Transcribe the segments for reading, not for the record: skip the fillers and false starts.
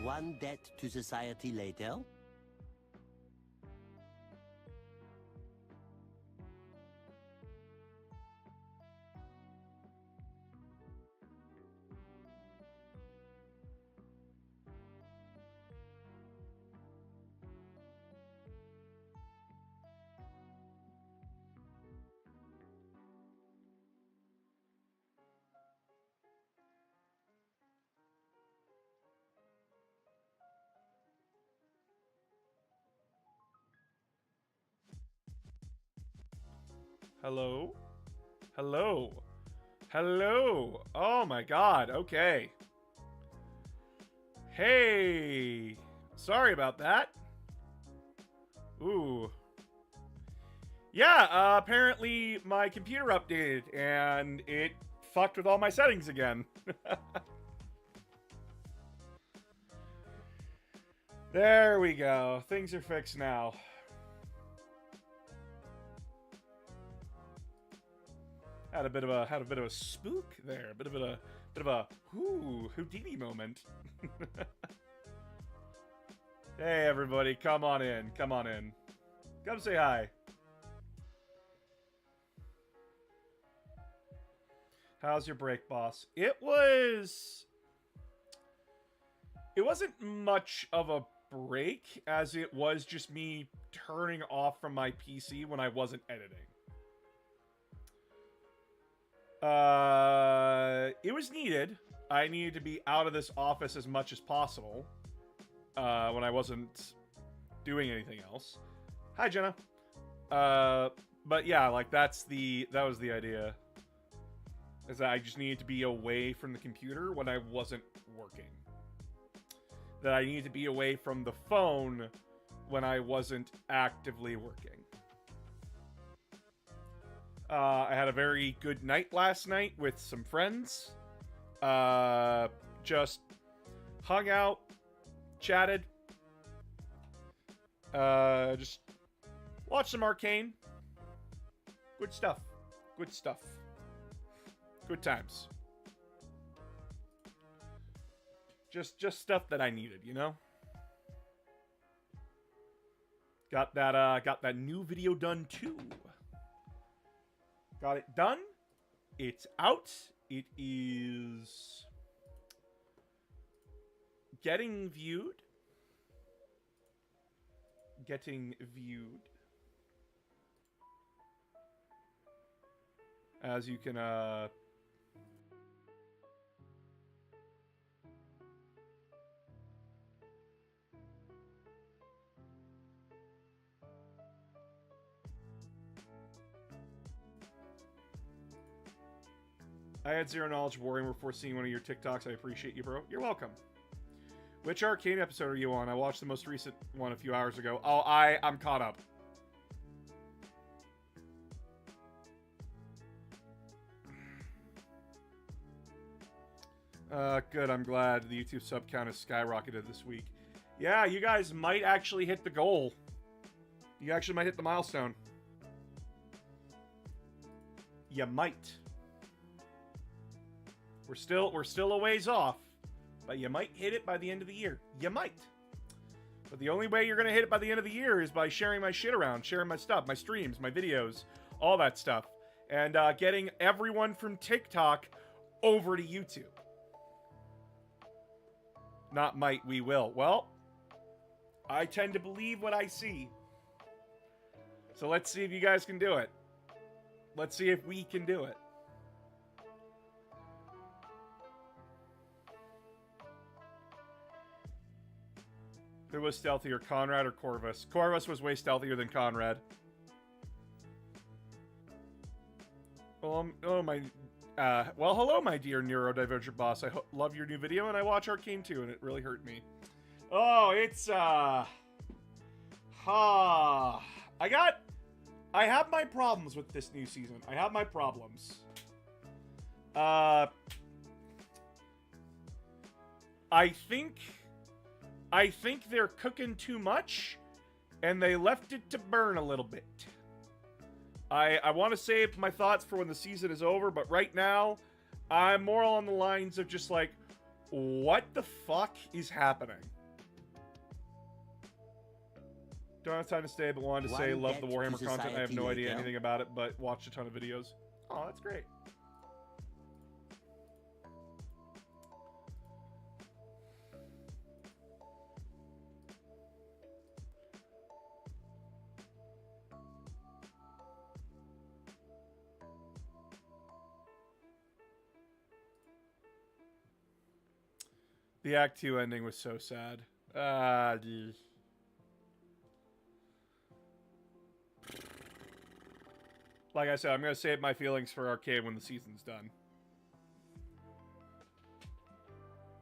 One debt to society later. Hello? Hello? Hello? Oh my god, okay. Hey! Sorry about that. Ooh. Yeah, apparently my computer updated and it fucked with all my settings again. There we go. Things are fixed now. Had a bit of a spook there. A bit of a Houdini moment. Hey everybody, come on in. Come on in. Come say hi. How's your break, boss? It wasn't much of a break as it was just me turning off from my PC when I wasn't editing. It was needed. I needed to be out of this office as much as possible when I wasn't doing anything else. Hi, Jenna. But yeah, like that was the idea. Is that I just needed to be away from the computer when I wasn't working. That I needed to be away from the phone when I wasn't actively working. I had a very good night last night with some friends. Just hung out, chatted, just watched some Arcane. Good stuff. Good stuff. Good times. Just stuff that I needed, you know? Got that new video done too. Got it done. It's out. It is getting viewed. As you can I had zero knowledge of Warhammer before seeing one of your TikToks. I appreciate you, bro. You're welcome. Which Arcane episode are you on? I watched the most recent one a few hours ago. Oh, I'm caught up. Good. I'm glad the YouTube sub count has skyrocketed this week. Yeah, you guys might actually hit the goal. You actually might hit the milestone. You might. We're still a ways off, but you might hit it by the end of the year. You might. But the only way you're gonna hit it by the end of the year is by sharing my shit around, sharing my stuff, my streams, my videos, all that stuff, and getting everyone from TikTok over to YouTube. Not might, we will. Well, I tend to believe what I see. So let's see if you guys can do it. Let's see if we can do it. Who was stealthier, Conrad or Corvus? Corvus was way stealthier than Conrad. Well, well, hello, my dear neurodivergent boss. I love your new video, and I watch Arcane too, and it really hurt me. Oh, it's, I have my problems with this new season. I have my problems. I think they're cooking too much, and they left it to burn a little bit. I want to save my thoughts for when the season is over, but right now, I'm more along the lines of just like, What the fuck is happening? Don't have time to stay, but wanted to say love the Warhammer content. I have no idea anything about it, but watched a ton of videos. Oh, that's great. The Act 2 ending was so sad. Geez. Like I said, I'm going to save my feelings for Arcade when the season's done.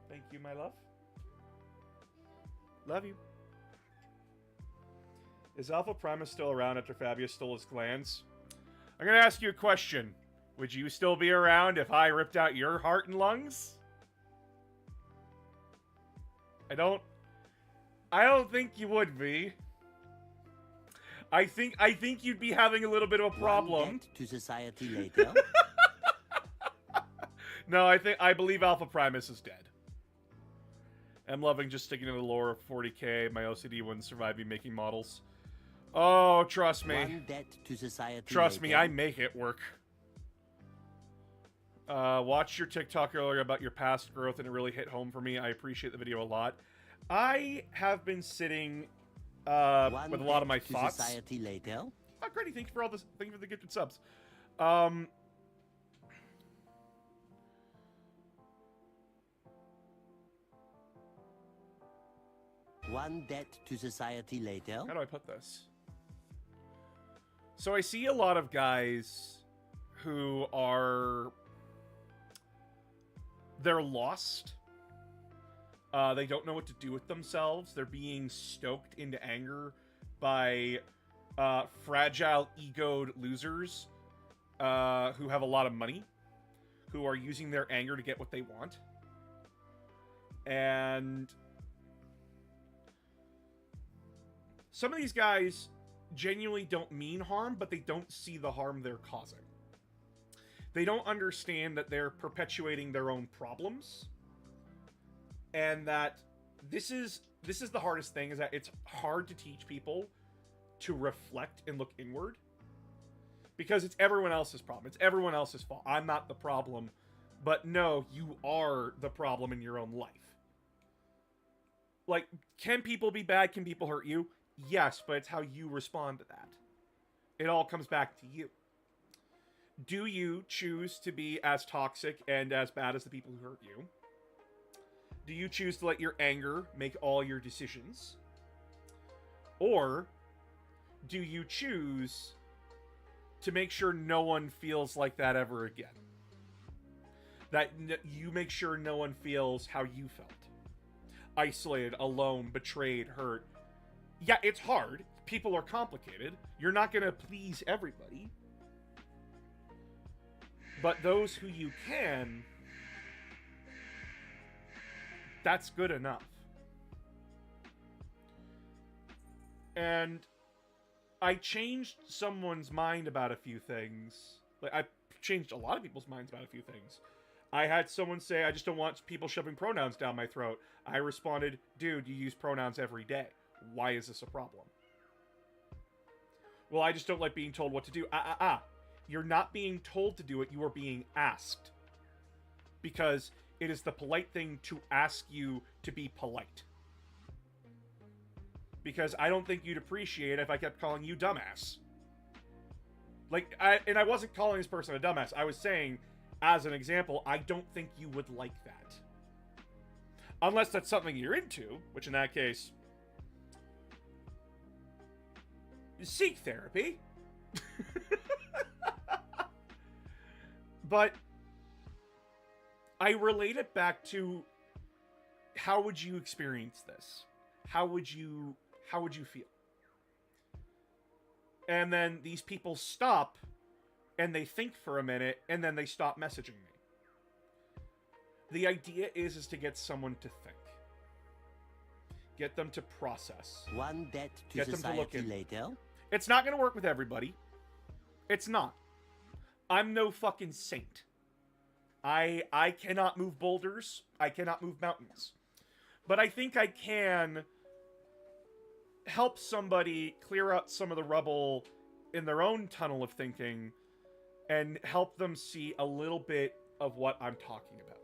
Thank you, my love. Love you. Is Alpha Primus still around after Fabius stole his glands? I'm going to ask you a question. Would you still be around if I ripped out your heart and lungs? I don't think you would be. I think you'd be having a little bit of a problem. To society later. No, I believe Alpha Primus is dead. I'm loving just sticking to the lore of 40k. My OCD wouldn't survive me making models. Oh, trust me. One debt to society Trust me, later. I make it work. Watched your TikTok earlier about your past growth, and it really hit home for me. I appreciate the video a lot. I have been sitting with a lot of my thoughts. Society later. Oh, Grady, thank you for all this. Thank you for the gifted subs. One debt to society later. How do I put this? So I see a lot of guys who are... They're lost. They don't know what to do with themselves. They're being stoked into anger by fragile, egoed losers who have a lot of money, who are using their anger to get what they want. And some of these guys genuinely don't mean harm, but they don't see the harm they're causing. They don't understand that they're perpetuating their own problems. And that this is the hardest thing, is that it's hard to teach people to reflect and look inward. Because it's everyone else's problem. It's everyone else's fault. I'm not the problem. But no, you are the problem in your own life. Like, can people be bad? Can people hurt you? Yes, but it's how you respond to that. It all comes back to you. Do you choose to be as toxic and as bad as the people who hurt you? Do you choose to let your anger make all your decisions? Or do you choose to make sure no one feels like that ever again? That you make sure no one feels how you felt. Isolated, alone, betrayed, hurt. Yeah, it's hard. People are complicated. You're not going to please everybody. But those who you can, that's good enough. And I changed someone's mind about a few things. Like, I changed a lot of people's minds about a few things. I had someone say, I just don't want people shoving pronouns down my throat. I responded, dude, you use pronouns every day. Why is this a problem? Well, I just don't like being told what to do. You're not being told to do it, you are being asked. Because it is the polite thing to ask you to be polite. Because I don't think you'd appreciate it if I kept calling you dumbass. Like, I wasn't calling this person a dumbass. I was saying, as an example, I don't think you would like that. Unless that's something you're into, which in that case, seek therapy. But I relate it back to, how would you experience this? How would you feel? And then these people stop and they think for a minute and then they stop messaging me. The idea is to get someone to think. Get them to process. One debt to Get them to look society in. later. It's not going to work with everybody. It's not. I'm no fucking saint. I cannot move boulders. I cannot move mountains. But I think I can help somebody clear out some of the rubble in their own tunnel of thinking and help them see a little bit of what I'm talking about.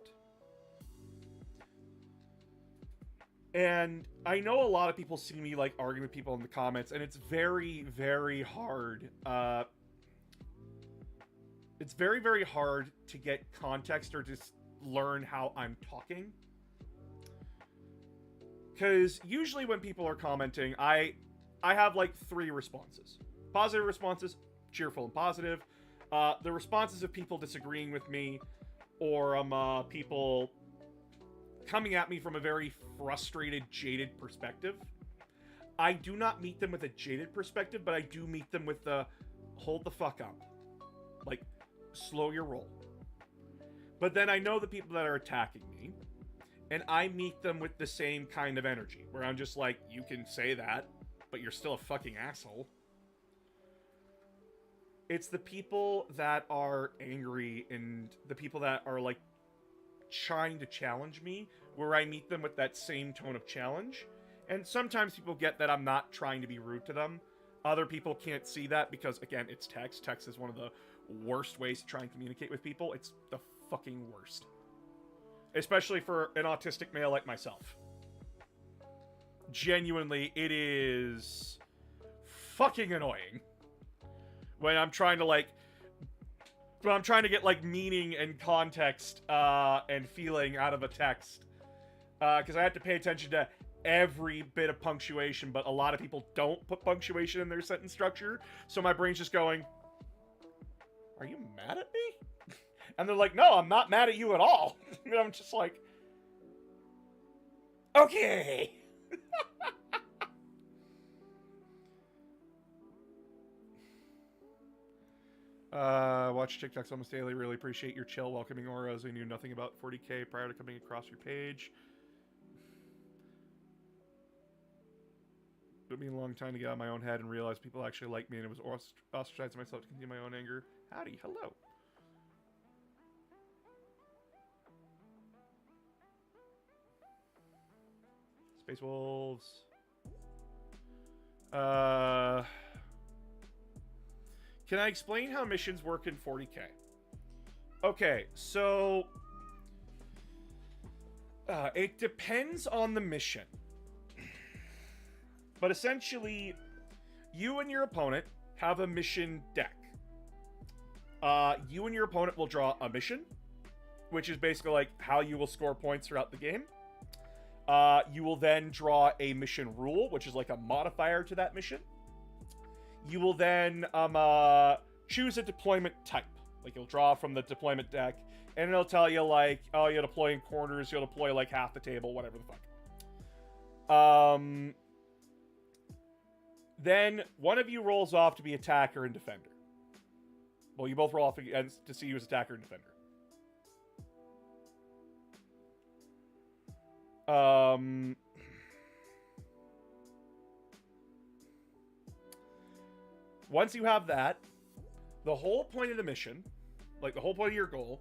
And I know a lot of people see me like arguing with people in the comments, and it's very, very hard. It's very, very hard to get context or just learn how I'm talking. Because usually when people are commenting, I have like 3 responses. Positive responses, cheerful and positive. The responses of people disagreeing with me, or people coming at me from a very frustrated, jaded perspective. I do not meet them with a jaded perspective, but I do meet them with the hold the fuck up. Like, slow your roll. But then I know the people that are attacking me, and I meet them with the same kind of energy, where I'm just like, you can say that, but you're still a fucking asshole. It's the people that are angry and the people that are, like, trying to challenge me, where I meet them with that same tone of challenge. And sometimes people get that I'm not trying to be rude to them. Other people can't see that because, again, it's text. Text is one of the worst ways to try and communicate with people. It's the fucking worst. Especially for an autistic male like myself. Genuinely, it is fucking annoying when I'm trying to, like, when I'm trying to get, like, meaning and context and feeling out of a text. Because I have to pay attention to every bit of punctuation, but a lot of people don't put punctuation in their sentence structure. So my brain's just going, are you mad at me? And they're like, no, I'm not mad at you at all. And I'm just like, okay. Watch TikToks almost daily. Really appreciate your chill, welcoming auras. We knew nothing about 40k prior to coming across your page. It took me a long time to get out of my own head and realize people actually like me, and it was ostracizing myself to continue my own anger. Howdy, hello. Space Wolves. Can I explain how missions work in 40k? Okay, so it depends on the mission. But essentially, you and your opponent have a mission deck. You and your opponent will draw a mission, which is basically like how you will score points throughout the game. You will then draw a mission rule, which is like a modifier to that mission. You will then choose a deployment type. Like, you'll draw from the deployment deck, and it'll tell you, like, oh, you'll deploy in corners, you'll deploy, like, half the table, whatever the fuck. Then one of you rolls off to be attacker and defender. Well, you both roll off to see who's attacker and defender. Once you have that, the whole point of the mission, like the whole point of your goal,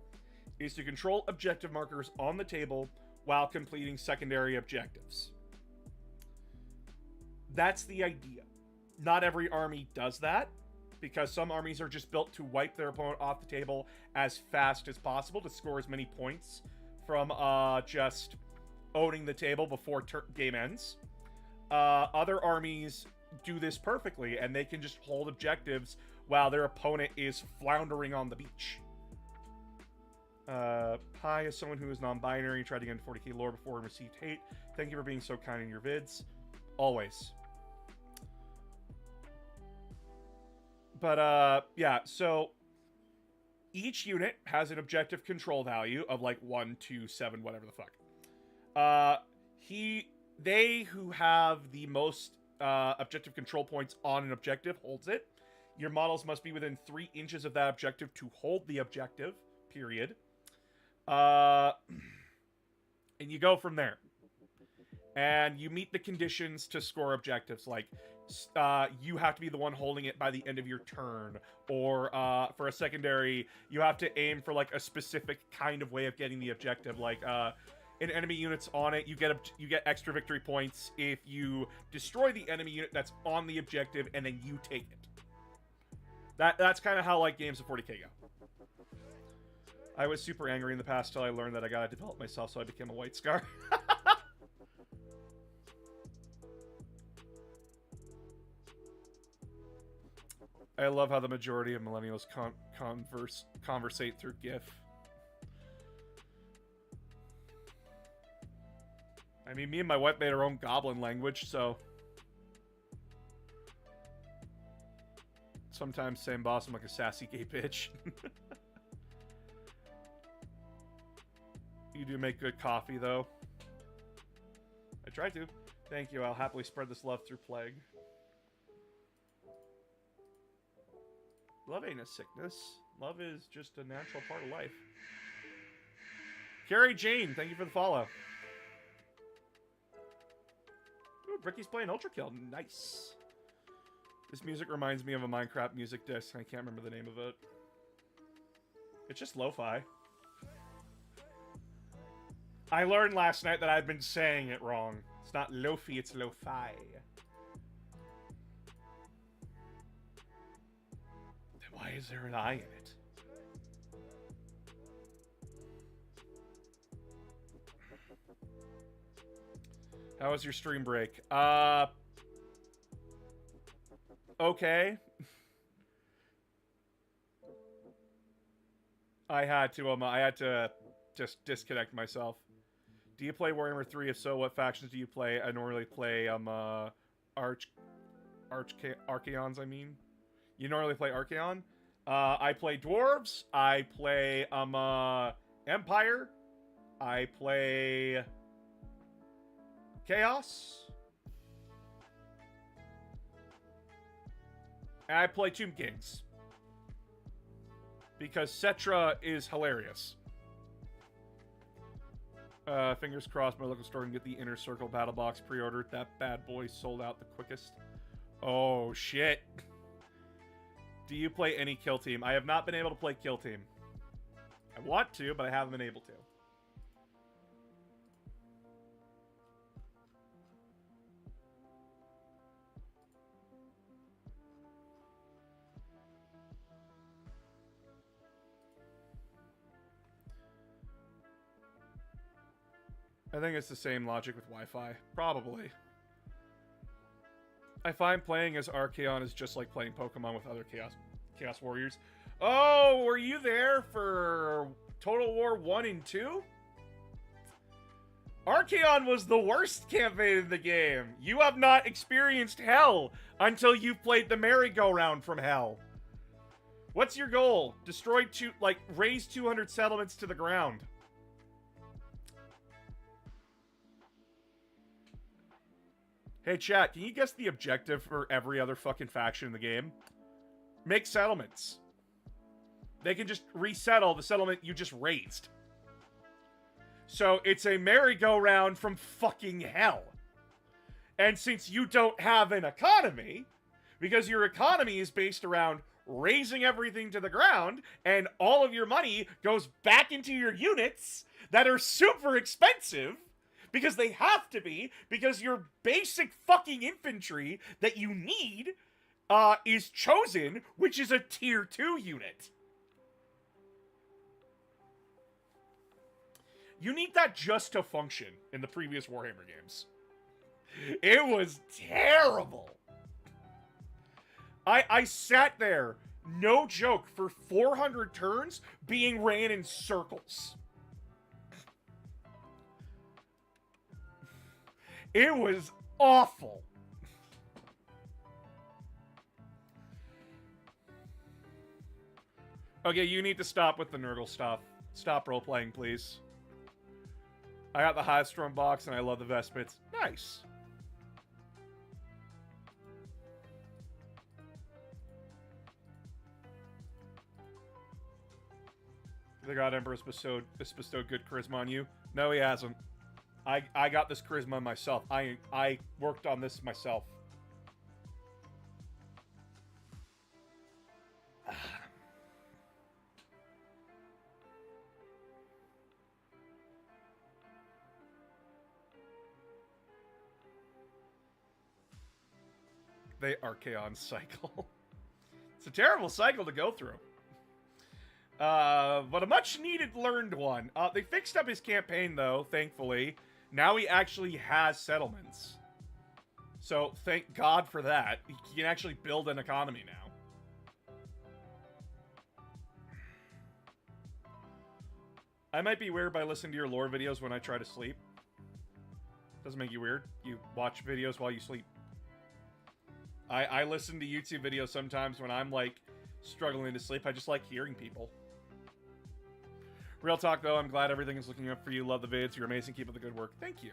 is to control objective markers on the table while completing secondary objectives. That's the idea. Not every army does that, because some armies are just built to wipe their opponent off the table as fast as possible to score as many points from just owning the table before game ends. Other armies do this perfectly, and they can just hold objectives while their opponent is floundering on the beach. Hi, as someone who is non-binary, tried to get into 40k lore before and received hate. Thank you for being so kind in your vids. Always. But, yeah, so each unit has an objective control value of, like, 1, 2, 7, whatever the fuck. They who have the most objective control points on an objective holds it. Your models must be within 3 inches of that objective to hold the objective, period. And you go from there. And you meet the conditions to score objectives, like you have to be the one holding it by the end of your turn. Or for a secondary, you have to aim for like a specific kind of way of getting the objective. Like in enemy units on it, you get extra victory points if you destroy the enemy unit that's on the objective and then you take it. That's kind of how like games of 40k go. I was super angry in the past till I learned that I gotta develop myself, so I became a White Scar. I love how the majority of millennials conversate through GIF. I mean, me and my wife made our own goblin language, so... Sometimes same boss, I'm like a sassy gay bitch. You do make good coffee, though. I try to. Thank you, I'll happily spread this love through plague. Love ain't a sickness. Love is just a natural part of life. Carrie Jane, thank you for the follow. Ooh, Bricky's playing Ultra Kill. Nice. This music reminds me of a Minecraft music disc. I can't remember the name of it. It's just lo-fi. I learned last night that I'd been saying it wrong. It's not lo-fi, it's lo-fi. Why is there an I in it? How was your stream break? Okay. I had to just disconnect myself. Do you play Warhammer 3? If so, what factions do you play? I normally play Archaeons, I mean. You normally play Archaeon? I play Dwarves. I play Empire. I play Chaos. And I play Tomb Kings. Because Cetra is hilarious. Fingers crossed my local store can get the Inner Circle battle box pre-ordered. That bad boy sold out the quickest. Oh, shit. Do you play any Kill Team? I have not been able to play Kill Team. I want to, but I haven't been able to. I think it's the same logic with Wi-Fi. Probably. I find playing as Archaeon is just like playing Pokemon with other Chaos Warriors. Oh, were you there for Total War 1 and 2? Archaeon was the worst campaign in the game. You have not experienced hell until you've played the merry-go-round from hell. What's your goal? Raise 200 settlements to the ground. Hey, chat, can you guess the objective for every other fucking faction in the game? Make settlements. They can just resettle the settlement you just raised. So it's a merry-go-round from fucking hell. And since you don't have an economy, because your economy is based around raising everything to the ground, and all of your money goes back into your units that are super expensive, because they have to be, because your basic fucking infantry that you need is chosen, which is a tier 2 unit. You need that just to function in the previous Warhammer games. It was terrible. I sat there, no joke, for 400 turns being ran in circles. It was awful. Okay, you need to stop with the Nurgle stuff. Stop role-playing, please. I got the Highstorm box, and I love the Vespits. Nice. The God Emperor has bestowed good charisma on you. No, he hasn't. I got this charisma myself. I worked on this myself. the Archaon cycle. It's a terrible cycle to go through. But a much-needed learned one. They fixed up his campaign, though, thankfully. Now he actually has settlements. So, thank God for that. He can actually build an economy now. I might be weird by listening to your lore videos when I try to sleep. Doesn't make you weird. You watch videos while you sleep. I listen to YouTube videos sometimes when I'm, like, struggling to sleep. I just like hearing people. Real talk, though, I'm glad everything is looking up for you. Love the vids. You're amazing. Keep up the good work. Thank you.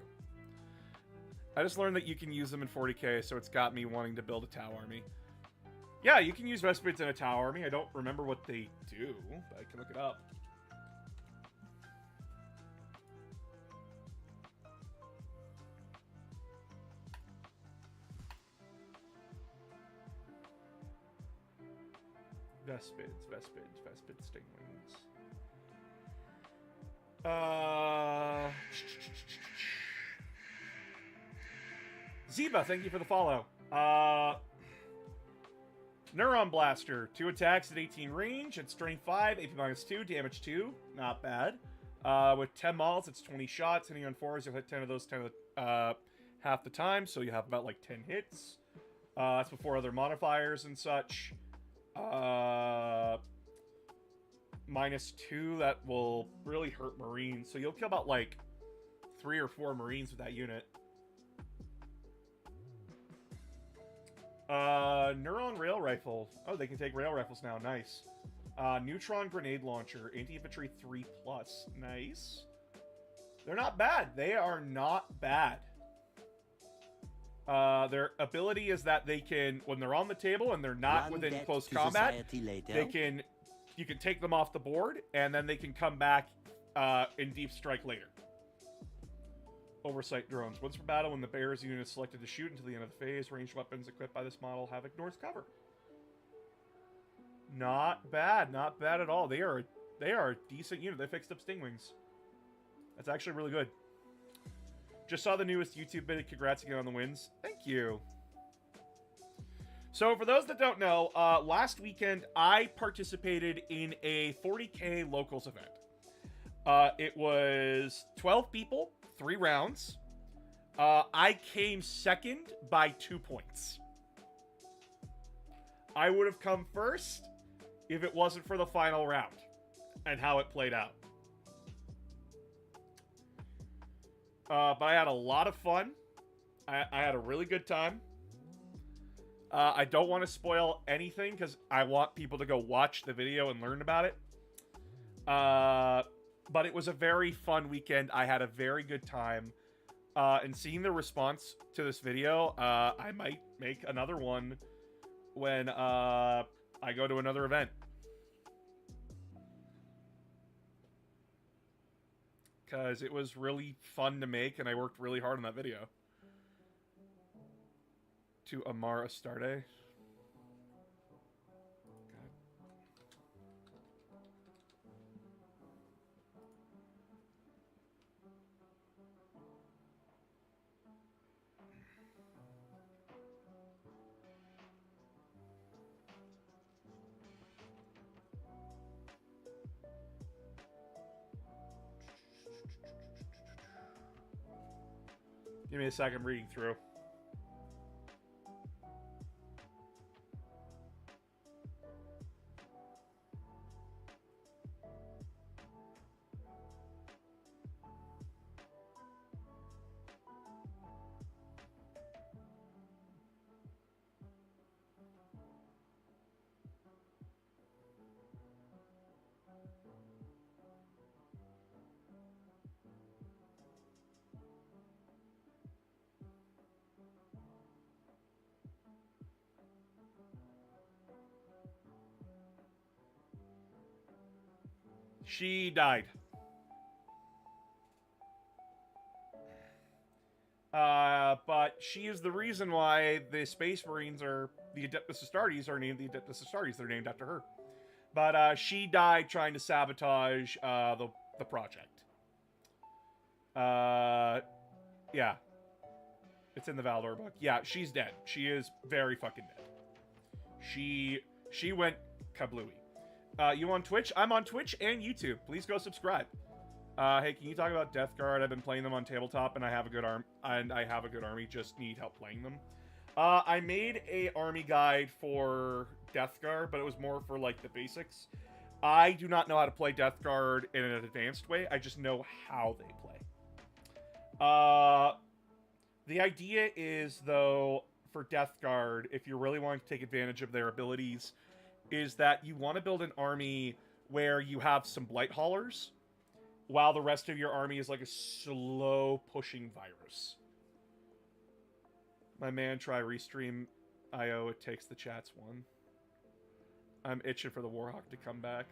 I just learned that you can use them in 40k, so it's got me wanting to build a Tau army. Yeah, you can use Vespids in a Tau army. I don't remember what they do, but I can look it up. Vespid Stinglings. Zeba, thank you for the follow. Neuron Blaster, 2 attacks at 18 range, at strength 5, AP minus 2, damage 2, not bad. With 10 mauls, it's 20 shots, hitting on 4s, you'll hit 10 of those 10 of the, half the time, so you have about like 10 hits. That's before other modifiers and such. Minus 2, that will really hurt Marines. So you'll kill about like 3 or 4 Marines with that unit. Neuron Rail Rifle. Oh, they can take rail rifles now. Nice. Neutron Grenade Launcher. Anti-Infantry 3+. Nice. They're not bad. They are not bad. Their ability is that they can, when they're on the table and they're not within close combat, you can take them off the board, and then they can come back in deep strike later. Oversight drones. Once per battle, when the bear's unit is selected to shoot until the end of the phase, ranged weapons equipped by this model have ignored cover. Not bad. Not bad at all. They are a decent unit. They fixed up Stingwings. That's actually really good. Just saw the newest YouTube bit. Congrats again on the wins. Thank you. So, for those that don't know, last weekend I participated in a 40k locals event. It was 12 people, 3 rounds. I came second by 2 points. I would have come first if it wasn't for the final round and how it played out. But I had a lot of fun. I had a really good time. I don't want to spoil anything because I want people to go watch the video and learn about it. But it was a very fun weekend. I had a very good time. And seeing the response to this video, I might make another one when I go to another event. Because it was really fun to make, and I worked really hard on that video. To Amar Astarte. Give me a second, I'm reading through. She died. But she is the reason why the Space Marines are, the Adeptus Astartes are named the Adeptus Astartes. They're named after her. But she died trying to sabotage the project. Yeah. It's in the Valdor book. Yeah, she's dead. She is very fucking dead. She went kablooey. You on Twitch? I'm on Twitch and YouTube. Please go subscribe. Hey, can you talk about Death Guard? I've been playing them on tabletop, and I have a good army. Just need help playing them. I made a army guide for Death Guard, but it was more for like the basics. I do not know how to play Death Guard in an advanced way. I just know how they play. The idea is, though, for Death Guard, if you're really wanting to take advantage of their abilities, is that you want to build an army where you have some Blight Haulers, while the rest of your army is like a slow pushing virus. My man, try Restream IO, it takes the chats one. I'm itching for the Warhawk to come back.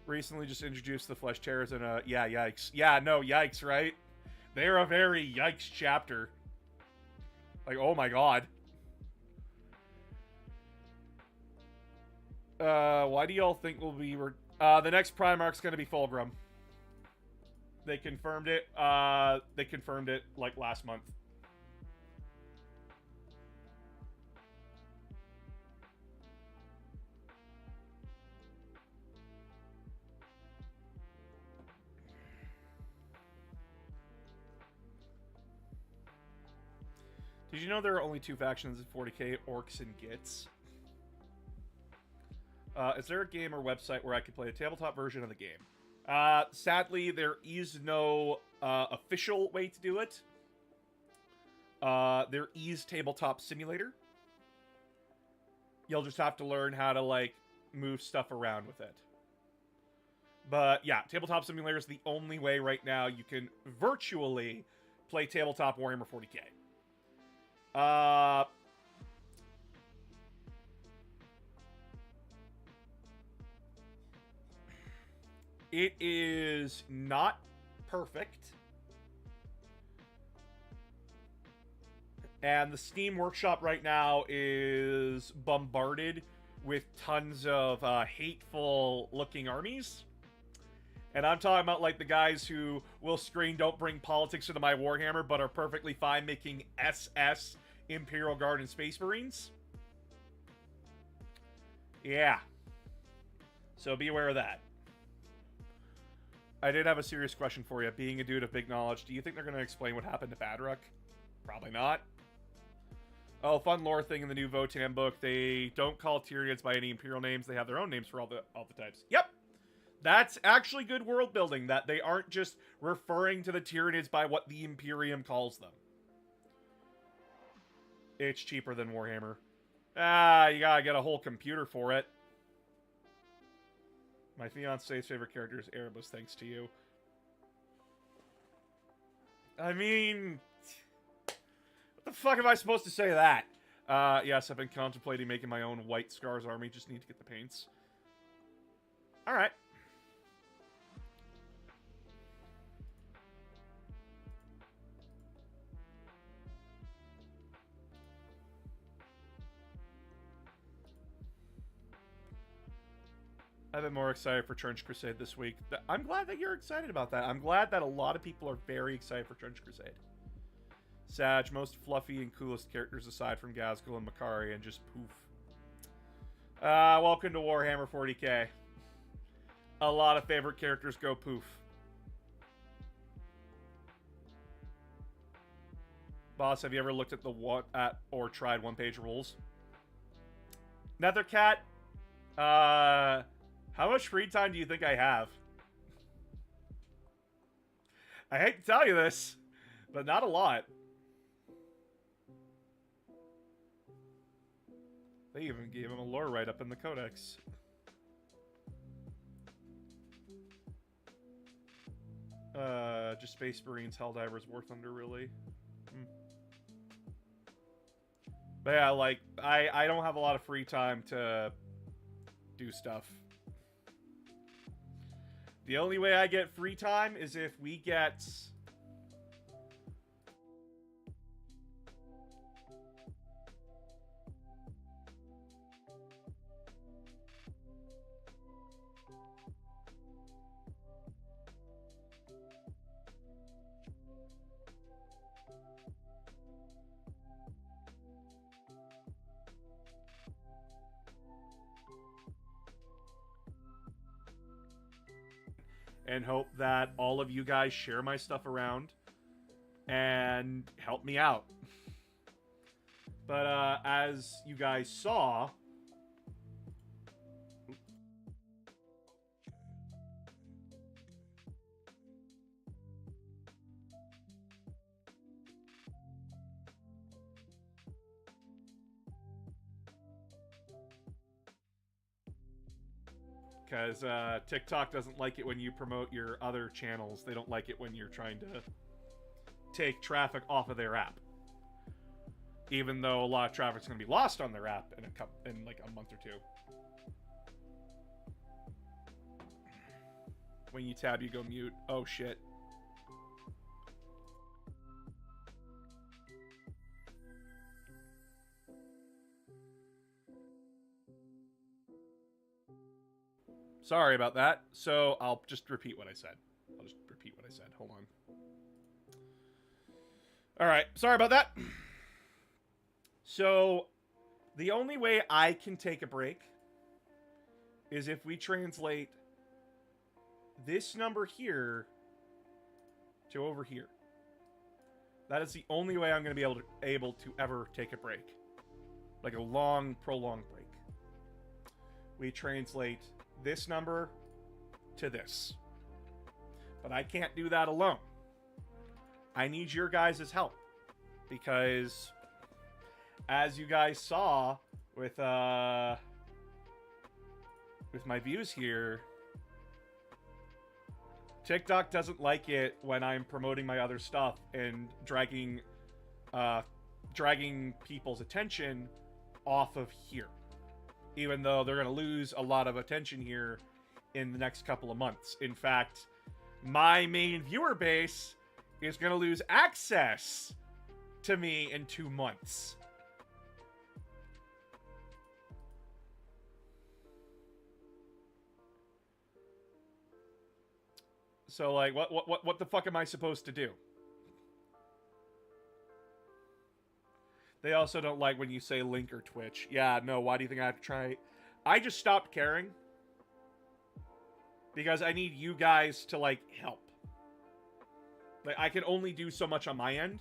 Recently just introduced the Flesh Tearers and yeah, yikes. Yeah, no, yikes, right? They're a very yikes chapter. Like, oh my god. Why do y'all think we'll be... the next Primarch's gonna be Fulgrim. They confirmed it, like, last month. Did you know there are only 2 factions in 40k, Orcs and Gits? Is there a game or website where I could play a tabletop version of the game? Sadly, there is no official way to do it. There is Tabletop Simulator. You'll just have to learn how to, like, move stuff around with it. But, yeah, Tabletop Simulator is the only way right now you can virtually play Tabletop Warhammer 40k. It is not perfect. And the Steam Workshop right now is bombarded with tons of hateful-looking armies. And I'm talking about, like, the guys who will scream, "Don't bring politics into my Warhammer," but are perfectly fine making SS, Imperial Guard, and Space Marines. Yeah. So be aware of that. I did have a serious question for you. Being a dude of big knowledge, do you think they're going to explain what happened to Badrock? Probably not. Oh, fun lore thing in the new Votan book. They don't call Tyranids by any Imperial names. They have their own names for all the types. Yep. That's actually good world building, that they aren't just referring to the Tyranids by what the Imperium calls them. It's cheaper than Warhammer. You gotta get a whole computer for it. My fiance's favorite character is Erebus, thanks to you. I mean... what the fuck am I supposed to say to that? Yes, I've been contemplating making my own White Scars army. Just need to get the paints. Alright. I've been more excited for Trench Crusade this week. I'm glad that you're excited about that. I'm glad that a lot of people are very excited for Trench Crusade. Sag, most fluffy and coolest characters aside from Ghazghkull and Makari, and just poof. Welcome to Warhammer 40k. A lot of favorite characters go poof. Boss, have you ever looked at or tried one-page rules? Nethercat, how much free time do you think I have? I hate to tell you this, but not a lot. They even gave him a lore write-up in the Codex. Just Space Marines, Helldivers, War Thunder, really? But yeah, like, I don't have a lot of free time to do stuff. The only way I get free time is if we get... and hope that all of you guys share my stuff around and help me out. But as you guys saw, because TikTok doesn't like it when you promote your other channels. They don't like it when you're trying to take traffic off of their app. Even though a lot of traffic's going to be lost on their app in like a month or two. When you tab, you go mute. Oh, shit. Sorry about that. So I'll just repeat what I said. Hold on. All right. Sorry about that. So the only way I can take a break is if we translate this number here to over here. That is the only way I'm going to be able to ever take a break. Like a long, prolonged break. We translate this number to this. But I can't do that alone. I need your guys' help. Because as you guys saw with my views here, TikTok doesn't like it when I'm promoting my other stuff and dragging people's attention off of here. Even though they're going to lose a lot of attention here in the next couple of months. In fact, my main viewer base is going to lose access to me in 2 months. So, like, what the fuck am I supposed to do? They also don't like when you say Link or Twitch. Yeah, no, why do you think I have to try? I just stopped caring. Because I need you guys to, like, help. Like, I can only do so much on my end.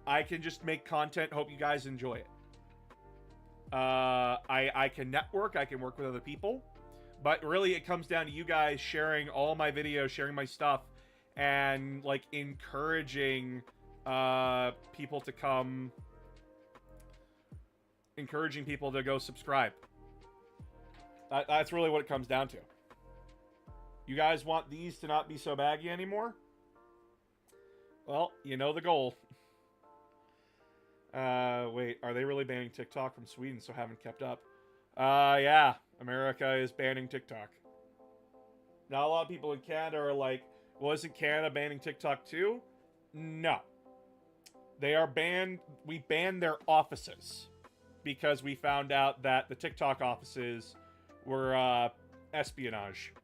I can just make content, hope you guys enjoy it. I can network, I can work with other people. But really, it comes down to you guys sharing all my videos, sharing my stuff, and, like, encouraging people to come... Encouraging people to go subscribe. That's really what it comes down to. You guys want these to not be so baggy anymore? Well, you know the goal. Wait, are they really banning TikTok from Sweden, so haven't kept up? Yeah, America is banning TikTok. Now, a lot of people in Canada are like, well, isn't Canada banning TikTok too? No. They are banned, we banned their offices. Because we found out that the TikTok offices were, espionage.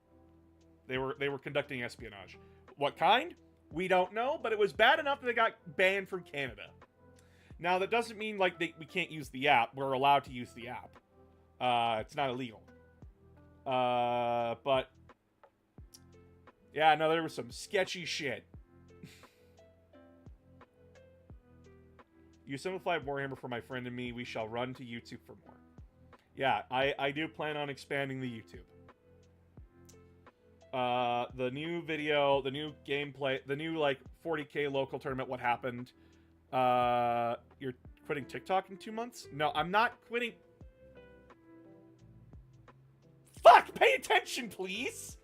They were conducting espionage. What kind? We don't know, but it was bad enough that they got banned from Canada. Now, that doesn't mean, like, we can't use the app. We're allowed to use the app. It's not illegal. But... Yeah, no, there was some sketchy shit. You simplified Warhammer for my friend and me. We shall run to YouTube for more. Yeah, I do plan on expanding the YouTube. The new video, the new gameplay, the new, like, 40k local tournament, what happened. You're quitting TikTok in 2 months? No, I'm not quitting... Fuck! Pay attention, please!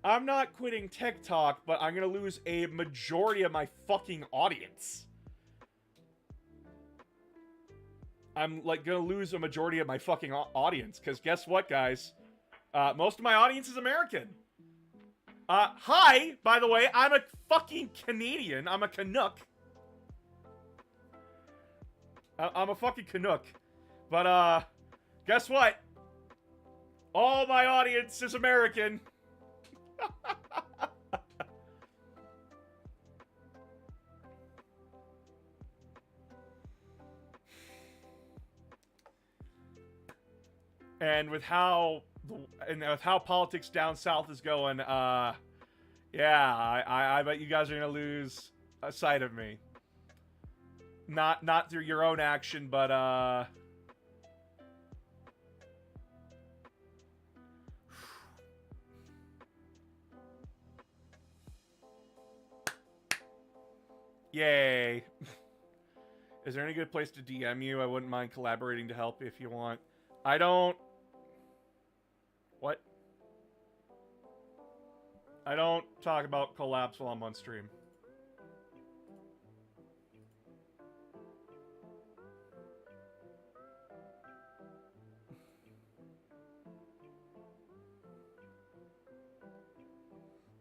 I'm not quitting TikTok, but I'm gonna lose a majority of my fucking audience. I'm, like, gonna lose a majority of my fucking audience, because guess what, guys? Most of my audience is American. Hi, by the way, I'm a fucking Canadian. I'm a Canuck. I'm a fucking Canuck. But, guess what? All my audience is American. And with how and with how politics down south is going, yeah, I bet you guys are gonna lose sight of me. Not through your own action, but yay. Is there any good place to DM you? I wouldn't mind collaborating to help if you want. I don't... What? I don't talk about collabs while I'm on stream.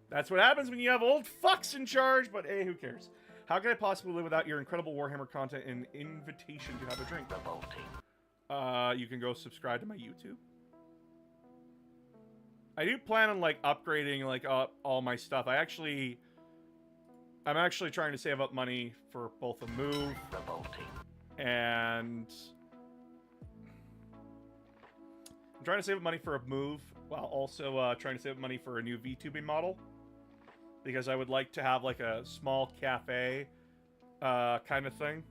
That's what happens when you have old fucks in charge, but hey, who cares? How can I possibly live without your incredible Warhammer content and invitation to have a drink? You can go subscribe to my YouTube. I do plan on, like, upgrading, like, all my stuff. I'm actually trying to save up money for both a move and... I'm trying to save up money for a move while also trying to save up money for a new VTubing model. Because I would like to have, like, a small cafe kind of thing.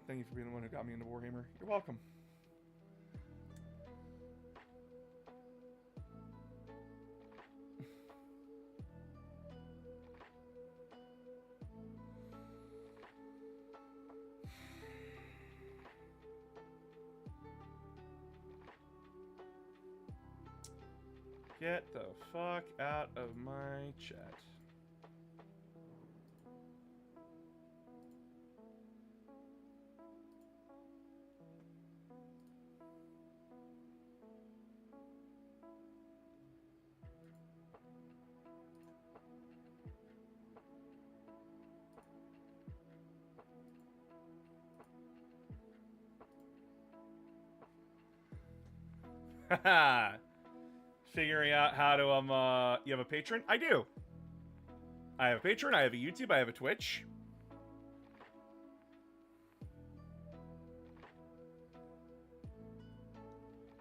Thank you for being the one who got me into Warhammer. You're welcome. Get the fuck out of my chat. Haha. Figuring out how to, you have a patron? I do. I have a patron, I have a YouTube, I have a Twitch.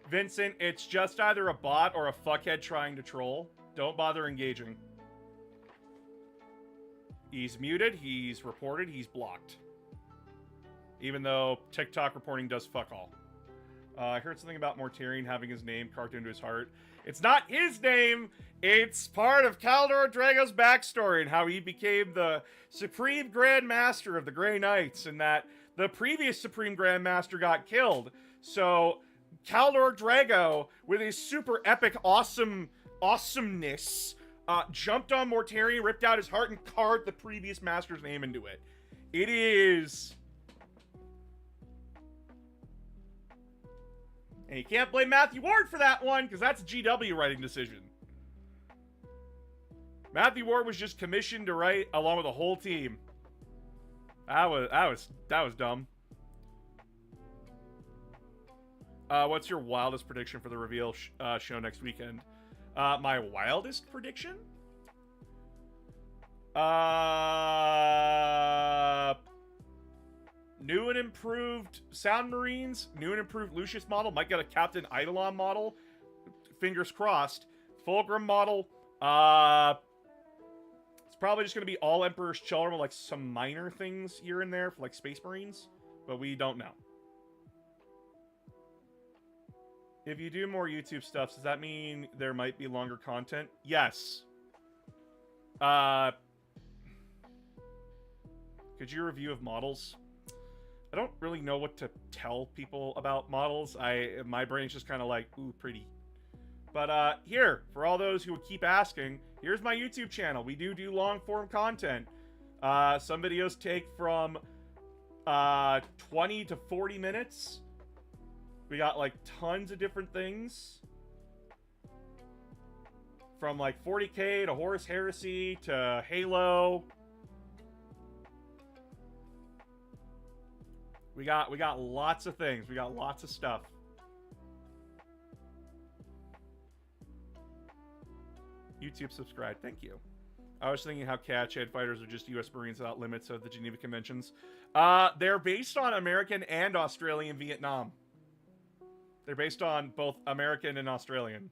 Vincent, it's just either a bot or a fuckhead trying to troll. Don't bother engaging. He's muted, he's reported, he's blocked. Even though TikTok reporting does fuck all. I heard something about Mortarion having his name carved into his heart. It's not his name! It's part of Kaldor Drago's backstory and how he became the Supreme Grand Master of the Grey Knights and that the previous Supreme Grand Master got killed. So, Kaldor Drago, with his super epic awesomeness, jumped on Mortarion, ripped out his heart, and carved the previous Master's name into it. It is... And you can't blame Matthew Ward for that one, because that's a GW writing decision. Matthew Ward was just commissioned to write along with the whole team. That was dumb. What's your wildest prediction for the reveal show next weekend? My wildest prediction? New and improved Sound Marines, new and improved Lucius model, might get a Captain Eidolon model, fingers crossed. Fulgrim model, it's probably just going to be all Emperor's Children with like some minor things here and there for like Space Marines, but we don't know. If you do more YouTube stuff, does that mean there might be longer content? Yes. Could you review of models? I don't really know what to tell people about models. My brain's just kind of like, ooh, pretty. But here, for all those who would keep asking, here's my YouTube channel. We do long-form content. Some videos take from 20 to 40 minutes. We got like tons of different things. From like 40K to Horus Heresy to Halo. We got lots of things. We got lots of stuff. YouTube subscribe. Thank you. I was thinking how Catch-Head fighters are just U.S. Marines without limits of the Geneva Conventions. They're based on American and Australian Vietnam. They're based on both American and Australian.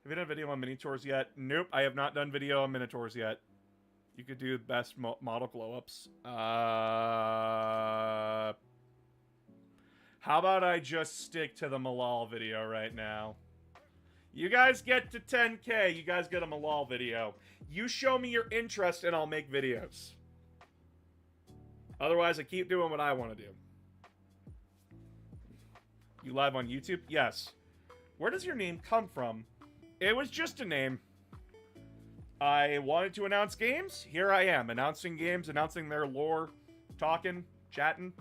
Have you done a video on Minotaurs yet? Nope, I have not done video on Minotaurs yet. You could do best model glow-ups. How about I just stick to the Malal video right now? You guys get to 10K, you guys get a Malal video. You show me your interest and I'll make videos. Otherwise, I keep doing what I want to do. You live on YouTube? Yes. Where does your name come from? It was just a name. I wanted to announce games. Here I am, announcing games, announcing their lore, talking, chatting.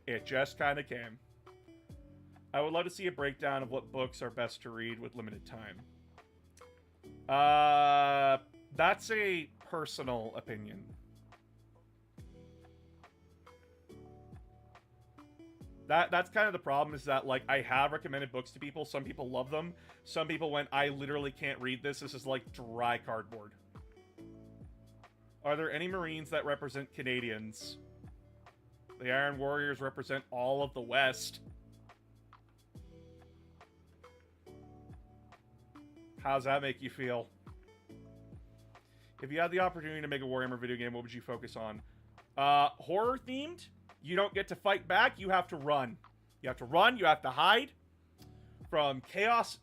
It just kind of came. I would love to see a breakdown of what books are best to read with limited time. That's a personal opinion. That's kind of the problem, is that, like, I have recommended books to people. Some people love them. Some people went, I literally can't read this. This is like dry cardboard. Are there any Marines that represent Canadians? The Iron Warriors represent all of the West. How's that make you feel? If you had the opportunity to make a Warhammer video game, what would you focus on? Horror themed? You don't get to fight back, you have to run. You have to run, you have to hide from chaos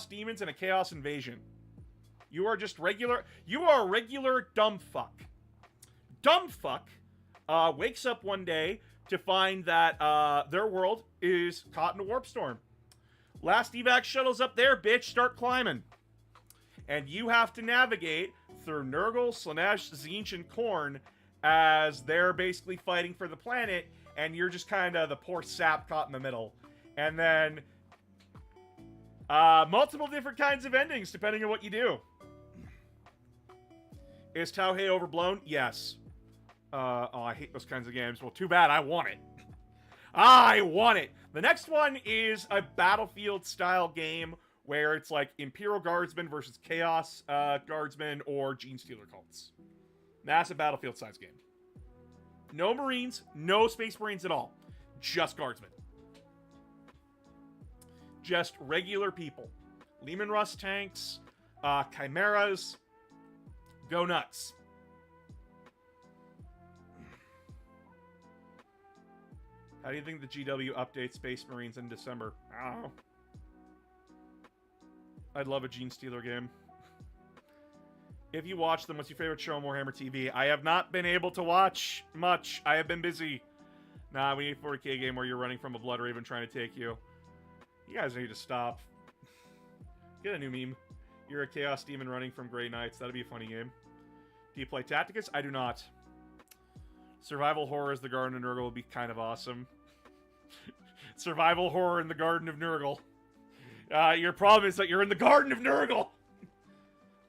demons and a chaos invasion. You are just regular, you are a regular dumb fuck. Dumb fuck wakes up one day to find that their world is caught in a warp storm. Last evac shuttle's up there, bitch, start climbing. And you have to navigate through Nurgle, Slaanesh, Tzeentch, and Khorne as they're basically fighting for the planet, and you're just kind of the poor sap caught in the middle. And then multiple different kinds of endings depending on what you do. Is Tauheit overblown? Yes. Oh, I hate those kinds of games. Well, too bad. I want it. I want it. The next one is a Battlefield-style game where it's like Imperial Guardsmen versus Chaos Guardsmen or Genestealer cults. That's a Battlefield-sized game. No Marines, no Space Marines at all. Just Guardsmen. Just regular people. Leman Russ tanks, Chimeras. Go nuts. How do you think the GW updates Space Marines in December? I don't know. I'd love a Genestealer game. If you watch them, what's your favorite show on Warhammer TV? I have not been able to watch much. I have been busy. Nah, we need a 40k game where you're running from a Blood Raven trying to take you. You guys need to stop. Get a new meme. You're a Chaos Demon running from Grey Knights. That'd be a funny game. Do you play Tacticus? I do not. Survival horror as the Garden of Nurgle would be kind of awesome. Survival horror in the Garden of Nurgle. Your problem is that you're in the Garden of Nurgle!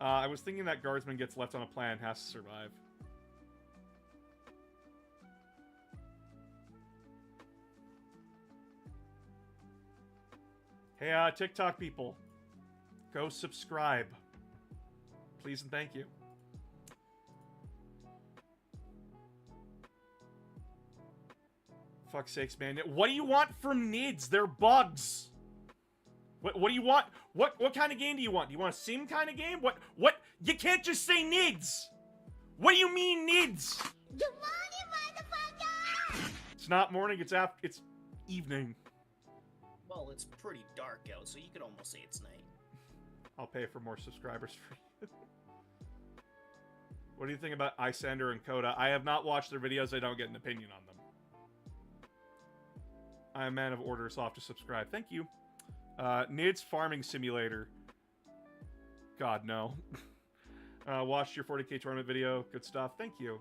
I was thinking that Guardsman gets left on a planet and has to survive. Hey, TikTok people. Go subscribe. Please and thank you. Fuck's sakes, man. What do you want from NIDS? They're bugs. What do you want? What kind of game do you want? Do you want a sim kind of game? What? You can't just say NIDS! What do you mean NIDS? Good morning, motherfucker! It's not morning, it's evening. Well, it's pretty dark out, so you could almost say it's night. I'll pay for more subscribers for you. What do you think about Iysander and Coda? I have not watched their videos, I don't get an opinion on them. I am a man of order, so I'll have to subscribe. Thank you. NIDS Farming Simulator. God, no. Watched your 40k tournament video. Good stuff. Thank you.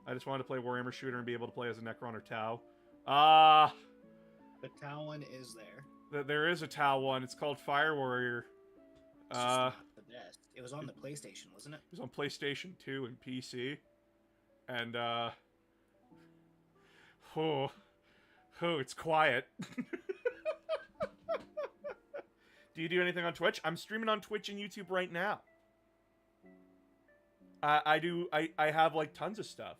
I just wanted to play Warhammer Shooter and be able to play as a Necron or Tau. The Tau one is there. There is a Tau one. It's called Fire Warrior. It's just not the best. It was on the PlayStation, wasn't it? It was on PlayStation 2 and PC. And, it's quiet. Do you do anything on Twitch? I'm streaming on Twitch and YouTube right now. I have like tons of stuff.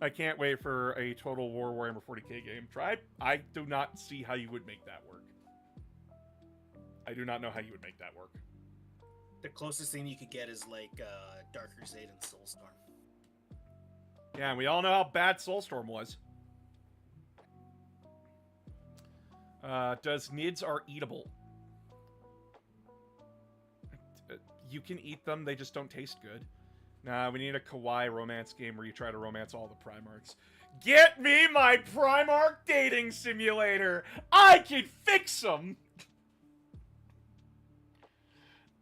I can't wait for a Total War Warhammer 40k game. I do not see how you would make that work. I do not know how you would make that work. The closest thing you could get is like Dark Crusade and Soulstorm. Yeah, and we all know how bad Soulstorm was. Does Nids are eatable? You can eat them, they just don't taste good. Nah, we need a kawaii romance game where you try to romance all the Primarchs. Get me my Primarch dating simulator! I can fix them!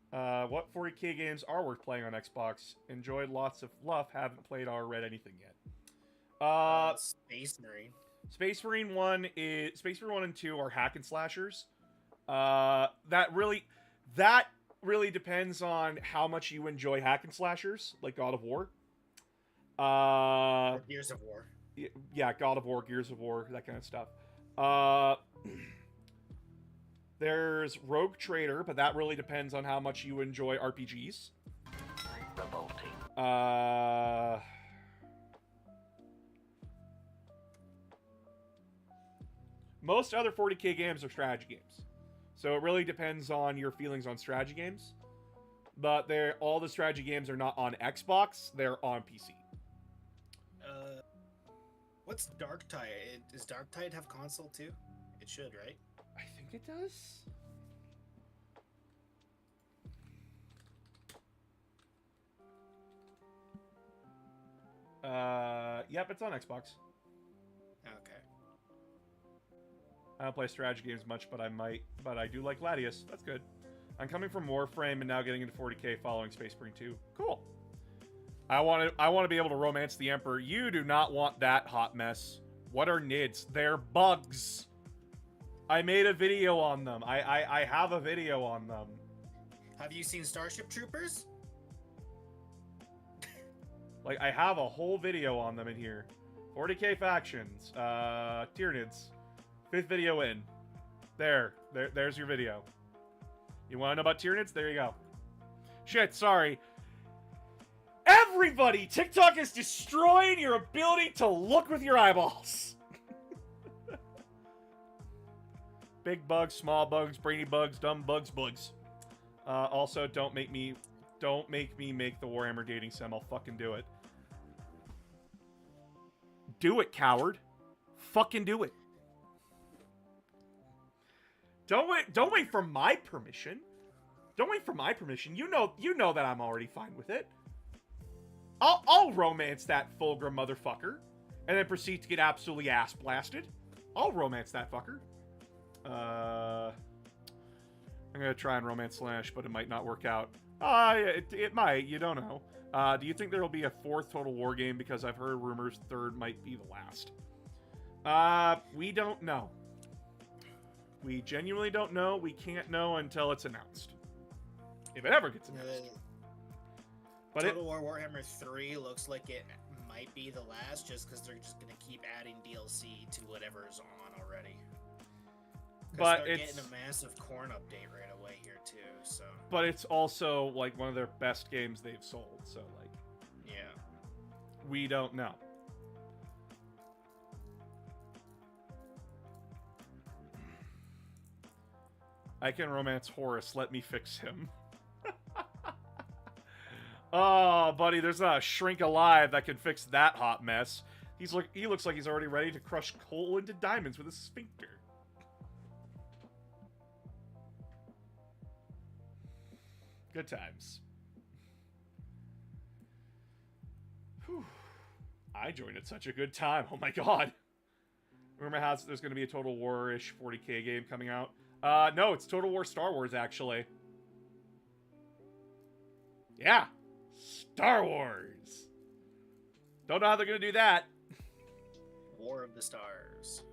What 40k games are worth playing on Xbox? Enjoyed lots of fluff, haven't played or read anything yet. Space Marine. Space Marine 1 and 2 are hack and slashers. That really depends on how much you enjoy hack and slashers, like God of War. Gears of War. Yeah, God of War, Gears of War, that kind of stuff. There's Rogue Trader, but that really depends on how much you enjoy RPGs. Most other 40k games are strategy games. So it really depends on your feelings on strategy games. But all the strategy games are not on Xbox, they're on PC. What's Darktide? Does Darktide have console too? It should, right? I think it does. Yep, it's on Xbox. Okay. I don't play strategy games much, but I do like Gladius. That's good. I'm coming from Warframe and now getting into 40k following Space Marine 2. Cool. I want to be able to romance the Emperor. You do not want that hot mess. What are Nids? They're bugs. I made a video on them. I have a video on them. Have you seen Starship Troopers? Like, I have a whole video on them in here. 40k factions. Tyranids. 5th video in. There's your video. You want to know about Tyranids? There you go. Shit, sorry. Everybody! TikTok is destroying your ability to look with your eyeballs. Big bugs, small bugs, brainy bugs, dumb bugs, bugs. Also, don't make me make the Warhammer dating sim. I'll fucking do it. Do it, coward. Fucking do it. Don't wait for my permission. Don't wait for my permission. You know that I'm already fine with it. I'll romance that Fulgrim motherfucker, and then proceed to get absolutely ass blasted. I'll romance that fucker. I'm gonna try and romance Slash, but it might not work out. It might. You don't know. Do you think there will be a 4th Total War game? Because I've heard rumors 3rd might be the last. We don't know. We genuinely don't know. We can't know until it's announced. If it ever gets announced. But Total War Warhammer 3 looks like it might be the last, just because they're just going to keep adding DLC to whatever's on already. But they're it's getting a massive Corn update right away here too, so. But it's also like one of their best games they've sold, so like, yeah, we don't know. I can romance Horus. Let me fix him. Oh, buddy, there's not a shrink alive that can fix that hot mess. He looks like he's already ready to crush coal into diamonds with a sphincter. Good times. Whew. I joined at such a good time. Oh my god. Rumor has there's going to be a Total War-ish 40k game coming out. No, it's Total War Star Wars, actually. Yeah. Star Wars. Don't know how they're going to do that. War of the Stars.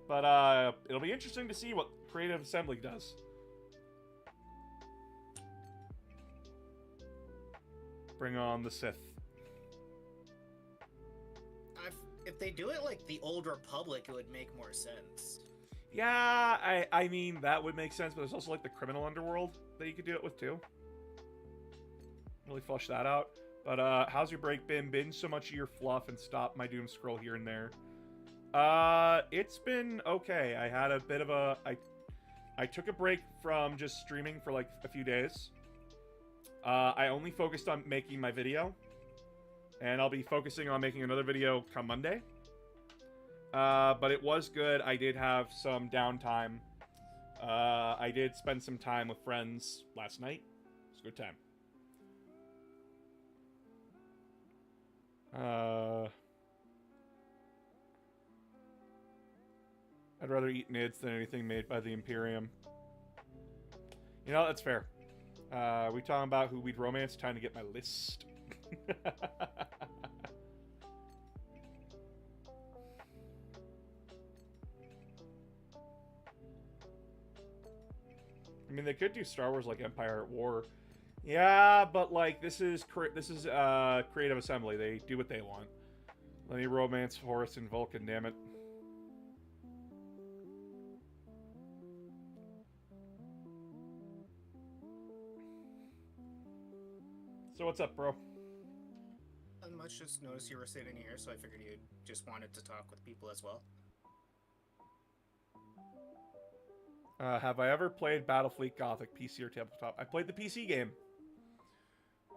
But, it'll be interesting to see what Creative Assembly does. Bring on the Sith. If they do it like the Old Republic, it would make more sense. Yeah, I mean, that would make sense, but there's also, like, the criminal underworld that you could do it with, too. Really flush that out. But, how's your break been? Binge so much of your fluff and stop my doom scroll here and there. It's been okay. I had a bit of a... I took a break from just streaming for, like, a few days. I only focused on making my video. And I'll be focusing on making another video come Monday. But it was good. I did have some downtime. I did spend some time with friends last night. It was a good time. I'd rather eat nids than anything made by the Imperium. You know, that's fair. We talking about who we'd romance? Time to get my list. I mean, they could do Star Wars like Empire at War. Yeah, but like this is Creative Assembly. They do what they want. Let me romance Horus and Vulcan, damn it. So what's up, bro? Not much, just noticed you were sitting here, so I figured you just wanted to talk with people as well. Have I ever played Battlefleet Gothic, PC or tabletop? I played the PC game.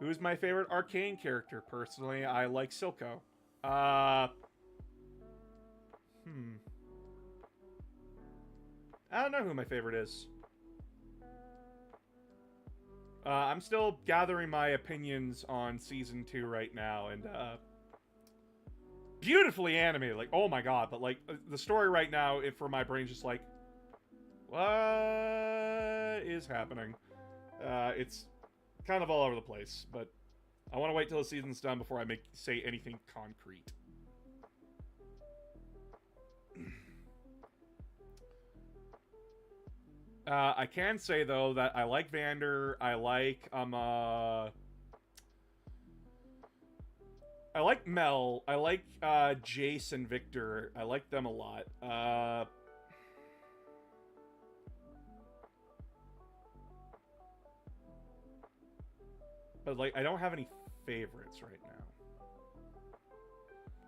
Who's my favorite Arcane character? Personally, I like Silco. I don't know who my favorite is. I'm still gathering my opinions on Season 2 right now, and, beautifully animated, like, oh my god, but, like, the story right now, for my brain's just like, what is happening? It's kind of all over the place, but I want to wait till the season's done before I say anything concrete. I can say, though, that I like Vander. I like Mel. I like Jace and Victor. I like them a lot. But, like, I don't have any favorites right now.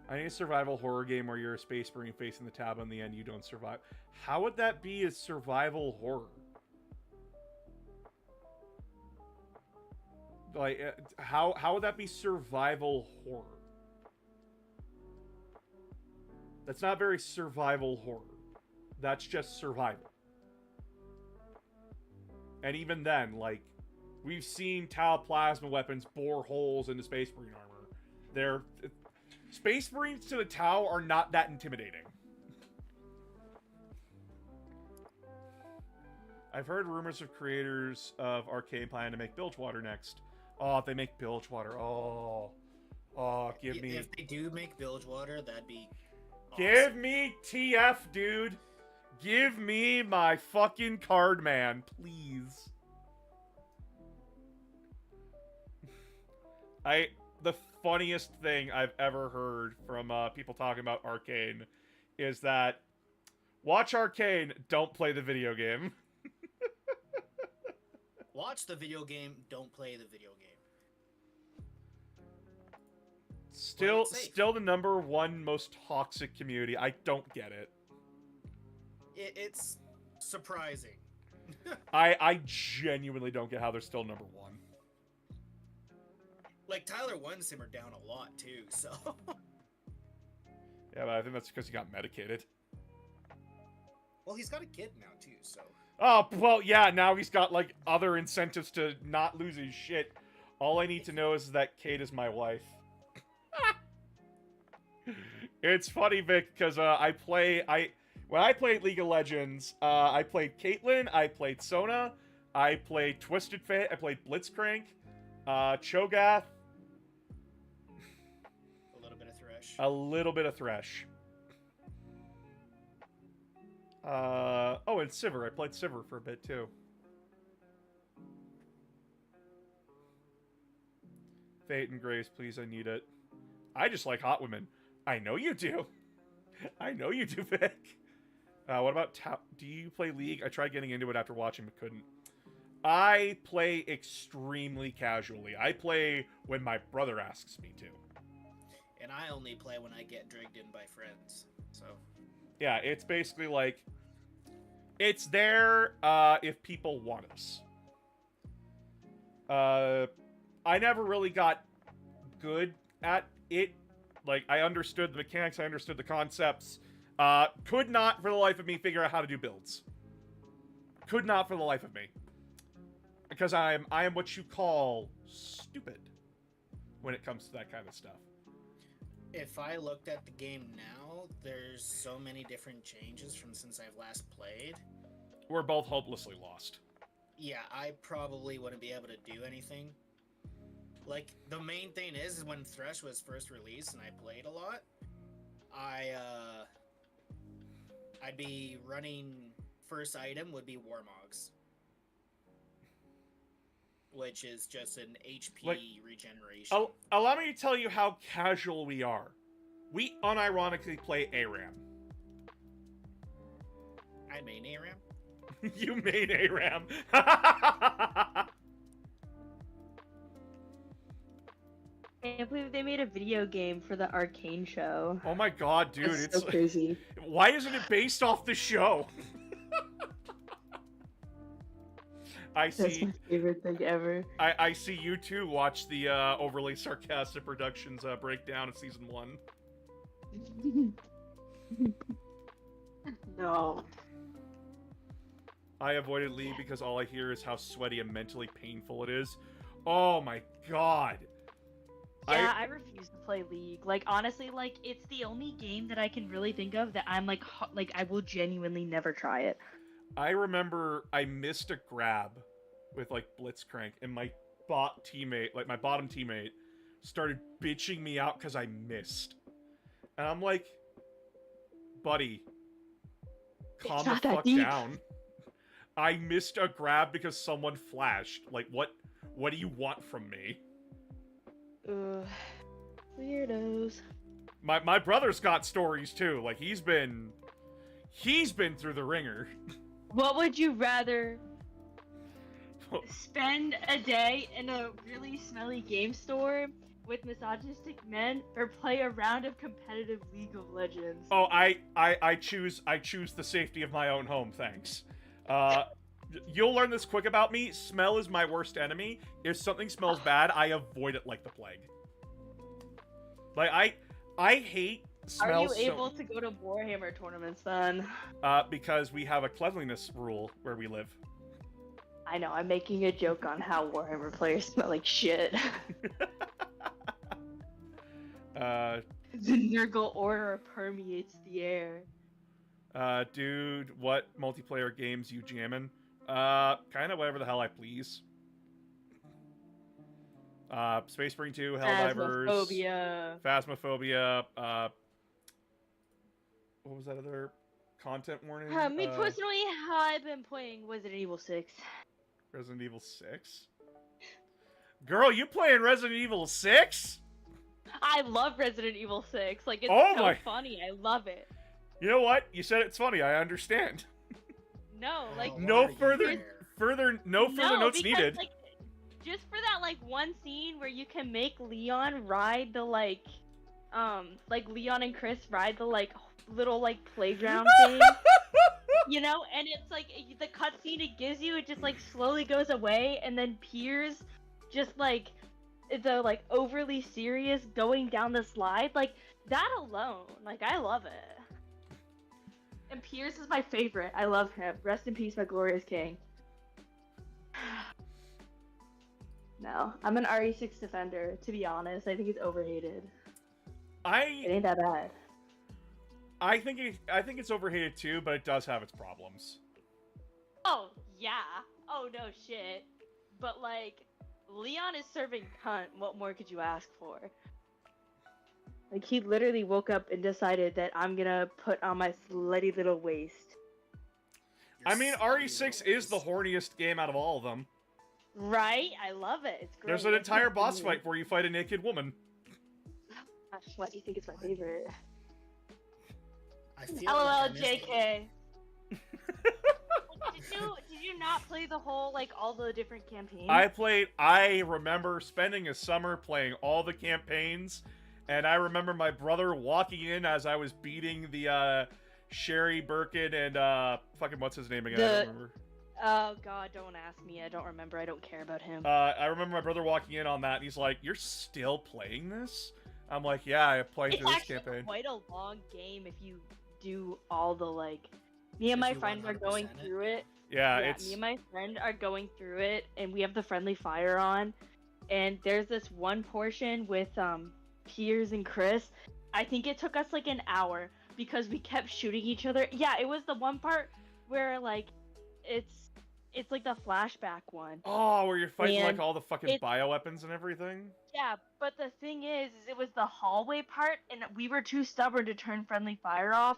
I need a survival horror game where you're a space marine facing the tab on the end, you don't survive. How would that be a survival horror? Like, how would that be survival horror? That's not very survival horror. That's just survival. And even then, like, we've seen Tau plasma weapons bore holes into Space Marine armor. Space Marines to the Tau are not that intimidating. I've heard rumors of creators of Arcane planning to make Bilgewater next. Oh, if they make Bilgewater, oh, give me... If they do make Bilgewater, that'd be awesome. Give me TF, dude. Give me my fucking card, man, please. The funniest thing I've ever heard from people talking about Arcane is that watch Arcane, don't play the video game. Watch the video game, don't play the video game. Still the #1 most toxic community. I don't get it. It's surprising. I genuinely don't get how they're still #1. Like, Tyler one simmered down a lot, too, so... Yeah, but I think that's because he got medicated. Well, he's got a kid now, too, so... Oh, well, yeah, now he's got, like, other incentives to not lose his shit. All I need to know is that Kate is my wife. It's funny, Vic, because when I played League of Legends, I played Caitlyn, I played Sona, I played Twisted Fate, I played Blitzcrank, Cho'Gath. A little bit of Thresh. A little bit of Thresh. Oh, and Sivir. I played Sivir for a bit, too. Fate and Grace, please, I need it. I just like hot women. I know you do. I know you do, Vic. What about do you play League? I tried getting into it after watching, but couldn't. I play extremely casually. I play when my brother asks me to. And I only play when I get dragged in by friends. So. Yeah, it's basically like it's there if people want us. I never really got good at it. Like, I understood the mechanics, I understood the concepts. Could not, for the life of me, figure out how to do builds. Could not for the life of me. Because I am what you call stupid when it comes to that kind of stuff. If I looked at the game now, there's so many different changes from since I've last played. We're both hopelessly lost. Yeah, I probably wouldn't be able to do anything. Like, the main thing is when Thresh was first released and I played a lot, I'd be running, first item would be Warmogs, which is just an HP regeneration. Allow me to tell you how casual we are. We unironically play ARAM. I main ARAM. You made ARAM. I can't believe they made a video game for the Arcane show. Oh my god, dude. That's so crazy. Why isn't it based off the show? That's my favorite thing ever. I see you too watch the overly sarcastic productions breakdown of season 1. No. I avoided League because all I hear is how sweaty and mentally painful it is. Oh my god. Yeah, I refuse to play League. Like, honestly, like, it's the only game that I can really think of that I'm like I will genuinely never try it. I remember I missed a grab with, like, Blitzcrank, and my bottom teammate, started bitching me out because I missed. And I'm like, buddy, calm the fuck down. I missed a grab because someone flashed. Like, what do you want from me? Weirdos. My brother's got stories too. Like, he's been through the ringer. What would you rather spend a day in a really smelly game store with misogynistic men, or play a round of competitive League of Legends? Oh, I choose the safety of my own home, thanks. You'll learn this quick about me. Smell is my worst enemy. If something smells bad, I avoid it like the plague. Like, I hate smells. Are you able to go to Warhammer tournaments then? Because we have a cleanliness rule where we live. I know, I'm making a joke on how Warhammer players smell like shit. The Nurgle aura permeates the air. Dude, what multiplayer games you jamming? Kind of whatever the hell I please. Space Marine 2, Helldivers, Phasmophobia, what was that other content warning? Me personally, I've been playing Resident Evil 6. Resident Evil 6? Girl, you playing Resident Evil 6? I love Resident Evil 6. Like, it's funny. I love it. You know what? You said it's funny. I understand. No, like... No further notes needed. Like, just for that, like, one scene where you can make Leon ride the, like Leon and Chris ride the, like, little, like, playground thing. You know? And it's, like, the cutscene it gives you, it just, like, slowly goes away, and then Piers just, like, the, like, overly serious going down the slide. Like, that alone, like, I love it. And Piers is my favorite. I love him. Rest in peace, my glorious king. No, I'm an RE6 defender, to be honest. I think it's overhated. It ain't that bad. I think it's overhated too, but it does have its problems. Oh, yeah. Oh, no shit. But, like, Leon is serving cunt. What more could you ask for? Like, he literally woke up and decided that I'm gonna put on my slutty little waist. I mean, RE6 is the horniest game out of all of them. Right? I love it. It's great. There's an entire boss fight where you fight a naked woman. Gosh, why do you think it's my favorite? I feel LOL, like I missed it. JK. Did you not play the whole like all the different campaigns? I remember spending a summer playing all the campaigns, and I remember my brother walking in as I was beating the Sherry Birkin and fucking what's his name again? I don't remember. Oh god, don't ask me. I don't remember. I don't care about him. I remember my brother walking in on that, and he's like, "You're still playing this?" I'm like, "Yeah, I played It's through this actually campaign." quite a long game if you do all the like. Me and If my you friend are 100% going it. through it. Yeah, Yeah, it's me and my friend are going through it, and we have the friendly fire on. And there's this one portion with Piers and Chris. I think it took us like an hour because we kept shooting each other. Yeah, it was the one part where like it's like the flashback one. oh, where you're fighting like And all the fucking it's- bioweapons and everything. Yeah, but the thing is it was the hallway part, and we were too stubborn to turn friendly fire off.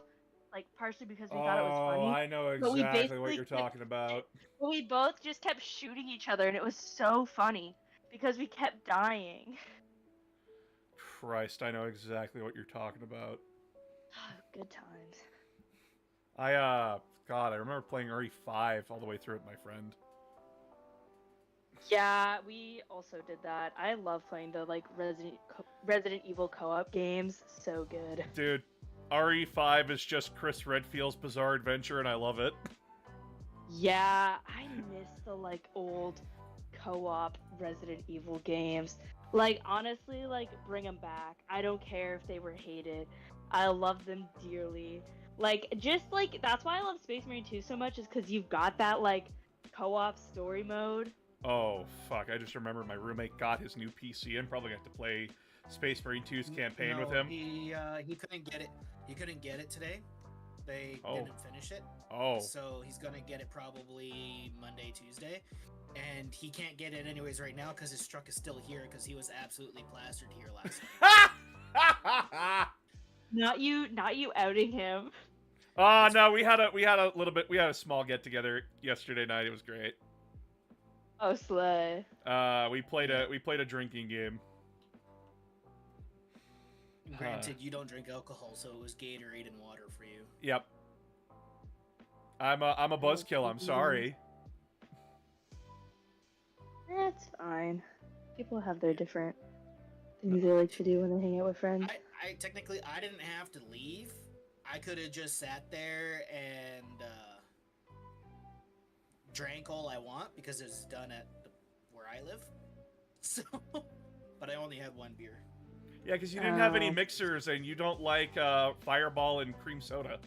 Like partially because we thought it was funny. I know But we exactly what basically you're kept- talking about. But we both just kept shooting each other, and it was so funny because we kept dying. Christ, I know exactly what you're talking about. Good times. God, I remember playing RE5 all the way through with my friend. Yeah, we also did that. I love playing the like Resident Evil co-op games. So good. Dude, RE5 is just Chris Redfield's Bizarre Adventure, and I love it. Yeah, I miss the like old co-op Resident Evil games. Like honestly, like bring them back. I don't care if they were hated. I love them dearly. Like just like that's why I love Space Marine 2 so much is because you've got that like co-op story mode. Oh, fuck, I just remember my roommate got his new PC and probably got to play Space Marine 2's campaign with No, him. He couldn't get it. He couldn't get it today. They Oh. didn't finish it. Oh, So he's gonna get it probably Monday, Tuesday, and he can't get it anyways right now because his truck is still here because he was absolutely plastered here last night. Not you outing him. Oh no, we had a small get together yesterday night. It was great. Oh slay. We played a drinking game. Granted, you don't drink alcohol, so it was Gatorade and water for you. Yep. I'm a buzzkill. I'm sorry. That's fine. People have their different things they like to do when they hang out with friends. I technically I didn't have to leave. I could have just sat there and drank all I want because it's done at where I live. So, but I only had one beer. Yeah, because you didn't have any Oh. mixers and you don't like Fireball and cream soda.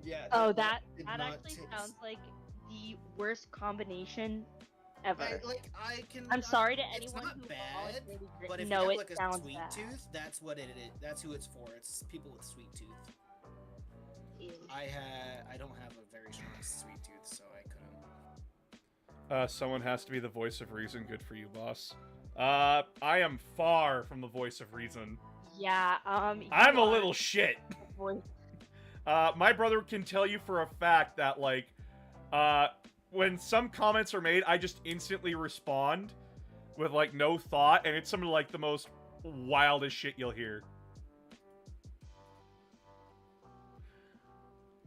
Yeah. Oh, that did that not actually taste- sounds like the worst combination ever. I can. I'm sorry to it's anyone not who bad, voluntarily drinks- but if no, you have it like a sounds sweet bad. tooth, that's what it is. That's who it's for. It's people with sweet tooth. Ew. I don't have a very strong sweet tooth, so I couldn't. Someone has to be the voice of reason. Good for you, boss. I am far from the voice of reason. Yeah, I'm you a are little shit. the voice. My brother can tell you for a fact that, like, when some comments are made, I just instantly respond with, like, no thought, and it's some of, like, the most wildest shit you'll hear.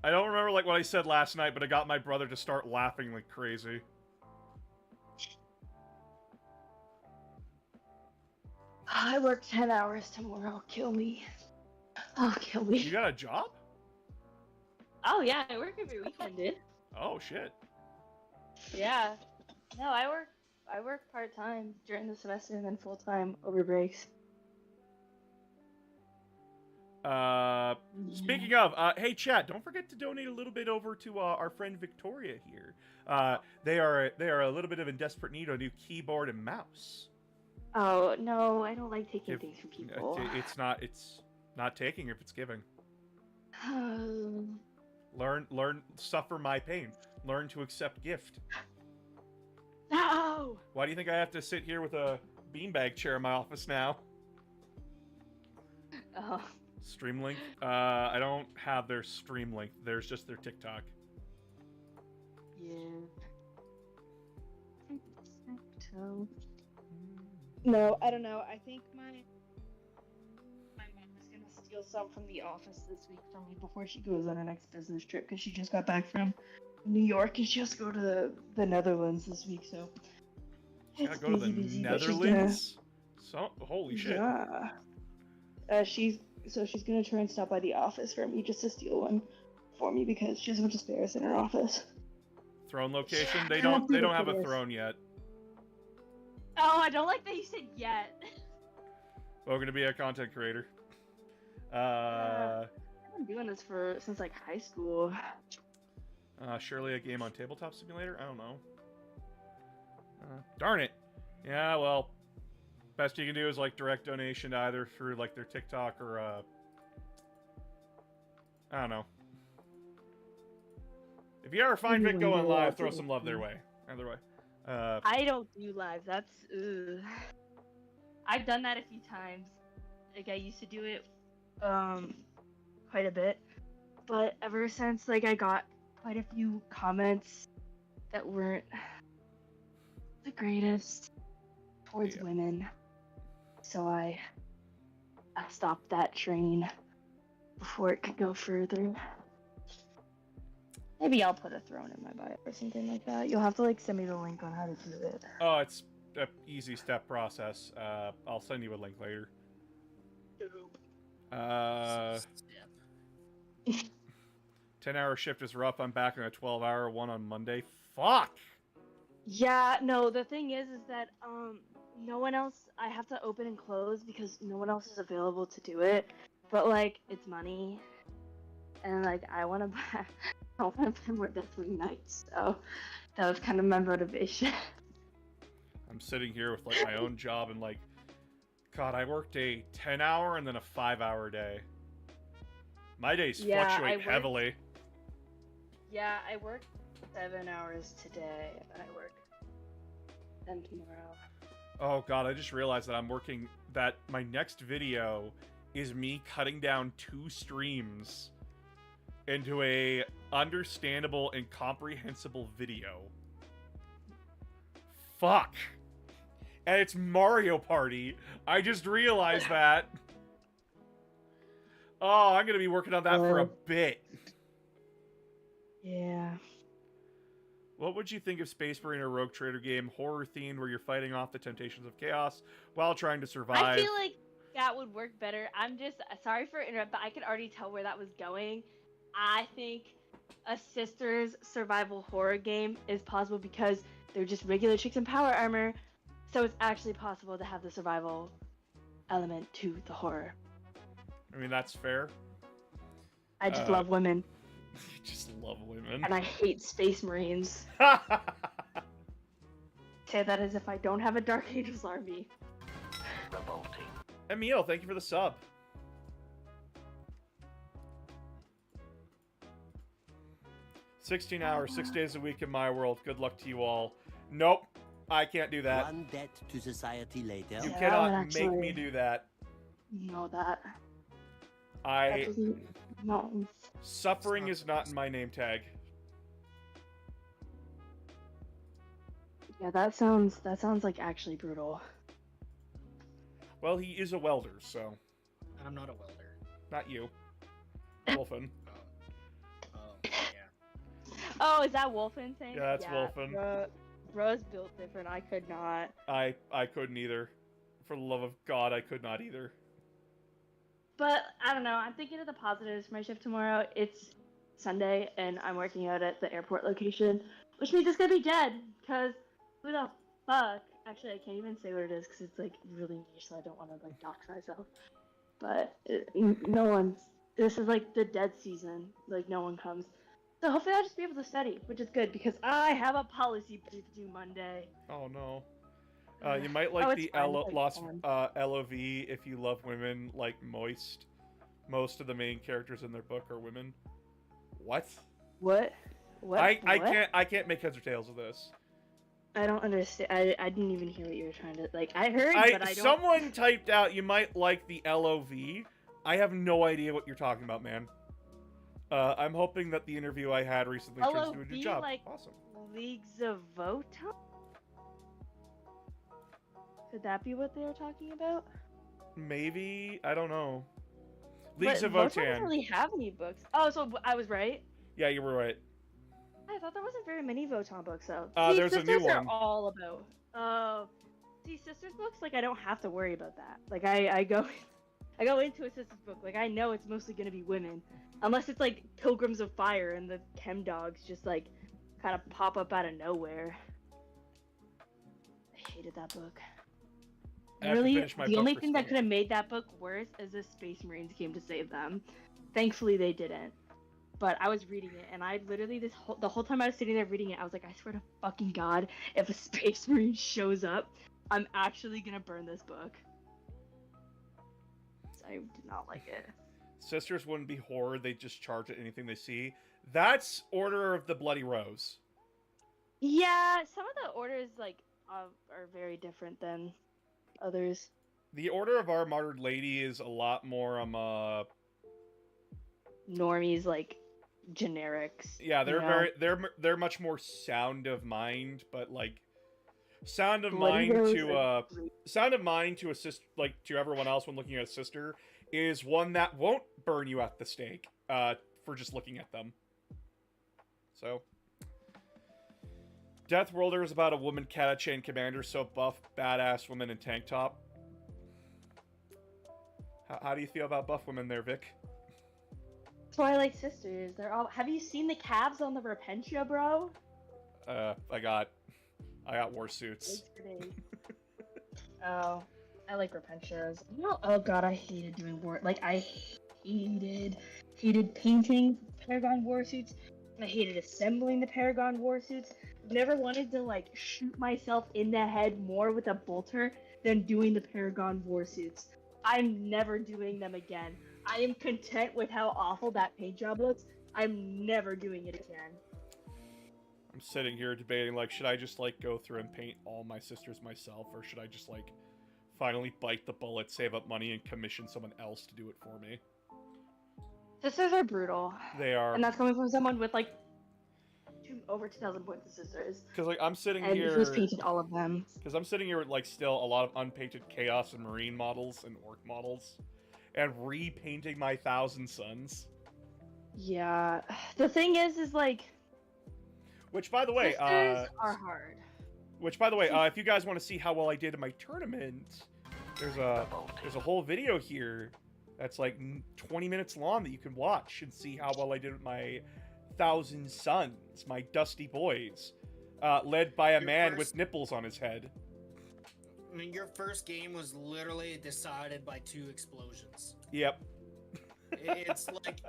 I don't remember, like, what I said last night, but I got my brother to start laughing like crazy. I work 10 hours tomorrow. Kill me. Oh, kill me. You got a job? Oh yeah, I work every weekend, dude. Oh, shit. Yeah. No, I work part time during the semester and then full time over breaks. Speaking of, hey chat, don't forget to donate a little bit over to our friend Victoria here. They are a little bit of in desperate need of a new keyboard and mouse. Oh no, I don't like taking If- things from people. It's not taking if it's giving. Oh. Learn, suffer my pain. Learn to accept gift. No. Why do you think I have to sit here with a beanbag chair in my office now? Oh. Streamlink? I don't have their Streamlink. There's just their TikTok. Yeah. So. No, I don't know. I think my mom is gonna steal steal some from the office this week for me before she goes on her next business trip because she just got back from New York and she has to go to the Netherlands this week. So Gotta it's go to the busy, but she's Netherlands. So holy shit. Yeah. She's gonna try and stop by the office for me just to steal one for me because she has a bunch of spares in her office. Throne location? I They don't don't think have it a is. throne yet. Oh, I don't like that you said yet. We're gonna be a content creator. I've been doing this since like high school. Surely a game on Tabletop Simulator? I don't know. Darn it. Yeah, well, best you can do is like direct donation either through like their TikTok or I don't know. If you ever find Maybe Vic one going day I'll live, throw do some it. love their way. Either way. I don't do lives. That's I've done that a few times. Like I used to do it Quite a bit. But ever since like I got quite a few comments that weren't the greatest towards Yeah. women. So I stopped that train before it could go further. Maybe I'll put a throne in my bio or something like that. You'll have to like send me the link on how to do it. Oh, it's an easy step process. I'll send you a link later. Step. 10-hour shift is rough. I'm back on a 12-hour one on Monday. Fuck! Yeah, no, the thing is that no one else, I have to open and close because no one else is available to do it. But like it's money. And like I want to buy I want to play more Deathwing Knights. So that was kind of my motivation. I'm sitting here with like my own job and like, God, I worked a 10-hour and then a 5-hour day. My days Yeah, I fluctuate worked- heavily. Yeah, I worked 7 hours today and I work 10 tomorrow. Oh God, I just realized that I'm working, that my next video is me cutting down 2 streams into a understandable and comprehensible video. Fuck. And it's Mario Party. I just realized that. Oh, I'm gonna be working on that for a bit. Yeah. What would you think of Space Marine or Rogue Trader game, horror themed, where you're fighting off the temptations of chaos while trying to survive? I feel like that would work better. I'm just sorry for interrupt, but I could already tell where that was going. I think a sisters survival horror game is possible because they're just regular chicks in power armor, so it's actually possible to have the survival element to the horror. I mean, that's fair. I just love women You just love women. and I hate space marines. Say that as if I don't have a Dark Ages army. Emil, thank you for the sub. $16 hours, 6 days a week in my world. Good luck to you all. Nope, I can't do that. One debt to society later. You Yeah, cannot actually- make me do that. You know that. I Absolutely. No. suffering is not in my name tag. Yeah, that sounds like actually brutal. Well, he is a welder, so I'm not a welder. not you, Wolfen. Oh, yeah. Oh, is that Wolfen thing? Yeah, that's Wolfen. Rose built different. I could not. I couldn't either. For the love of God, I could not either. But I don't know. I'm thinking of the positives for my shift tomorrow. It's Sunday, and I'm working out at the airport location, which means it's gonna be dead. Cause who the fuck? Actually, I can't even say what it is because it's like really niche, so I don't want to like dox myself. But no one. This is like the dead season. Like no one comes. So hopefully I'll just be able to study, which is good because I have a policy brief due Monday. Oh no. You might like Oh, it's the fine, it's Lost fine. LOV if you love women like Moist. Most of the main characters in their book are women. What? What? What? I can't make heads or tails of this. I don't understand. I didn't even hear what you were trying to like. I heard, but I don't. Someone typed out you might like the LOV. I have no idea what you're talking about, man. I'm hoping that the interview I had recently turns into a new LOV, job. like- Awesome. Leagues of Voto? Could that be what they were talking about? Maybe, I don't know. Leagues but of Votan doesn't Votan. really have any books. Oh, so I was right. Yeah, you were right. I thought there wasn't very many Votan books though. There's a new Sisters are one. all about. See, Sisters books, like I don't have to worry about that. Like I go, I go into a Sisters book, like I know it's mostly gonna be women, unless it's like Pilgrims of Fire and the chem dogs just like kind of pop up out of nowhere. I hated that book. I have to Really, finish my the book only for thing that school. could have made that book worse is the Space Marines came to save them. Thankfully, they didn't. But I was reading it, and I literally the whole time I was sitting there reading it, I was like, I swear to fucking God, if a Space Marine shows up, I'm actually gonna burn this book. I did not like it. Sisters wouldn't be horror, they'd just charge at anything they see. That's Order of the Bloody Rose. Yeah, some of the orders like are very different than others. The Order of Our Martyred Lady is a lot more Normies like generics. yeah, they're you know? they're much more sound of mind, but like sound of Bloody mind Rose to are great. sound of mind to a sister, like to everyone else when looking at a sister, is one that won't burn you at the stake for just looking at them. So Death Worlder is about a woman Catachan commander, so buff, badass woman in tank top. How do you feel about buff women there, Vic? Twilight Sisters. They're all. Have you seen the calves on the Repentia, bro? I got war suits. Oh, I like Repentias. No, oh god, I hated doing war. Like I hated painting Paragon war suits. I hated assembling the Paragon war suits. Never wanted to like shoot myself in the head more with a bolter than doing the Paragon war suits. I'm never doing them again. I am content with how awful that paint job looks. I'm never doing it again. I'm sitting here debating, like, should I just, like, go through and paint all my sisters myself, or should I just, like, finally bite the bullet, save up money, and commission someone else to do it for me? Sisters are brutal. They are. And that's coming from someone with like over 2,000 points of sisters. Because, like, I'm sitting And here... who's painted all of them. Because I'm sitting here with, like, still a lot of unpainted Chaos and Marine models and Orc models. And repainting my Thousand Suns. Yeah. The thing is like... Which, by the way... sisters are hard. Which, by the way, if you guys want to see how well I did in my tournament, there's a whole video here that's like 20 minutes long that you can watch and see how well I did with my Thousand Suns, my Dusty Boys, led by a man with nipples on his head. I mean, your first game was literally decided by 2 explosions. Yep. It's like,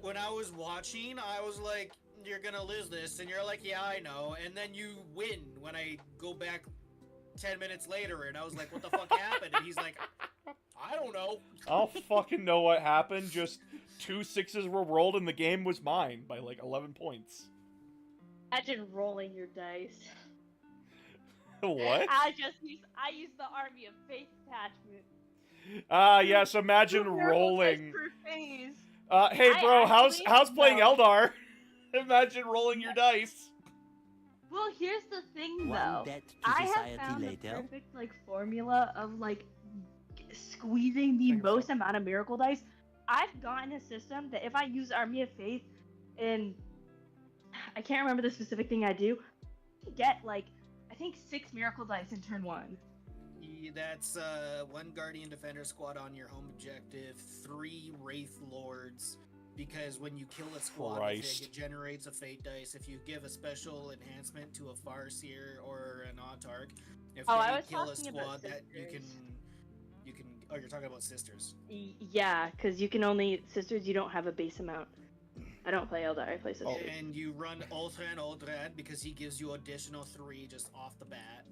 when I was watching, I was like, you're gonna lose this, and you're like, yeah, I know, and then you win when I go back 10 minutes later, and I was like, what the fuck happened? And he's like, I don't know. I don't fucking know what happened, just 2 6s were rolled and the game was mine by like 11 points. Imagine rolling your dice. What? I used the Army of Faith attachment. Yes, imagine Two miracle rolling. dice per phase. Hey bro, how's actually playing know. Eldar? Imagine rolling your dice. Well, here's the thing One though. debt to I have society found the later. perfect like formula of like squeezing the Thank you, most sir. amount of miracle dice. I've gotten a system that if I use Army of Faith and I can't remember the specific thing I do, I get like I think 6 miracle dice in turn 1. That's 1 Guardian Defender squad on your home objective, 3 Wraith Lords, because when you kill a squad, I think it generates a fate dice. If you give a special enhancement to a Farseer or an Autarch, if Oh, I they was kill a talking about squad, that you can. Oh, you're talking about sisters. Yeah, because you can only sisters. You don't have a base amount. I don't play Eldar. I play sisters. And you run Ultra and Uldrad because he gives you additional 3 just off the bat.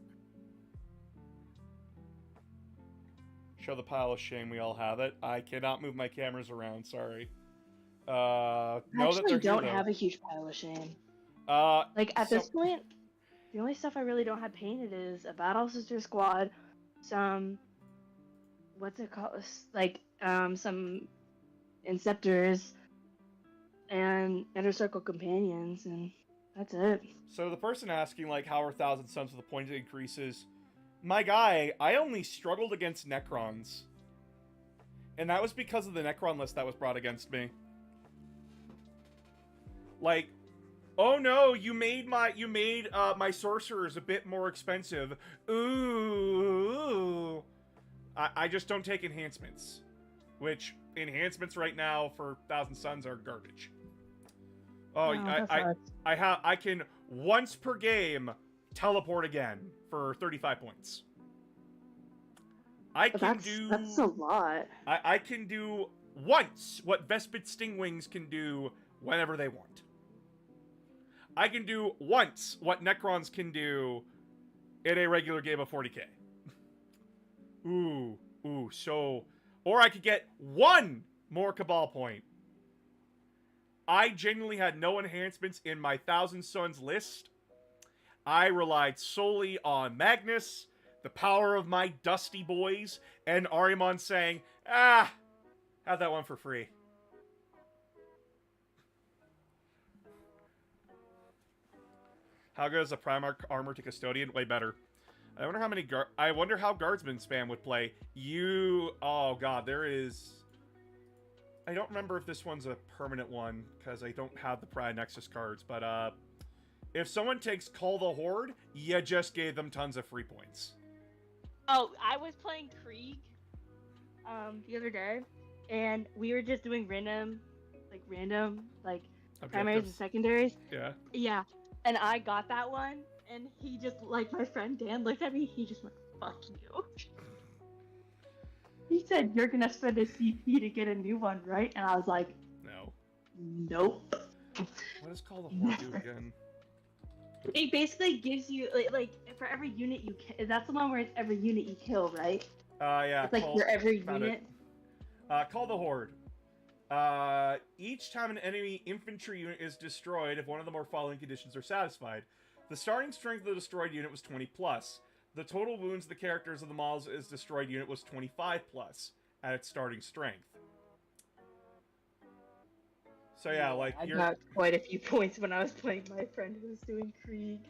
Show the pile of shame, we all have it. I cannot move my cameras around, sorry. Know I that they're actually don't here, have a huge pile of shame. though. Like at So- this point, the only stuff I really don't have painted is a Battle Sister squad, some what's it called? Like some Inceptors and Inner Circle companions, and that's it. So the person asking, like, how are Thousand Suns with the point increases? My guy, I only struggled against Necrons. And that was because of the Necron list that was brought against me. Like, oh no, you made my sorcerers a bit more expensive. Ooh. I just don't take enhancements. Which, enhancements right now for Thousand Suns are garbage. Oh, No, I can once per game teleport again for 35 points. That's a lot. I can do once what Vespid Stingwings can do whenever they want. I can do once what Necrons can do in a regular game of 40k. So... Or I could get one more Cabal point. I genuinely had no enhancements in my Thousand Suns list. I relied solely on Magnus, the power of my Dusty Boys, and Ahriman saying, have that one for free. How good is a Primarch armor to Custodian? Way better. I wonder how many I wonder how Guardsman spam would play. Oh god, there is... I don't remember if this one's a permanent one, because I don't have the Pride Nexus cards, but if someone takes Call the Horde, you just gave them tons of free points. Oh, I was playing Krieg the other day, and we were just doing random primaries and secondaries. Yeah. Yeah, and I got that one, and he just, like, my friend Dan looked at me, he just went, fuck you. He said, you're gonna spend a CP to get a new one, right? And I was like, No. nope. What does Call the Horde do again? It basically gives you, like for every unit you kill, that's the one where it's every unit you kill, right? Yeah. It's like for every unit. Call the Horde. Each time an enemy infantry unit is destroyed, if one of the more following conditions are satisfied. The starting strength of the destroyed unit was 20 plus. The total wounds the characters of the models is destroyed unit was 25 plus at its starting strength. So yeah, like I got quite a few points when I was playing my friend who was doing Krieg.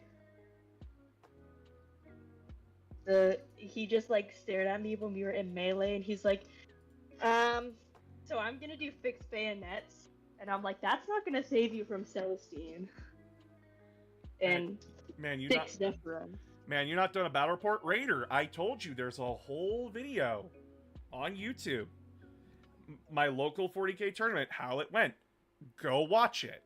He just like stared at me when we were in melee, and he's like, so I'm gonna do fixed bayonets, and I'm like, that's not gonna save you from Celestine. And fixed Zephyrin. Man, you not done a battle report? Raider, I told you there's a whole video on YouTube. My local 40k tournament, how it went. Go watch it.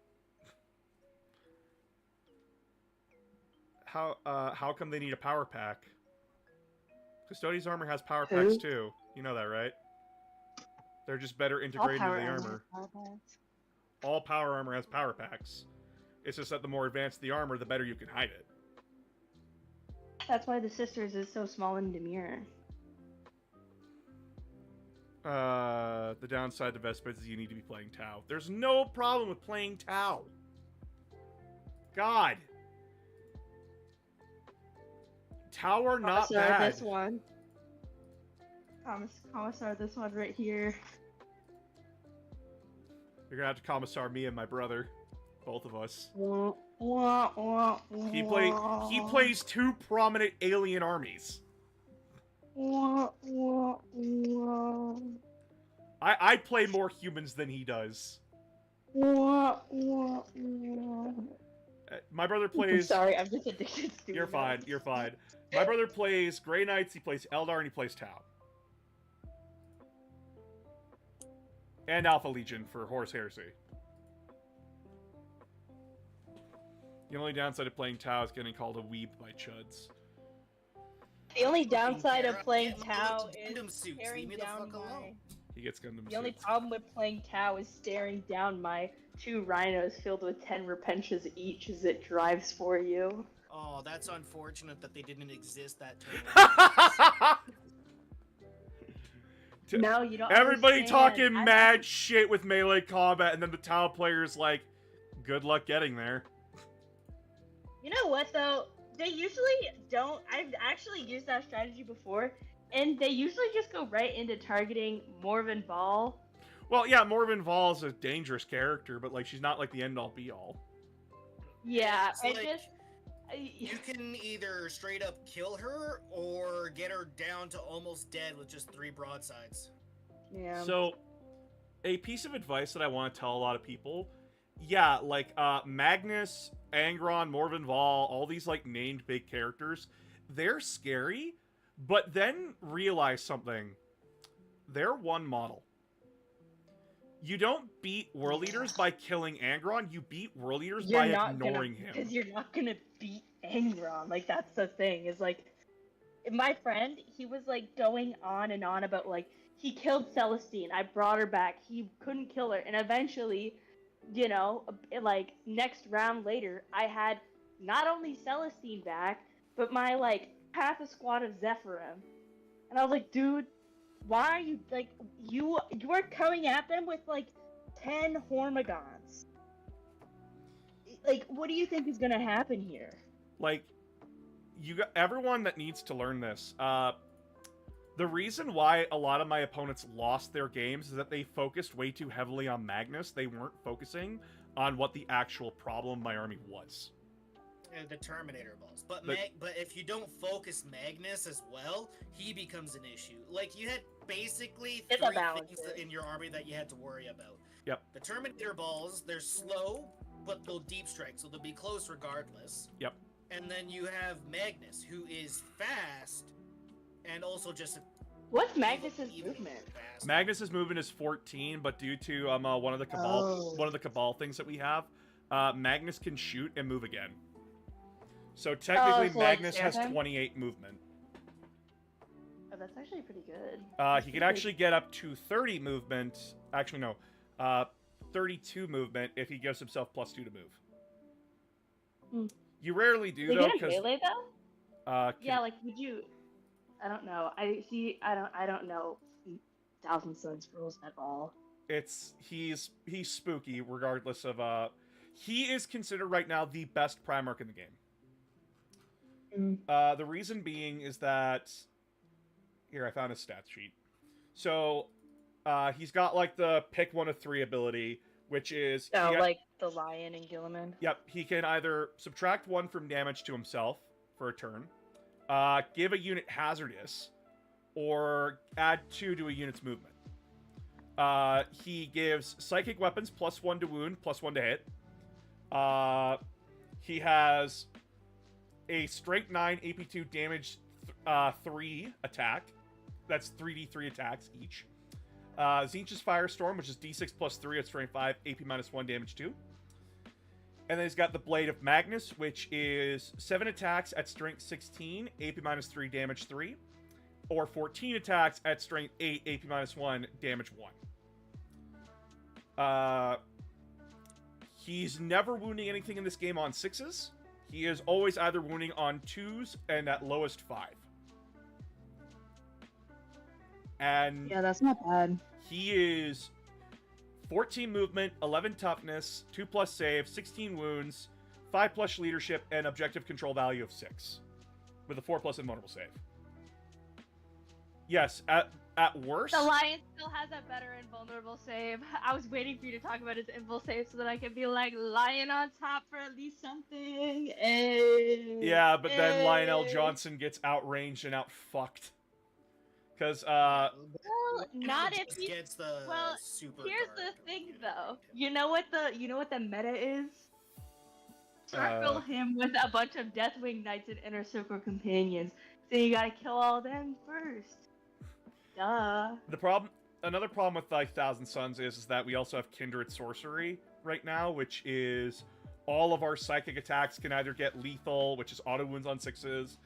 How come they need a power pack? Custodian's armor has power packs too. You know that, right? They're just better integrated into the armor. All power armor has power packs. It's just that the more advanced the armor, the better you can hide it. That's why the Sisters is so small and demure. The downside to Vespids is you need to be playing Tau. There's no problem with playing Tau. God. Tau are not bad. This one. Commissar, this one right here. You're gonna have to Commissar me and my brother. Both of us. He plays two prominent alien armies. I play more humans than he does. My brother plays... I'm sorry, I'm just addicted to You're fine, you're fine. My brother plays Grey Knights, he plays Eldar, and he plays Tau. And Alpha Legion for Horus Heresy. The only downside of playing Tau is getting called a weeb by chuds. The only downside of playing Tau is Suits. staring Leave me the down fuck my... alone. He gets Gundam The only suits. problem with playing Tau is staring down my 2 rhinos filled with 10 Repentia each as it drives for you. Oh, that's unfortunate that they didn't exist that turn. No, you don't. Everybody understand. talking mad shit with melee combat, and then the Tau player's like, good luck getting there. You know what though? They usually don't. I've actually used that strategy before, and they usually just go right into targeting Morven Ball. Well, yeah, Morven Val's a dangerous character, but like she's not like the end-all be-all. Yeah, It's like, just. you can either straight up kill her or get her down to almost dead with just 3 broadsides. Yeah. So, a piece of advice that I want to tell a lot of people, yeah, like Magnus, Angron, Morvenn Vahl, all these like named big characters, they're scary, but then realize something. They're one model. You don't beat World Eaters by killing Angron, you beat World Eaters by ignoring him. Because you're not gonna beat Angron. Like, that's the thing. Is like, my friend, he was like going on and on about like, he killed Celestine. I brought her back. He couldn't kill her. And eventually, you know, like, next round later, I had not only Celestine back, but my, like, half a squad of Zephyrim. And I was like, dude, why are you, like, you are coming at them with, like, 10 Hormigons. Like, what do you think is gonna happen here? Like, you got everyone that needs to learn this. The reason why a lot of my opponents lost their games is that they focused way too heavily on Magnus. They weren't focusing on what the actual problem my army was. The Terminator balls. But if you don't focus Magnus as well, he becomes an issue. Like, you had basically It's a three balance. things in your army that you had to worry about. Yep. The Terminator balls, they're slow, but they'll deep strike, so they'll be close regardless. Yep. And then you have Magnus, who is fast, and also just What's Magnus's even movement? fast. Magnus's movement is 14, but due to one of the Cabal things that we have, Magnus can shoot and move again. So technically, so like Magnus has Seraphim? 28 movement. Oh, that's actually pretty good. He can actually get up to 30 movement. Actually, no, 32 movement if he gives himself +2 to move. Hmm. You rarely do They though, get a because melee though? Yeah, like, would you? I don't know. I don't know Thousand Suns rules at all. he's spooky regardless of he is considered right now the best Primarch in the game. The reason being is that here I found his stats sheet. So he's got like the pick 1 of 3 ability, which is like the lion in Gilliman. Yep, he can either subtract 1 from damage to himself for a turn, give a unit hazardous, or add 2 to a unit's movement. He gives psychic weapons +1 to wound, +1 to hit. He has a strength 9 AP2 damage 3 attack. That's 3d3 attacks each. Tzeentch's Firestorm, which is d6 +3 at strength 5, AP -1 damage 2. And then he's got the Blade of Magnus, which is 7 attacks at strength 16, AP -3 damage 3, or 14 attacks at strength 8, AP -1 damage 1. He's never wounding anything in this game on 6s. He is always either wounding on 2s and at lowest 5. And Yeah, that's not bad. he is 14 movement, 11 toughness, 2+ save, 16 wounds, 5+ leadership, and objective control value of 6. With a 4+ invulnerable save. Yes, at worst... The lion still has a better invulnerable save. I was waiting for you to talk about his invul save so that I could be like, lion on top for at least something. Yeah, but then Lionel Johnson gets outranged and outfucked. Because, Well, not if Just he. gets the well, super Here's card the to thing, get it. though. You know what the meta is? Circle him with a bunch of Deathwing Knights and Inner Circle companions. So you gotta kill all them first. Duh. another problem with like Thousand Suns is that we also have Kindred Sorcery right now, which is all of our psychic attacks can either get lethal, which is auto wounds on 6s,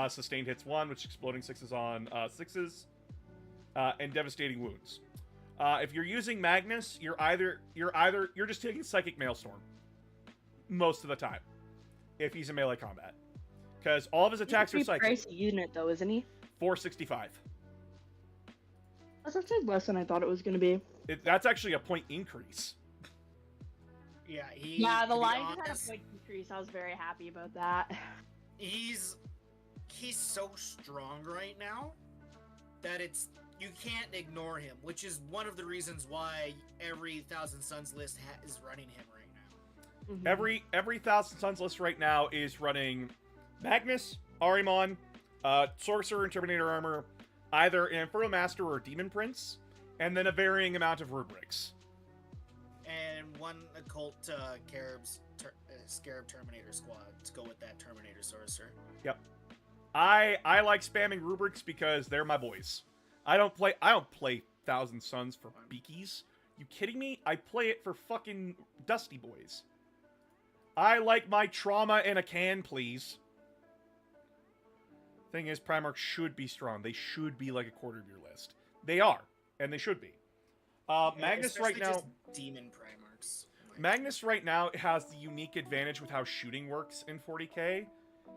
sustained hits 1, which is exploding 6s on 6s, and devastating wounds. If you're using Magnus, you're just taking Psychic Maelstrom most of the time if he's in melee combat, because all of his attacks are He's a psychic. pricey unit though, isn't he? 465. That's actually less than I thought it was gonna be. That's actually a point increase. Yeah, Yeah, the to be lion just had a honest, point decrease. I was very happy about that. He's so strong right now that you can't ignore him, which is one of the reasons why every Thousand Suns list is running him right now. Mhm. Every Thousand Suns list right now is running Magnus, Ahriman, Sorcerer and Terminator Armor, either an Inferno Master or Demon Prince, and then a varying amount of rubrics. And one occult Scarab Terminator squad to go with that Terminator Sorcerer. Yep. I like spamming rubrics because they're my boys. I don't play Thousand Suns for beakies. You kidding me? I play it for fucking Dusty Boys. I like my trauma in a can, please. Thing is, Primarchs should be strong. They should be like a quarter of your list. They are, and they should be. Magnus right now. Just demon Primarchs. Magnus right now has the unique advantage with how shooting works in 40k,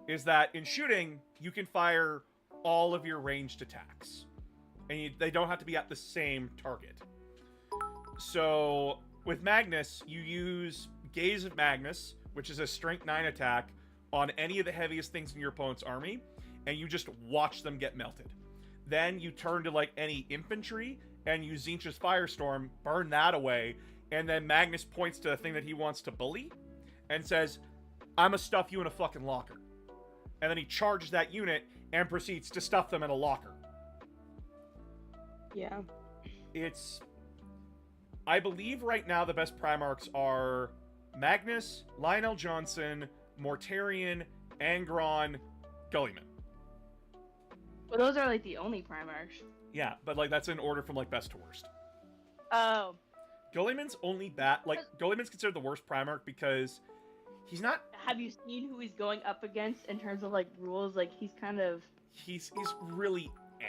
is that in shooting, you can fire all of your ranged attacks. And they don't have to be at the same target. So, with Magnus, you use Gaze of Magnus, which is a Strength 9 attack, on any of the heaviest things in your opponent's army, and you just watch them get melted. Then you turn to, like, any infantry, and use Tzeentch's Firestorm, burn that away, and then Magnus points to the thing that he wants to bully, and says, I'm gonna stuff you in a fucking locker. And then he charges that unit, and proceeds to stuff them in a locker. Yeah. I believe right now the best Primarchs are Magnus, Lionel Johnson, Mortarion, Angron, Gulliman. Well, those are like the only Primarchs. Yeah, but like that's in order from like best to worst. Oh. Gulliman's only bad. Like Gulliman's considered the worst Primarch because he's not. Have you seen who he's going up against in terms of like rules? Like he's kind of. He's really eh.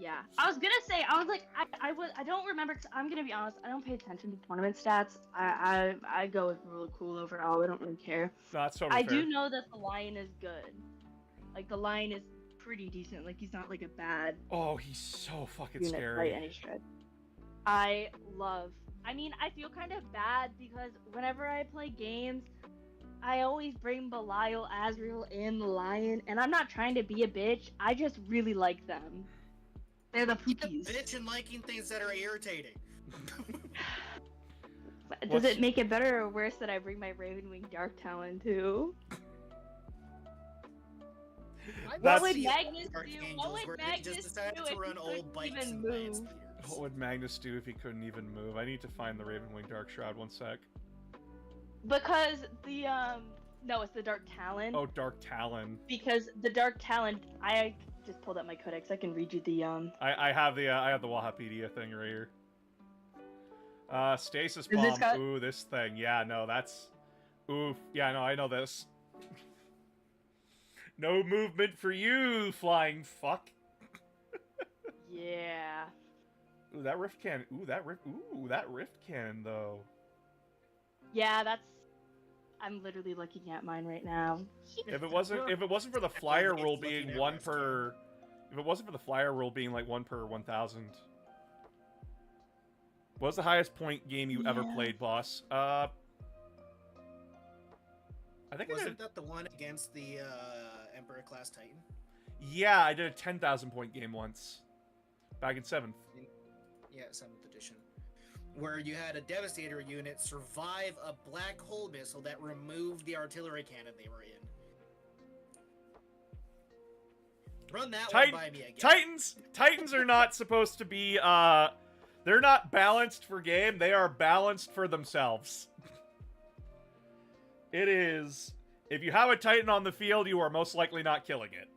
Yeah, I was gonna say, I was like, I don't remember. Cause I'm gonna be honest, I don't pay attention to tournament stats. I go with rule of cool overall. I don't really care. No, that's totally fair. I do know that the Lion is good. Like the Lion is pretty decent. Like he's not like a bad. Oh, he's so fucking unit scary. by any stretch. I mean, I feel kind of bad because whenever I play games, I always bring Belial, Azrael, and the Lion, and I'm not trying to be a bitch. I just really like them. They're the poopies. Bitch and liking things that are irritating. Does it make it better or worse that I bring my Ravenwing Dark Talon too? That's- What would Magnus do? Archangels What would where they Magnus just decided do to if run he old couldn't bikes even and move? lance What would Magnus do if he couldn't even move? I need to find the Ravenwing Dark Shroud. One sec. Because the no, it's the Dark Talon. Oh, Dark Talon. Because the Dark Talon, I just pulled up my codex. I can read you the I have the Wahapedia thing right here. Stasis Is bomb. this got- Ooh, this thing. Yeah, no, that's. Oof. Yeah, no, I know this. No movement for you, flying fuck. Yeah. Ooh, that rift cannon. Ooh, that rift cannon though. Yeah, that's. I'm literally looking at mine right now. If it wasn't for the flyer It's rule looking being at one rift per. If it wasn't for the flyer rule being like 1 per 1,000. What was the highest point game you ever Yeah. played, boss? I think I did. Wasn't that the one against the Emperor class Titan? Yeah, I did a 10,000 point game once. Back in 7th. Yeah, 7th edition. Where you had a Devastator unit survive a black hole missile that removed the artillery cannon they were in. Run that one by me again. Titans are not supposed to be, they're not balanced for game, they are balanced for themselves. It is, if you have a Titan on the field, you are most likely not killing it.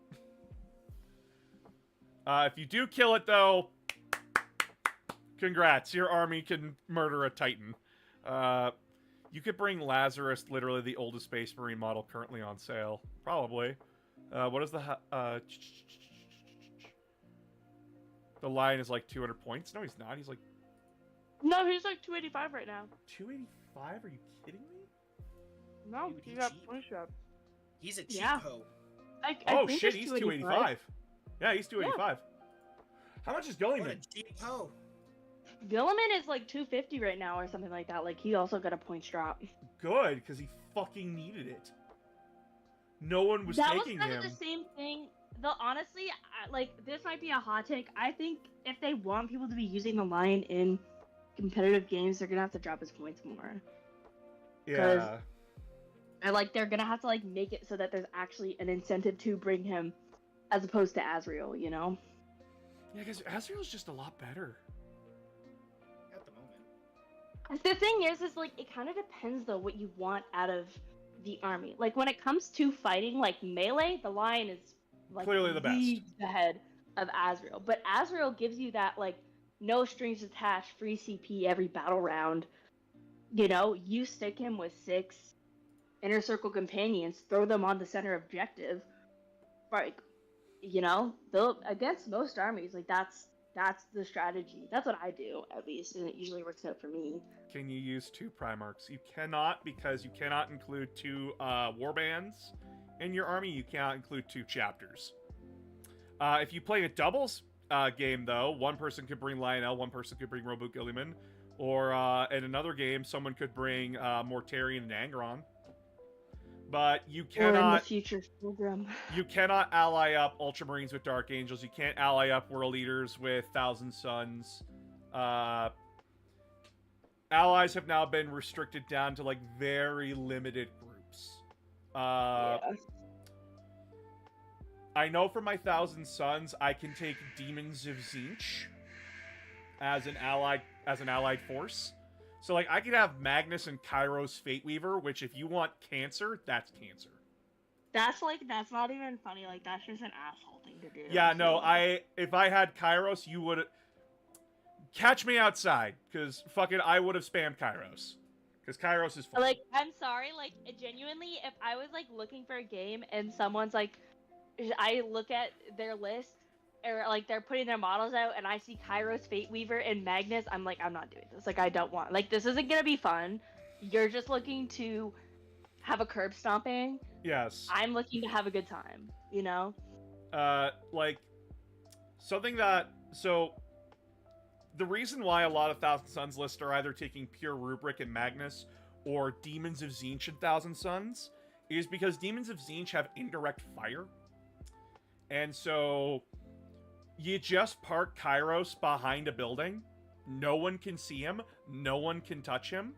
If you do kill it, though, congrats, your army can murder a Titan. You could bring Lazarus, literally the oldest Space Marine model currently on sale. Probably. What is the Lion is like 200 points? No, he's not. He's like No, he's like 285 right now. 285? Are you kidding me? No, Dude, he he's got cheap. point shot. He's a cheat Yeah. code. I Oh think shit, it's he's 285. Yeah, he's 285. How much is What a Gulliman? cheap hoe. Gilliman is like 250 right now or something like that. Like he also got a points drop. Good, because he fucking needed it. No one was That was taking kind him. of the same thing. Though honestly, like this might be a hot take. I think if they want people to be using the Lion in competitive games, they're gonna have to drop his points more. Yeah. Or like they're gonna have to like make it so that there's actually an incentive to bring him, as opposed to Azrael. You know? Yeah, because Azrael's just a lot better. At the moment. The thing is like it kind of depends though what you want out of the army. Like when it comes to fighting, like melee, the Lion is like Clearly the best. leagues ahead of Azrael. But Azrael gives you that like no strings attached, free CP every battle round. You know, you stick him with 6 inner circle companions, throw them on the center objective. Like, you know, against most armies, like that's the strategy. That's what I do, at least, and it usually works out for me. Can you use 2 Primarchs? You cannot, because you cannot include 2 warbands in your army. You cannot include 2 chapters. If you play a doubles game, though, one person could bring Lionel, one person could bring Roboute Guilliman, or in another game, someone could bring Mortarion and Angron. But you Or in the cannot. future program. You cannot ally up Ultramarines with Dark Angels. You can't ally up World Eaters with Thousand Suns. Allies have now been restricted down to like very limited groups. Yeah. I know for my Thousand Suns, I can take Demons of Tzeentch as an allied force. So like I could have Magnus and Kairos Fateweaver, which if you want cancer, that's cancer. That's not even funny. Like that's just an asshole thing to do. Yeah, no, if I had Kairos, you would catch me outside, because fucking I would have spammed Kairos. Because Kairos is fun. Like, I'm sorry, like, genuinely, if I was, like, looking for a game and someone's, like, I look at their list, or, like, they're putting their models out, and I see Kairos, Fateweaver, and Magnus, I'm like, I'm not doing this. Like, I don't want, like, this isn't gonna be fun. You're just looking to have a curb stomping. Yes. I'm looking to have a good time, you know? Like, something that, so, the reason why a lot of Thousand Suns lists are either taking pure Rubric and Magnus, or Demons of Tzeentch and Thousand Suns, is because Demons of Tzeentch have indirect fire. And so, you just park Kairos behind a building, no one can see him, no one can touch him,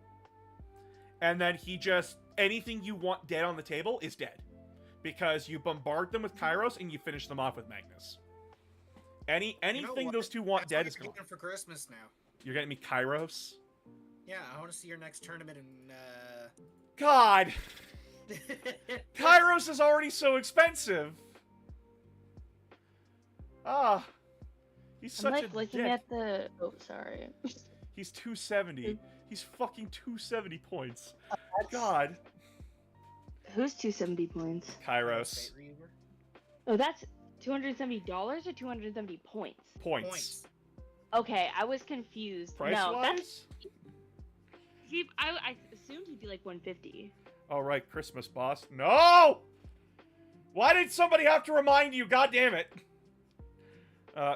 and then he just, anything you want dead on the table is dead. Because you bombard them with Kairos and you finish them off with Magnus. Anything those two want dead is gone. For Christmas now. You're getting me Kairos? Yeah, I want to see your next tournament in. God! Kairos is already so expensive! Ah. He's such I'm, like, a looking dick. at the... Oh, sorry. He's 270. He's fucking 270 points. God. Who's 270 points? Kairos. Oh, that's $270 or 270 points? Points. Okay, I was confused. Price no, wise? that's... I assumed he'd be like 150. All right, Christmas boss. No! Why did somebody have to remind you? God damn it!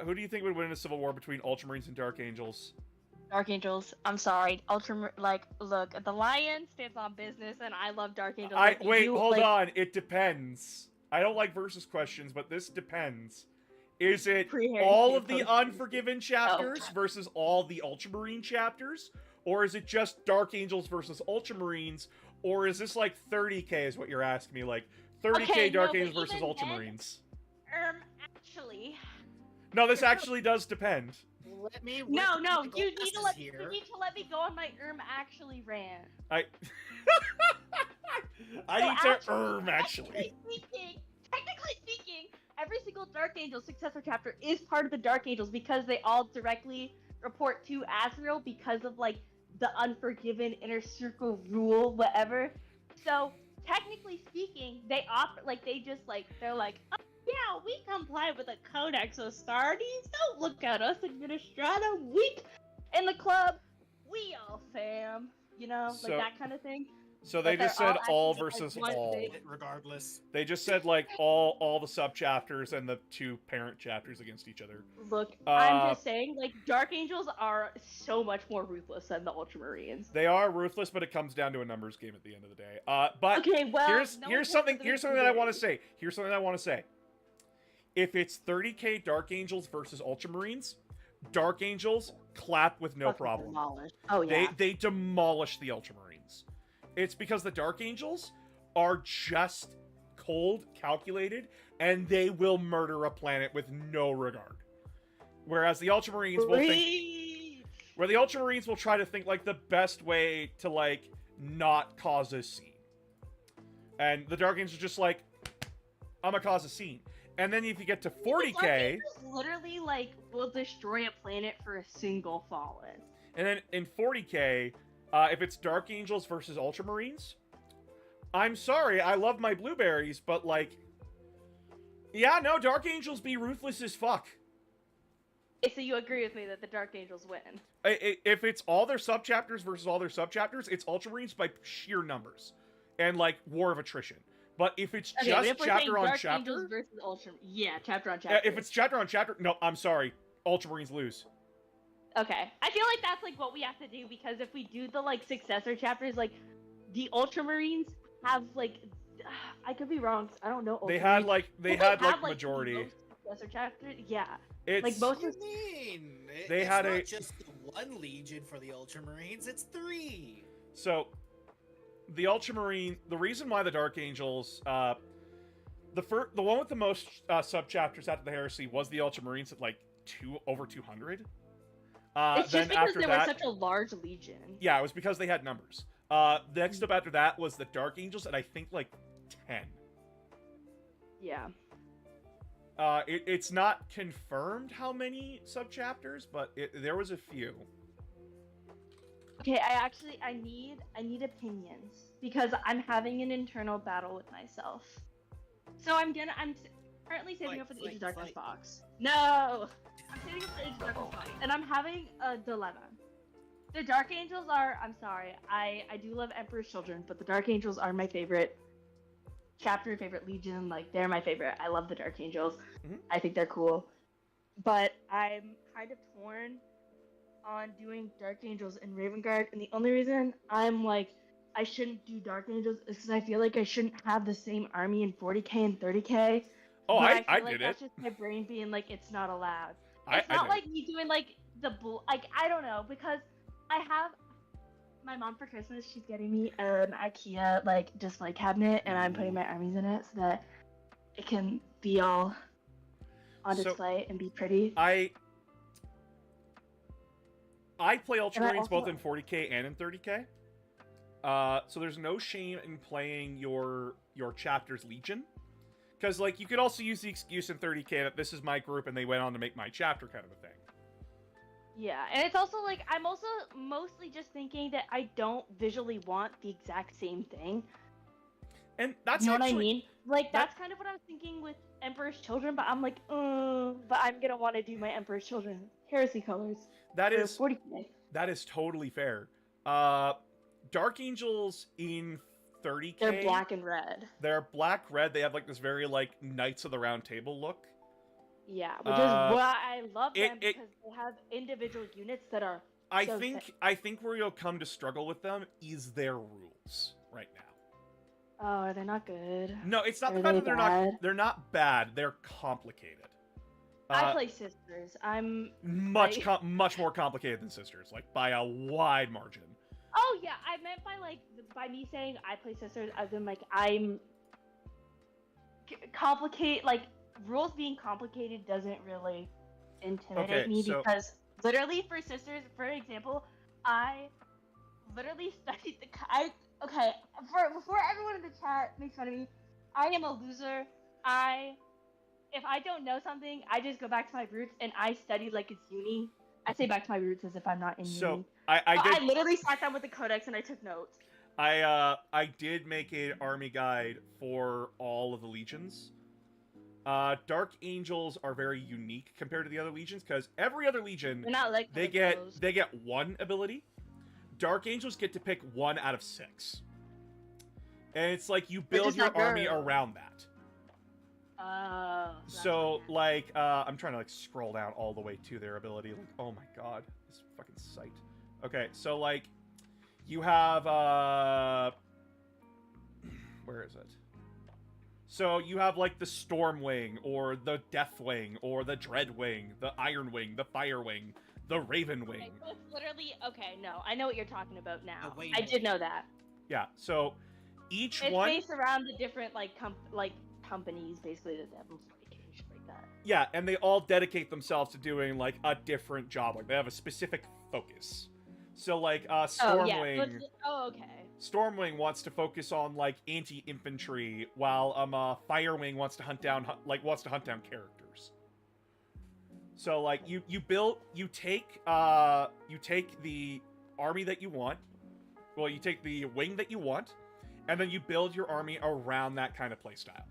Who do you think would win in a civil war between Ultramarines and Dark Angels? Dark Angels. I'm sorry. Look, the Lion stands on business, and I love Dark Angels. Hold on. It depends. I don't like versus questions, but this depends. Is it all of the Unforgiven chapters versus all the Ultramarine chapters? Or is it just Dark Angels versus Ultramarines? Or is this like 30k is what you're asking me? Like 30k Dark Angels versus Ultramarines? Actually... No, this actually does depend. No, you need to let me go on my actually rant. I need to actually. Technically speaking, every single Dark Angel successor chapter is part of the Dark Angels because they all directly report to Azrael because of like the Unforgiven Inner Circle rule, whatever. So technically speaking, they're like, oh, yeah, we comply with the Codex Astartes. Don't look at us, Administrata. We in the club, we all fam. You know, So- like that kind of thing. So they just said all acting versus like one all. big- Regardless. They just said like all the sub chapters and the 2 parent chapters against each other. Look, I'm just saying, like, Dark Angels are so much more ruthless than the Ultramarines. They are ruthless, but it comes down to a numbers game at the end of the day. But Okay, well, here's something that I want to say. Here's something I want to say. If it's 30k Dark Angels versus Ultramarines, Dark Angels clap with no problem. Oh yeah. They demolish the Ultramarines. It's because the Dark Angels are just cold, calculated, and they will murder a planet with no regard. Whereas the Ultramarines will think, Breach! where the Ultramarines will try to think like the best way to like not cause a scene, and the Dark Angels are just like, I'm gonna cause a scene. And then if you get to 40k, Dark Angels literally like will destroy a planet for a single Fallen. and then in 40k, if it's Dark Angels versus Ultramarines, I'm sorry, I love my blueberries, but like, yeah, no, Dark Angels be ruthless as fuck. So you agree with me that the Dark Angels win? If it's all their subchapters versus all their subchapters, it's Ultramarines by sheer numbers and like war of attrition. But if it's Okay, but just if we're chapter saying on Dark chapter, Angels versus yeah, chapter on chapter. if it's chapter on chapter, no, I'm sorry, Ultramarines lose. Okay, I feel like that's like what we have to do, because if we do the like successor chapters, like the Ultramarines have like, I could be wrong, 'cause I don't know. They had Ultramarines, like but had like the majority. most successor chapters, yeah. It's Like most What of do you mean? They It's had not a- just one legion for the Ultramarines, it's 3. So, the Ultramarine, the reason why the Dark Angels, the one with the most subchapters after the Heresy was the Ultramarines at like over 200. it's Then just because after they that, were such a large legion. yeah, it was because they had numbers. Next up after that was the Dark Angels at I think like 10. Yeah. It's not confirmed how many subchapters, but there was a few. Okay, I need opinions, because I'm having an internal battle with myself. So I'm currently saving Fight, up for the fight, Age of Darkness fight. box. No! I'm saving up for the Age of Darkness box, and I'm having a dilemma. The Dark Angels are, I'm sorry, I do love Emperor's Children, but the Dark Angels are my favorite chapter, favorite legion, like they're my favorite. I love the Dark Angels. Mhm. I think they're cool. But I'm kind of torn on doing Dark Angels and Raven Guard, and the only reason I'm like I shouldn't do Dark Angels is because I feel like I shouldn't have the same army in 40k and 30k. Oh, but I feel did like it. That's just my brain being like it's not allowed. I It's not did. like me doing like like I don't know, because I have my mom for Christmas. She's getting me an IKEA like display cabinet, and I'm putting my armies in it so that it can be all on So- display and be pretty. I play Ultramarines also- both in 40k and in 30k. So there's no shame in playing your chapter's Legion. Because, like, you could also use the excuse in 30k that this is my group and they went on to make my chapter kind of a thing. Yeah, and it's also like I'm also mostly just thinking that I don't visually want the exact same thing. And that's You know what I actually... mean? Like that- that's kind of what I was thinking with Emperor's Children, but I'm like, but I'm gonna want to do my Emperor's Children heresy colors That for is 40k. that is totally fair. Dark Angels in 30k... They're black and red. They're black-red. They have, like, this very, like, Knights of the Round Table look. Yeah, which is why I love it- them, it- because they have individual units that are. I So think where you'll come to struggle with them is their rules right now. Oh, they're not good. No, it's not the Are fact they that bad? they're not bad. They're complicated. I play sisters. I'm. much much more complicated than Sisters, like by a wide margin. Oh yeah, I meant by me saying I play sisters, as in like I'm complicate like rules being complicated doesn't really intimidate Okay, me, so- because literally for sisters, for example, I literally studied okay, before everyone in the chat makes fun of me, I am a loser. If I don't know something, I just go back to my roots and I study like it's uni. I say back to my roots as if I'm not in So uni. I I literally sat down with the codex and I took notes. I did make an army guide for all of the legions. Dark Angels are very unique compared to the other legions because every other legion They're not like they get one ability. Dark Angels get to pick 1 out of 6, and it's like you build just your not army good. around that. So like I'm trying to like scroll down all the way to their ability. Like, oh my god, this fucking site. Okay, so like you have where is it? So you have like the Storm Wing or the Death Wing or the Dread Wing, the Iron Wing, the Fire Wing, the Raven Wing. Okay, so it's literally okay. No, I know what you're talking about now. The Wayne I did know that. Yeah, so each It's one based around the different like companies basically that have 40k and shit like that. Yeah, and they all dedicate themselves to doing like a different job. Like they have a specific focus. So like Stormwing, okay. Stormwing wants to focus on like anti-infantry, while Firewing wants to hunt down characters. So like you take the army that you want. Well, you take the wing that you want, and then you build your army around that kind of playstyle.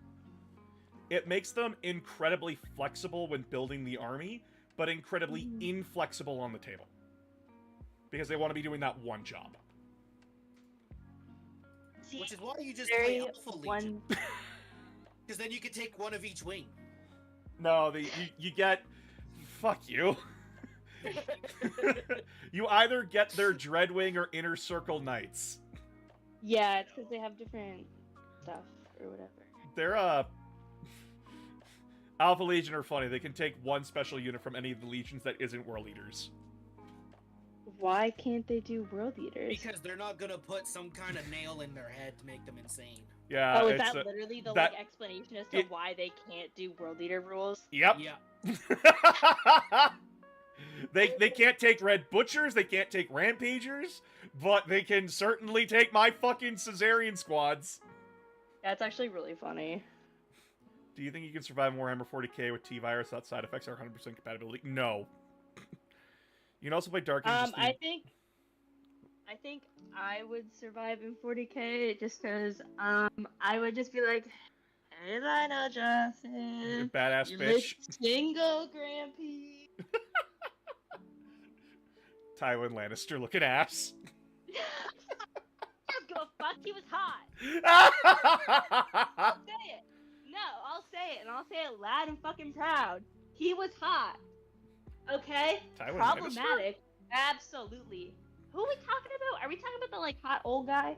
It makes them incredibly flexible when building the army, but incredibly inflexible on the table. Because they want to be doing that one job. See, Which is why you just very play Alpha Legion. Because then you can take one of each wing. No, you get... Fuck you. You either get their Dreadwing or Inner Circle Knights. Yeah, it's because they have different stuff or whatever. They're, Alpha Legion are funny. They can take one special unit from any of the legions that isn't World Eaters. Why can't they do world eaters? Because they're not gonna put some kind of nail in their head to make them insane. Yeah, Oh, is it's that literally the that- like explanation as to why they can't do world eater rules? Yep. Yeah. They can't take Red Butchers, they can't take Rampagers, but they can certainly take my fucking Caesarian squads. That's actually really funny. Do you think you can survive Warhammer 40k with T-Virus without side effects or 100% compatibility? No. You can also play Dark Angels. I think I would survive in 40k just because I would just be like, hey Lionel Johnson, Badass you bitch. single Grampy. Tywin Lannister looking ass. Don't give a fuck. He was hot. I'll say it. No, I'll say it, and I'll say it loud and fucking proud. He was hot. Okay? Tywin Problematic. Absolutely. Who are we talking about? Are we talking about the like hot old guy?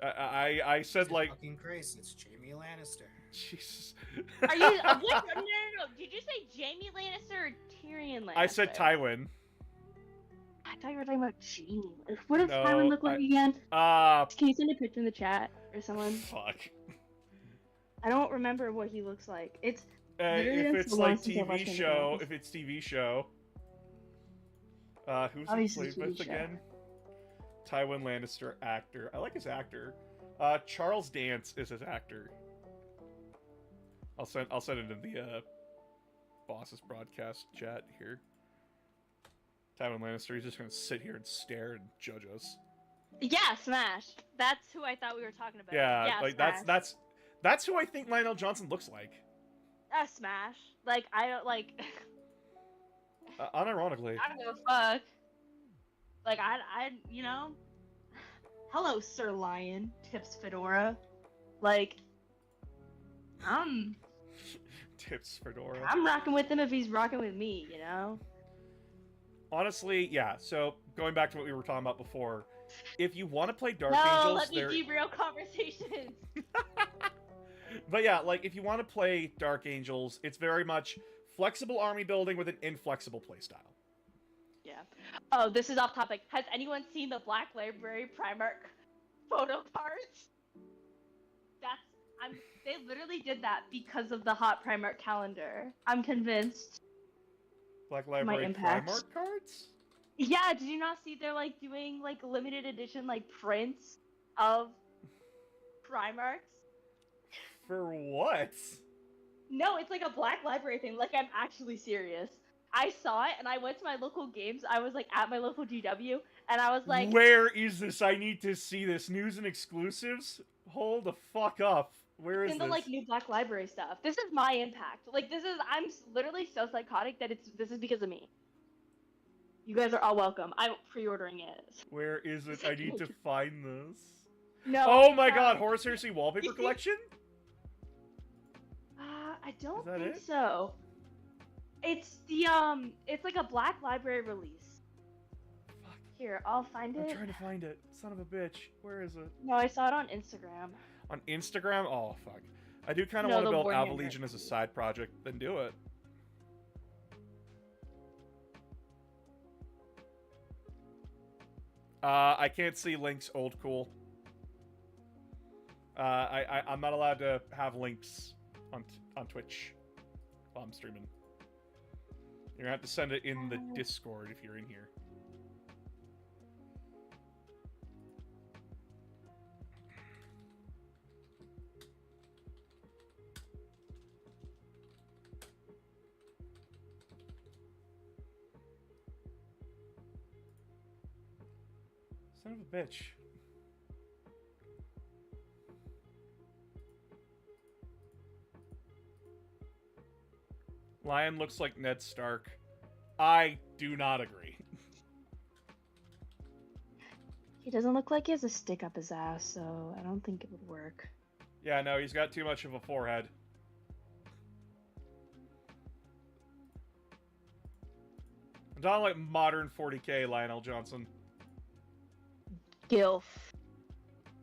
I said like Fucking Christ, it's Jaime Lannister. Jesus. Are you? What? No. Did you say Jaime Lannister or Tyrion Lannister? I said Tywin. I thought you were talking about Genie. What does No, Tywin look like again? Can you send a picture in the chat or someone? Fuck. I don't remember what he looks like. It's If been it's so long like since I watched TV anything show, else. if it's TV show. Who's he Obviously played with TV show. again? Tywin Lannister actor. I like his actor. Charles Dance is his actor. I'll send it in the boss's broadcast chat here. Tywin Lannister, he's just gonna sit here and stare and judge us. Yeah, Smash. That's who I thought we were talking about. Yeah, like Smash. that's who I think Lionel Johnson looks like. Smash. Like I don't like. Unironically. I don't give a fuck. Like I you know. hello, Sir Lion. Tips Fedora. Like, Tips Fedora. I'm rocking with him if he's rocking with me. You know. Honestly, yeah. So going back to what we were talking about before, if you want to play Dark No, Angels, let me derail conversations. But yeah, like if you want to play Dark Angels, it's very much flexible army building with an inflexible playstyle. Yeah. Oh, this is off topic. Has anyone seen the Black Library Primarch photo cards? They literally did that because of the hot Primarch calendar. I'm convinced. Black Library impact. Primarch cards? Yeah, did you not see they're like doing like limited edition like prints of Primarchs? For what? No, it's like a Black Library thing. Like, I'm actually serious. I saw it, and I went to my local games. I was, like, at my local GW, and I was like... Where is this? I need to see this. News and exclusives? Hold the fuck up. Where is in the, this? like, new Black Library stuff. This is my impact. Like, I'm literally so psychotic that this is because of me. You guys are all welcome. I'm pre-ordering it. Where is it? I need to find this. No. Oh my god, Horus Heresy Wallpaper Collection? I don't that think it? so. It's the, it's like a Black Library release. Fuck. Here, I'll find I'm it. trying to find it. Son of a bitch. Where is it? No, I saw it on Instagram. On Instagram? Oh, fuck. I do kind of No, want to the build Warhammer. Alpha Legion as a side project. Then do it. I can't see links, old cool. I'm not allowed to have links on Twitch. while I'm streaming. You're gonna have to send it in the Discord if you're in here. Son of a bitch. Lion looks like Ned Stark. I do not agree. He doesn't look like he has a stick up his ass, so I don't think it would work. Yeah, no, he's got too much of a forehead. I'm talking like modern 40k Lionel Johnson. Gilf.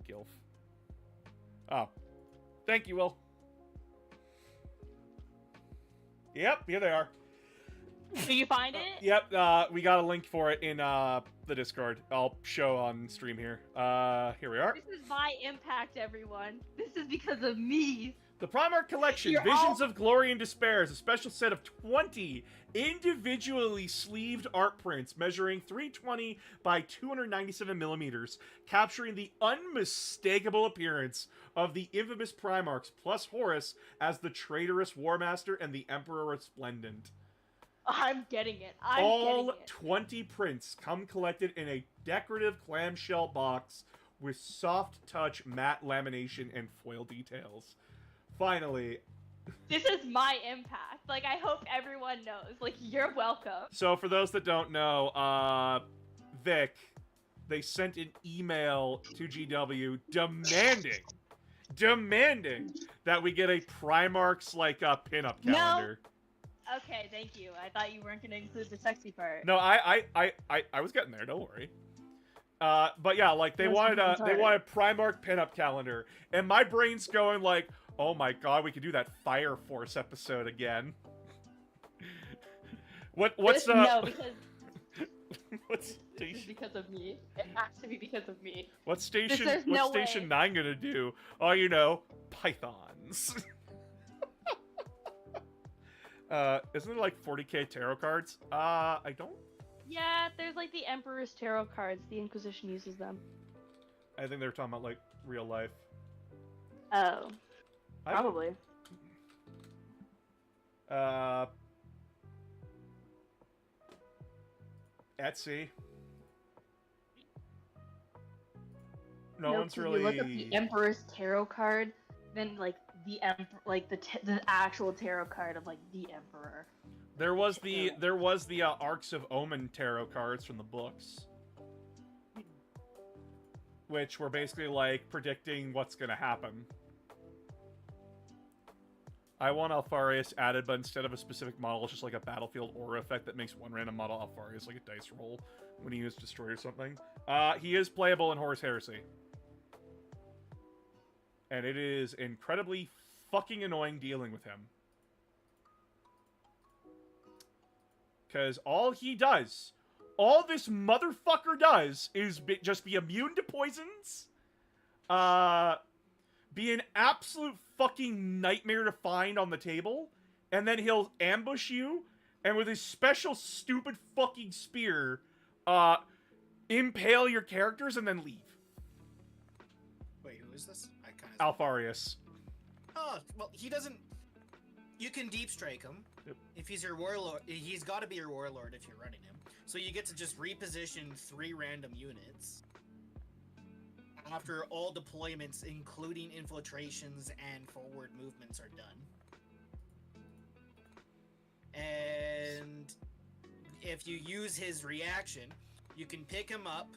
Gilf. Oh. Thank you, Will. Yep, here they are. Do you find it? Yep, we got a link for it in the Discord. I'll show on stream here. Here we are. This is my impact, everyone. This is because of me. The Primarch Collection, You're Visions all- of Glory and Despair, is a special set of 20 individually sleeved art prints measuring 320 by 297 millimeters, capturing the unmistakable appearance of the infamous Primarchs, plus Horus as the traitorous War Master and the Emperor Resplendent. I'm getting it. I'm All getting it. 20 prints come collected in a decorative clamshell box with soft touch matte lamination and foil details. Finally. This is my impact. Like, I hope everyone knows. Like, you're welcome. So for those that don't know, Vic, they sent an email to GW demanding that we get a Primarch's like pinup calendar. Okay, thank you. I thought you weren't gonna include the sexy part. No, I was getting there. Don't worry. But yeah, like they Yes, wanted I'm a sorry. Primarch pinup calendar, and my brain's going like, oh my god, we could do that Fire Force episode again. What's No, because what's this is station because of me. It has to be because of me. what's station there's what's no Station way. 9 gonna do? Oh, you know, pythons. Isn't there like 40k tarot cards? I don't. Yeah, there's like the Emperor's Tarot cards. The Inquisition uses them. I think they were talking about like real life. Oh, I- probably. Etsy. No Nope, one's if really. You look up the Emperor's Tarot card, then like the the actual tarot card of like the Emperor. There was the Arcs of Omen tarot cards from the books, which were basically like predicting what's gonna happen. I want Alfarius added, but instead of a specific model, it's just like a battlefield aura effect that makes one random model Alfarius like a dice roll when he is destroyed or something. He is playable in Horus Heresy. And it is incredibly fucking annoying dealing with him. Because all he does, all this motherfucker does, is just be immune to poisons, be an absolute fucking nightmare to find on the table, and then he'll ambush you, and with his special stupid fucking spear, impale your characters and then leave. Wait, who is this? I kind of. Alfarius. Oh, well, he doesn't. You can deep strike him. Yep. If he's your warlord, he's got to be your warlord if you're running him. So you get to just reposition 3 random units after all deployments, including infiltrations and forward movements, are done. And if you use his reaction, you can pick him up,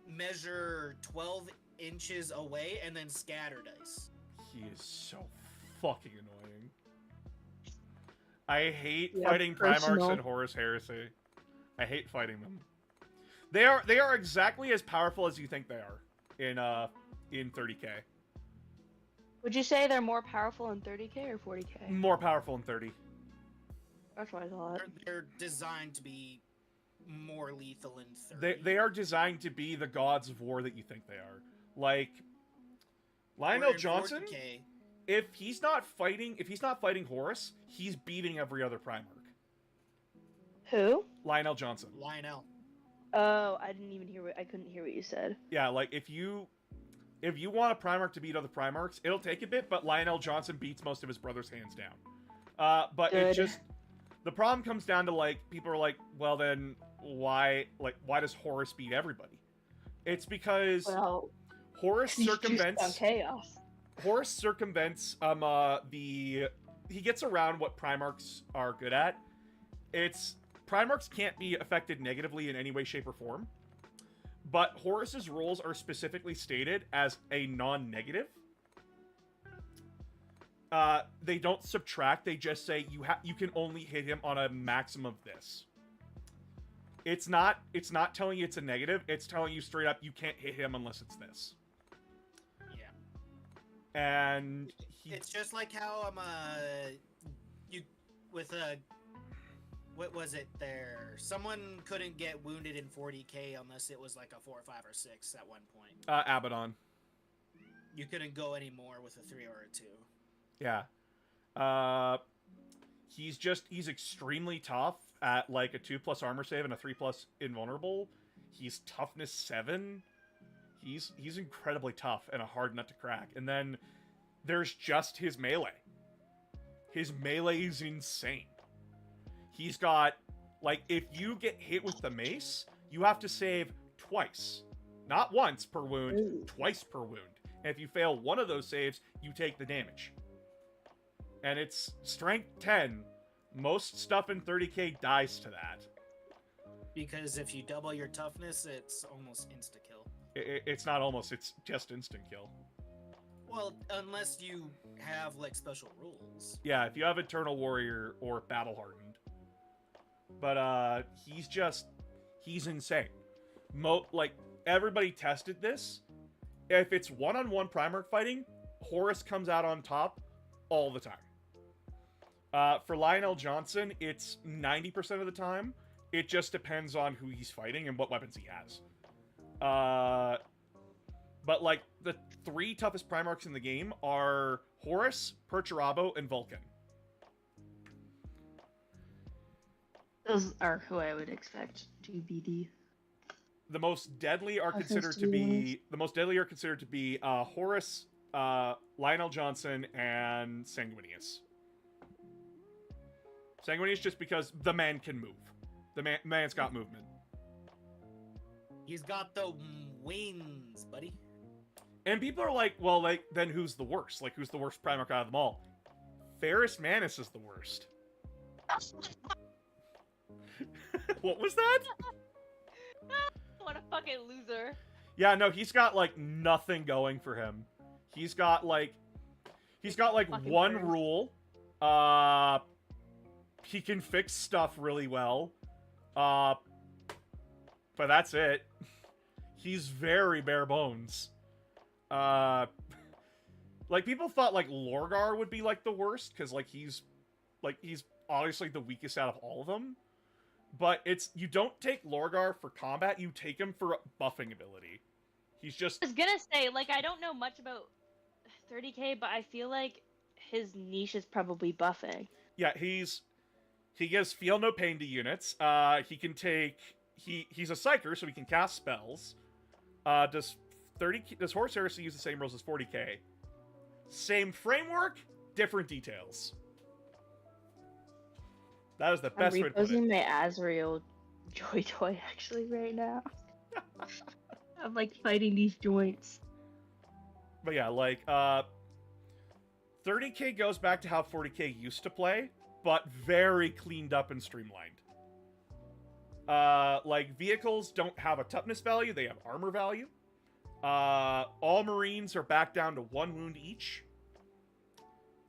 measure 12 inches away, and then scatter dice. He is so fucking annoying. I hate Yeah, fighting personal. Primarchs in Horus Heresy. I hate fighting them. They are exactly as powerful as you think they are in 30k. Would you say they're more powerful in 30k or 40k? More powerful in 30. That's what I thought. They're designed to be more lethal in 30. They are designed to be the gods of war that you think they are. Like Where Lionel in Johnson. 40K, if he's not fighting Horus, he's beating every other Primarch. Who? Lionel Johnson. Lionel. Oh, I couldn't hear what you said. Yeah, like if you want a Primarch to beat other Primarchs, it'll take a bit, but Lionel Johnson beats most of his brothers hands down. But Good. it just, the problem comes down to, like, people are like, well then, why does Horus beat everybody? It's because Well, Horus he's juiced on circumvents chaos. he gets around what Primarchs are good at. Primarchs can't be affected negatively in any way, shape, or form. But Horus's rules are specifically stated as a non-negative. They don't subtract, they just say you can only hit him on a maximum of this. It's not telling you it's a negative, it's telling you straight up you can't hit him unless it's this. Yeah. And It's just like how what was it there? Someone couldn't get wounded in 40k unless it was like a 4, 5, or 6 at one point. Abaddon. You couldn't go any more with a 3 or a 2. Yeah. He's extremely tough at like a 2+ armor save and a 3+ invulnerable. He's toughness 7. He's incredibly tough and a hard nut to crack. And then there's just his melee. His melee is insane. He's got, like, if you get hit with the mace, you have to save twice. Not once per wound, twice per wound. And if you fail one of those saves, you take the damage. And it's strength 10. Most stuff in 30k dies to that. Because if you double your toughness, it's almost insta-kill. It's not almost, it's just instant kill. Well, unless you have, like, special rules. Yeah, if you have Eternal Warrior or Battle Hardened. But, he's insane. Like, everybody tested this. If it's one-on-one Primarch fighting, Horus comes out on top all the time. For Lionel Johnson, it's 90% of the time. It just depends on who he's fighting and what weapons he has. But, like, the 3 toughest Primarchs in the game are Horus, Perturabo, and Vulcan. Those are who I would expect to BD. The most deadly are Okay, considered to be Horus, Lionel Johnson, and Sanguinius. Sanguinius just because the man can move. The man's got movement. He's got the wings, buddy. And people are like, well, like, then who's the worst? Like, who's the worst Primarch out of them all? Ferrus Manus is the worst. What was that? What a fucking loser. Yeah, no, he's got, like, nothing going for him. He's got, like Fucking one birds. rule. He can fix stuff really well. But that's it. He's very bare bones. Like, people thought, like, Lorgar would be, like, the worst, because, like, he's obviously the weakest out of all of them. But you don't take Lorgar for combat, you take him for buffing ability. He's just... I was gonna say, like, I don't know much about 30k, but I feel like his niche is probably buffing. Yeah, he gives Feel No Pain to units. He can take... He's a Psyker, so he can cast spells. Does Horus Heresy use the same rules as 40k? Same framework, different details. That is the best way to put it. I'm reposing my Azrael Joy Toy actually right now. I'm like fighting these joints. But yeah, like, 30k goes back to how 40k used to play, but very cleaned up and streamlined. Like, vehicles don't have a toughness value, they have armor value. All Marines are back down to 1 wound each.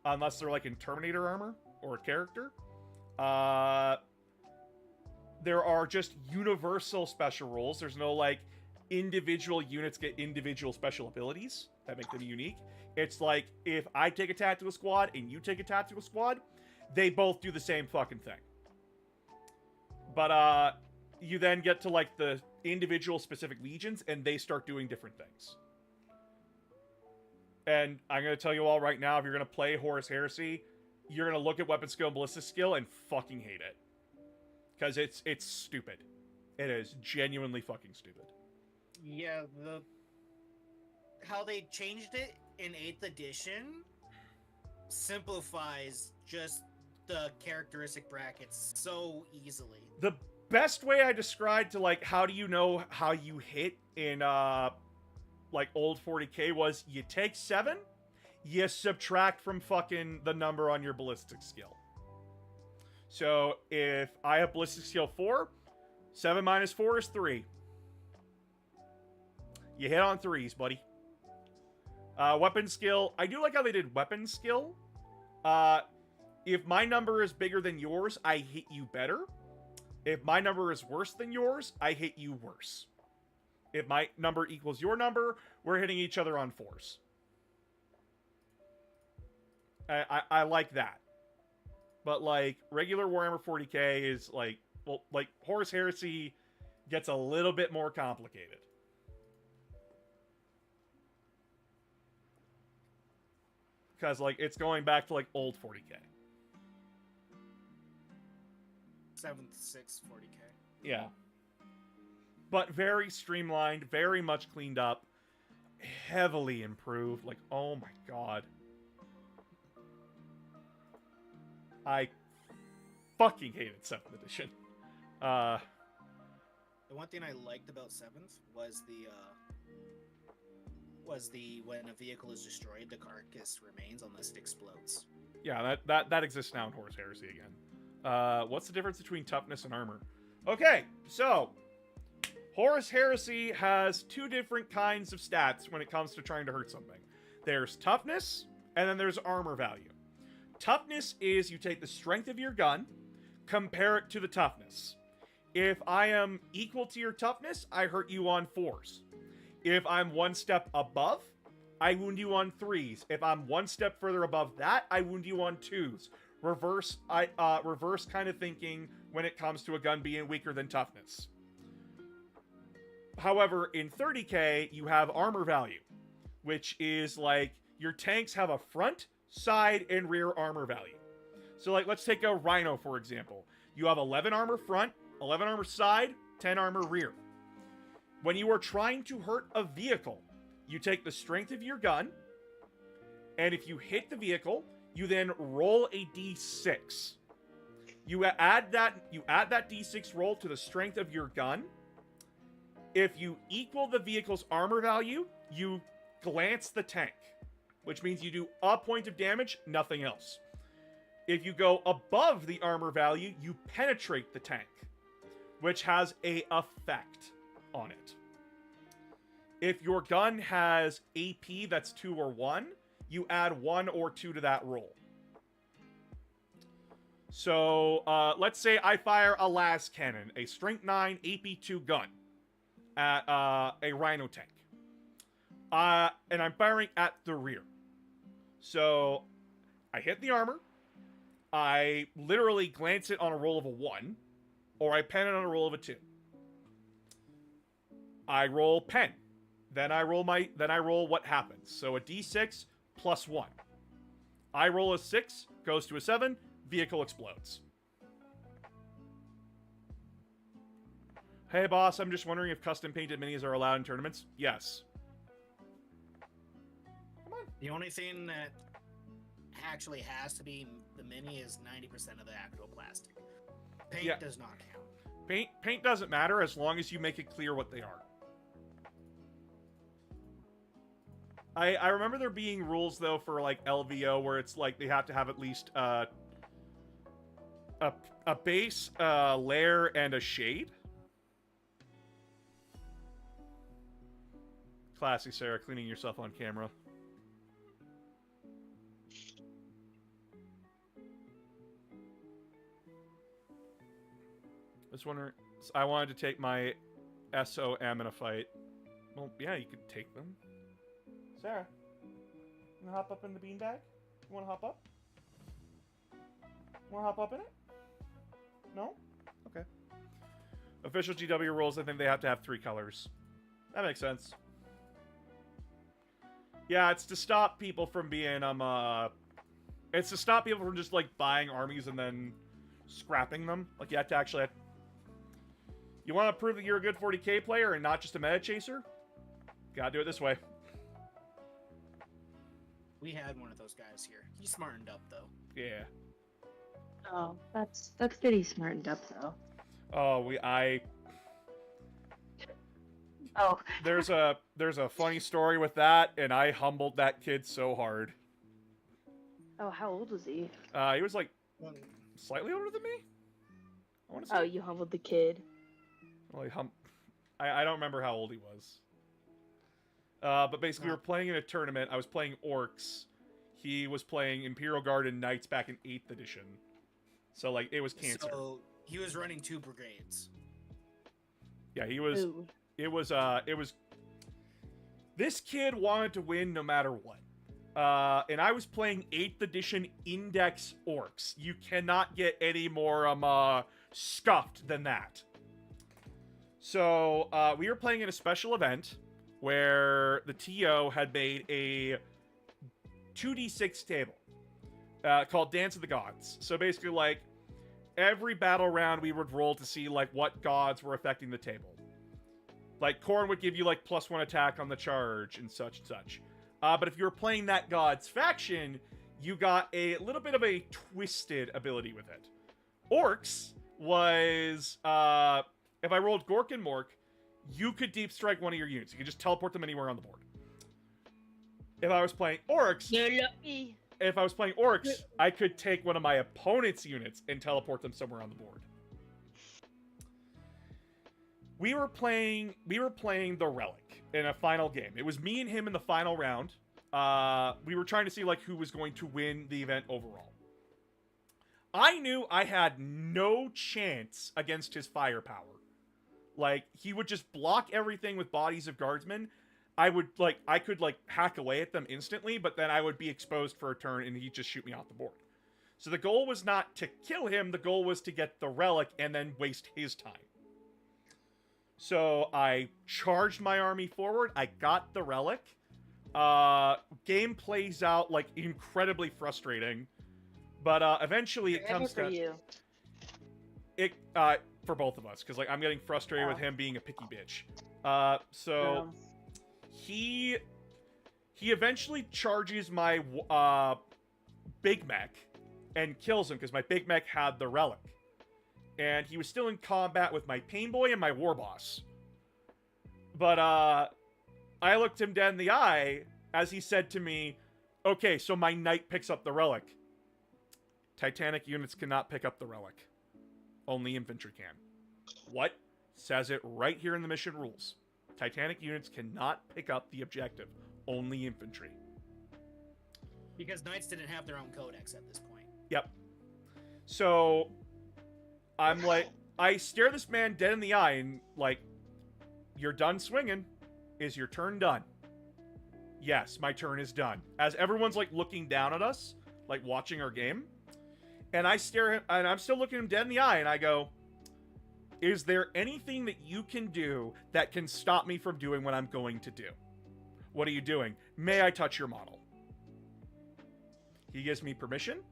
Unless they're, like, in Terminator armor, or a character. There are just universal special rules. There's no, like, individual units get individual special abilities that make them unique. It's like, if I take a tactical squad and you take a tactical squad, they both do the same fucking thing. But, you then get to, like, the individual specific legions, and they start doing different things. And I'm going to tell you all right now, if you're going to play Horus Heresy, you're going to look at weapon skill and ballistic skill and fucking hate it. Because it's stupid. It is genuinely fucking stupid. Yeah, how they changed it in 8th edition simplifies just the characteristic brackets so easily. The best way I described to, like, how do you know how you hit in, like, old 40k was you take 7, you subtract from fucking the number on your ballistic skill. So, if I have ballistic skill 4, 7 minus 4 is 3. You hit on 3s, buddy. Weapon skill. I do like how they did weapon skill. If my number is bigger than yours, I hit you better. If my number is worse than yours, I hit you worse. If my number equals your number, we're hitting each other on 4s. I like that. But, like, regular Warhammer 40k is, like, well, like, Horus Heresy gets a little bit more complicated. Because, like, it's going back to, like, old 40k. 7th, 6th, 40k. Yeah. But very streamlined, very much cleaned up, heavily improved. Like, oh my god. I fucking hated 7th edition. The one thing I liked about 7th was when a vehicle is destroyed, the carcass remains unless it explodes. Yeah, that exists now in Horus Heresy again. What's the difference between toughness and armor? Okay, so Horus Heresy has 2 different kinds of stats when it comes to trying to hurt something. There's toughness, and then there's armor value. Toughness is you take the strength of your gun, compare it to the toughness. If I am equal to your toughness, I hurt you on 4s. If I'm 1 step above, I wound you on 3s. If I'm 1 step further above that, I wound you on 2s. Reverse kind of thinking when it comes to a gun being weaker than toughness. However, in 30k, you have armor value, which is like your tanks have a front, side, and rear armor value. So, like, let's take a Rhino, for example. You have 11 armor front, 11 armor side, 10 armor rear. When you are trying to hurt a vehicle, you take the strength of your gun, and if you hit the vehicle, you then roll a d6. You add that d6 roll to the strength of your gun. If you equal the vehicle's armor value, you glance the tank, which means you do a point of damage, nothing else. If you go above the armor value, you penetrate the tank, which has an effect on it. If your gun has AP that's 2 or 1, you add 1 or 2 to that roll. So, let's say I fire a las cannon, a strength 9 AP 2 gun at a Rhino tank. And I'm firing at the rear. So, I hit the armor. I literally glance it on a roll of a 1, or I pen it on a roll of a 2. I roll pen. Then I roll what happens. So a d6 plus 1. I roll a 6, goes to a 7, vehicle explodes. Hey boss, I'm just wondering if custom painted minis are allowed in tournaments. Yes. Come on. The only thing that actually has to be the mini is 90% of the actual plastic. Paint does not count. Paint doesn't matter as long as you make it clear what they are. I remember there being rules, though, for, like, LVO, where it's, like, they have to have at least, a base, layer, and a shade. Classy, Sarah, cleaning yourself on camera. Just wondering, I wanted to take my SOM in a fight. Well, yeah, you could take them. Sarah, you wanna hop up in the beanbag? You wanna hop up? Wanna hop up in it? No? Okay. Official GW rules, I think they have to have 3 colors. That makes sense. Yeah, it's to stop people from being it's to stop people from just like buying armies and then scrapping them. Like you have to actually you want to prove that you're a good 40k player and not just a meta chaser? Gotta do it this way. We had one of those guys here. He smartened up though. Yeah. Oh, that's pretty smartened up though. Oh, Oh, there's a funny story with that, and I humbled that kid so hard. oh, how old was he? He was like slightly older than me. I want to say. Oh, you humbled the kid. Well, I don't remember how old he was. But basically, we were playing in a tournament. I was playing Orcs. He was playing Imperial Guard and Knights back in 8th edition. So, like, it was cancer. So he was running 2 brigades. Yeah, he was... Ooh. It was... This kid wanted to win no matter what. And I was playing 8th edition Index Orcs. You cannot get any more, scuffed than that. So, we were playing in a special event where the TO had made a 2d6 table called Dance of the Gods. So basically, like, every battle round we would roll to see, like, what gods were affecting the table. Like, Khorne would give you, like, +1 attack on the charge and such and such. But if you were playing that god's faction, you got a little bit of a twisted ability with it. Orcs was, if I rolled Gork and Mork, you could deep strike one of your units. You could just teleport them anywhere on the board. If I was playing Orcs, I could take one of my opponent's units and teleport them somewhere on the board. We were playing the Relic in a final game. It was me and him in the final round. We were trying to see like who was going to win the event overall. I knew I had no chance against his firepower. Like, he would just block everything with bodies of guardsmen. I could hack away at them instantly, but then I would be exposed for a turn and he'd just shoot me off the board. So the goal was not to kill him, the goal was to get the Relic and then waste his time. So I charged my army forward, I got the Relic. Game plays out, like, incredibly frustrating. But eventually it comes to... For both of us, because like I'm getting frustrated with him being a picky bitch. So he eventually charges my Big Mech and kills him because my Big Mech had the Relic, and he was still in combat with my Pain Boy and my War Boss. But I looked him dead in the eye as he said to me, "Okay, so my Knight picks up the Relic. Titanic units cannot pick up the Relic. Only infantry can." What? Says it right here in the mission rules. Titanic units cannot pick up the objective. Only infantry. Because Knights didn't have their own codex at this point. Yep. So, I'm like, I stare this man dead in the eye and, like, "You're done swinging. Is your turn done?" Yes, my turn is done. As everyone's, like, looking down at us, like, watching our game. And I stare him, and I'm still looking him dead in the eye, and I go, "Is there anything that you can do that can stop me from doing what I'm going to do? What are you doing? May I touch your model?" He gives me permission.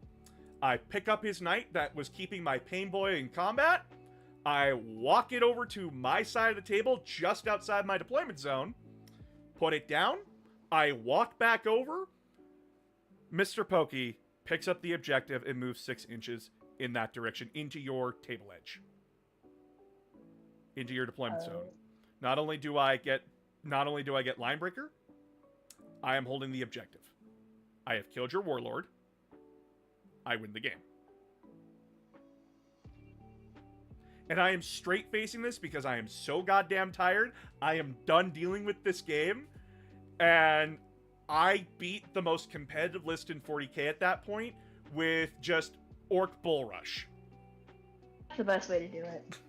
I pick up his Knight that was keeping my Pain Boy in combat. I walk it over to my side of the table, just outside my deployment zone. Put it down. I walk back over. Mr. Pokey picks up the objective and moves 6 inches in that direction into your table edge. Into your deployment zone. Not only do I get line breaker, I am holding the objective. I have killed your warlord. I win the game. And I am straight facing this because I am so goddamn tired. I am done dealing with this game. And I beat the most competitive list in 40k at that point with just Orc Bull Rush. That's the best way to do it.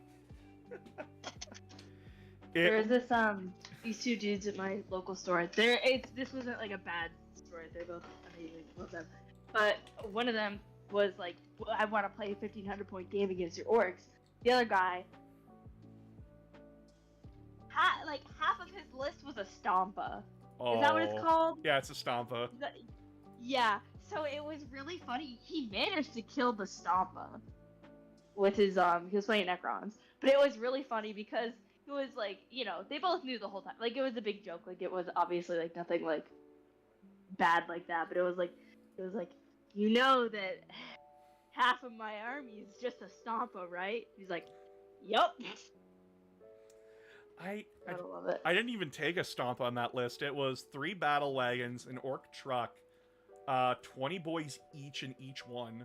There was these 2 dudes at my local store. This wasn't like a bad store. They're both amazing. Love them. But one of them was like, "I want to play a 1500 point game against your orcs." The other guy, half of his list was a Stompa. Is that what it's Oh. called? Yeah, it's a Stompa. Yeah. So it was really funny. He managed to kill the Stompa with his he was playing Necrons. But it was really funny because it was like, you know, they both knew the whole time. Like it was a big joke. Like it was obviously like nothing like bad like that, but it was like you know that half of my army is just a Stompa, right? He's like, "Yup." I love it. I didn't even take a Stompa on that list. It was 3 battle wagons, an orc truck, 20 boys each in each one.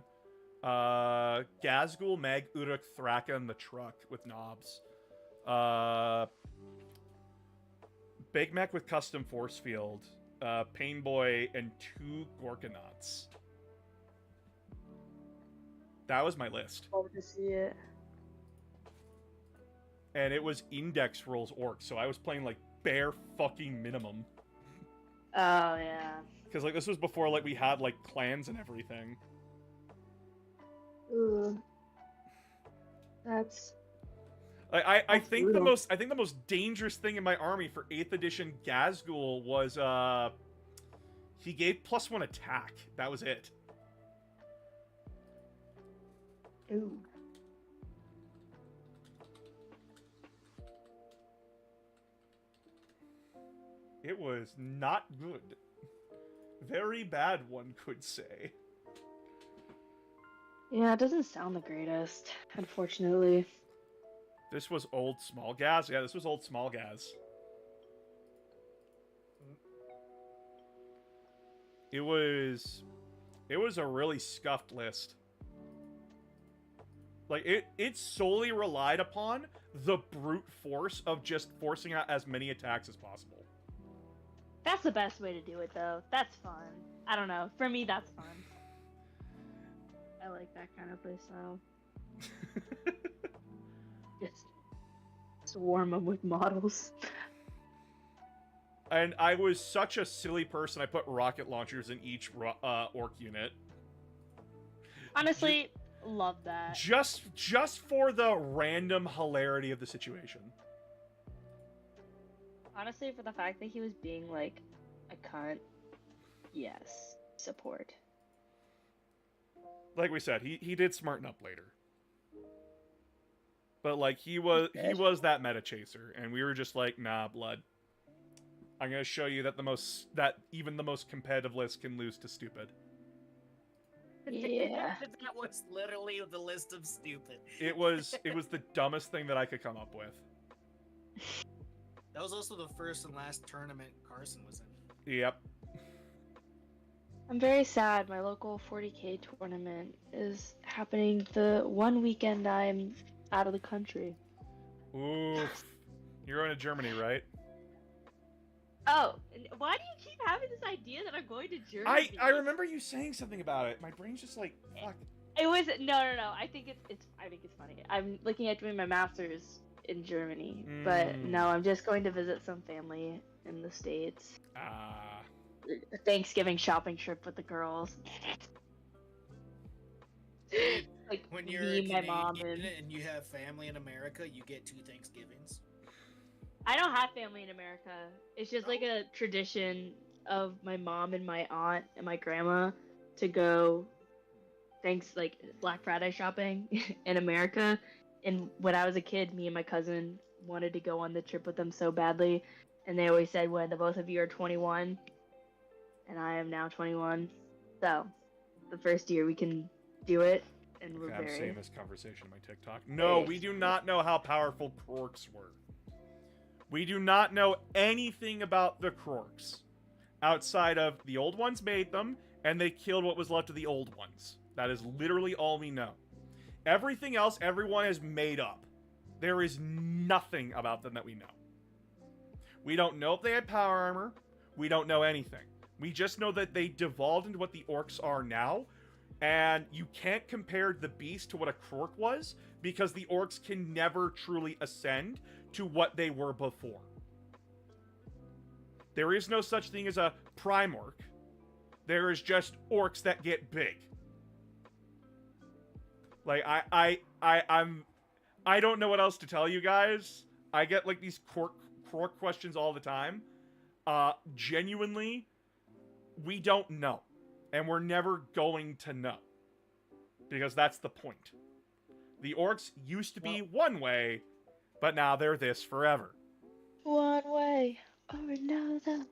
Gazgul, Mag, Uruk, Thraka, and the truck with knobs. Big Mech with custom force field. Pain Boy, and 2 Gorkanauts. That was my list. Love to see it. And it was index rolls orcs, so I was playing like bare fucking minimum. Oh yeah. Because like this was before like we had like clans and everything. Ooh. That's I That's think brutal. the most dangerous thing in my army for 8th edition Gazgul was he gave +1 attack. That was it. ooh. It was not good. Very bad, one could say. Yeah, it doesn't sound the greatest, unfortunately. This was old small Gaz. Yeah, this was old small Gaz. It was a really scuffed list. Like it solely relied upon the brute force of just forcing out as many attacks as possible. That's the best way to do it, though. That's fun. I don't know. For me, that's fun. I like that kind of playstyle. Just swarm them with models. And I was such a silly person. I put rocket launchers in each orc unit. Honestly, love that. Just for the random hilarity of the situation. Honestly, for the fact that he was being like a cunt, yes, support. Like we said, he did smarten up later. But like he was that meta chaser, and we were just like, nah, blood. I'm gonna show you that even the most competitive list can lose to stupid. Yeah. That was literally the list of stupid. It was the dumbest thing that I could come up with. That was also the first and last tournament Carson was in. Yep. I'm very sad. My local 40K tournament is happening the one weekend I'm out of the country. Oof. You're going to Germany, right? Oh, why do you keep having this idea that I'm going to Germany? I remember you saying something about it. My brain's just like, fuck. It was no. I think it's funny. I'm looking at doing my master's in Germany, but no, I'm just going to visit some family in the States. A Thanksgiving shopping trip with the girls. Like When you're me, my Canadian mom, and you have family in America, you get 2 Thanksgivings. I don't have family in America. It's just like a tradition of my mom and my aunt and my grandma to go like Black Friday shopping in America. And when I was a kid, me and my cousin wanted to go on the trip with them so badly, and they always said when the both of you are 21, and I am now 21, so the first year we can do it, and we're Okay, I'm very seeing this conversation on my TikTok. No, we do not know how powerful Krorks were. We do not know anything about the Krorks. Outside of the old ones made them, and they killed what was left of the old ones. That is literally all we know. Everything else, everyone has made up. There is nothing about them that we know. We don't know if they had power armor. We don't know anything. We just know that they devolved into what the orcs are now, and you can't compare the beast to what a Krork was, because the orcs can never truly ascend to what they were before. There is no such thing as a prime orc. There is just orcs that get big. Like, I don't know what else to tell you guys. I get like these Krork questions all the time. genuinely, we don't know. And we're never going to know. Because that's the point. The orcs used to be one way, but now they're this forever. One way or another.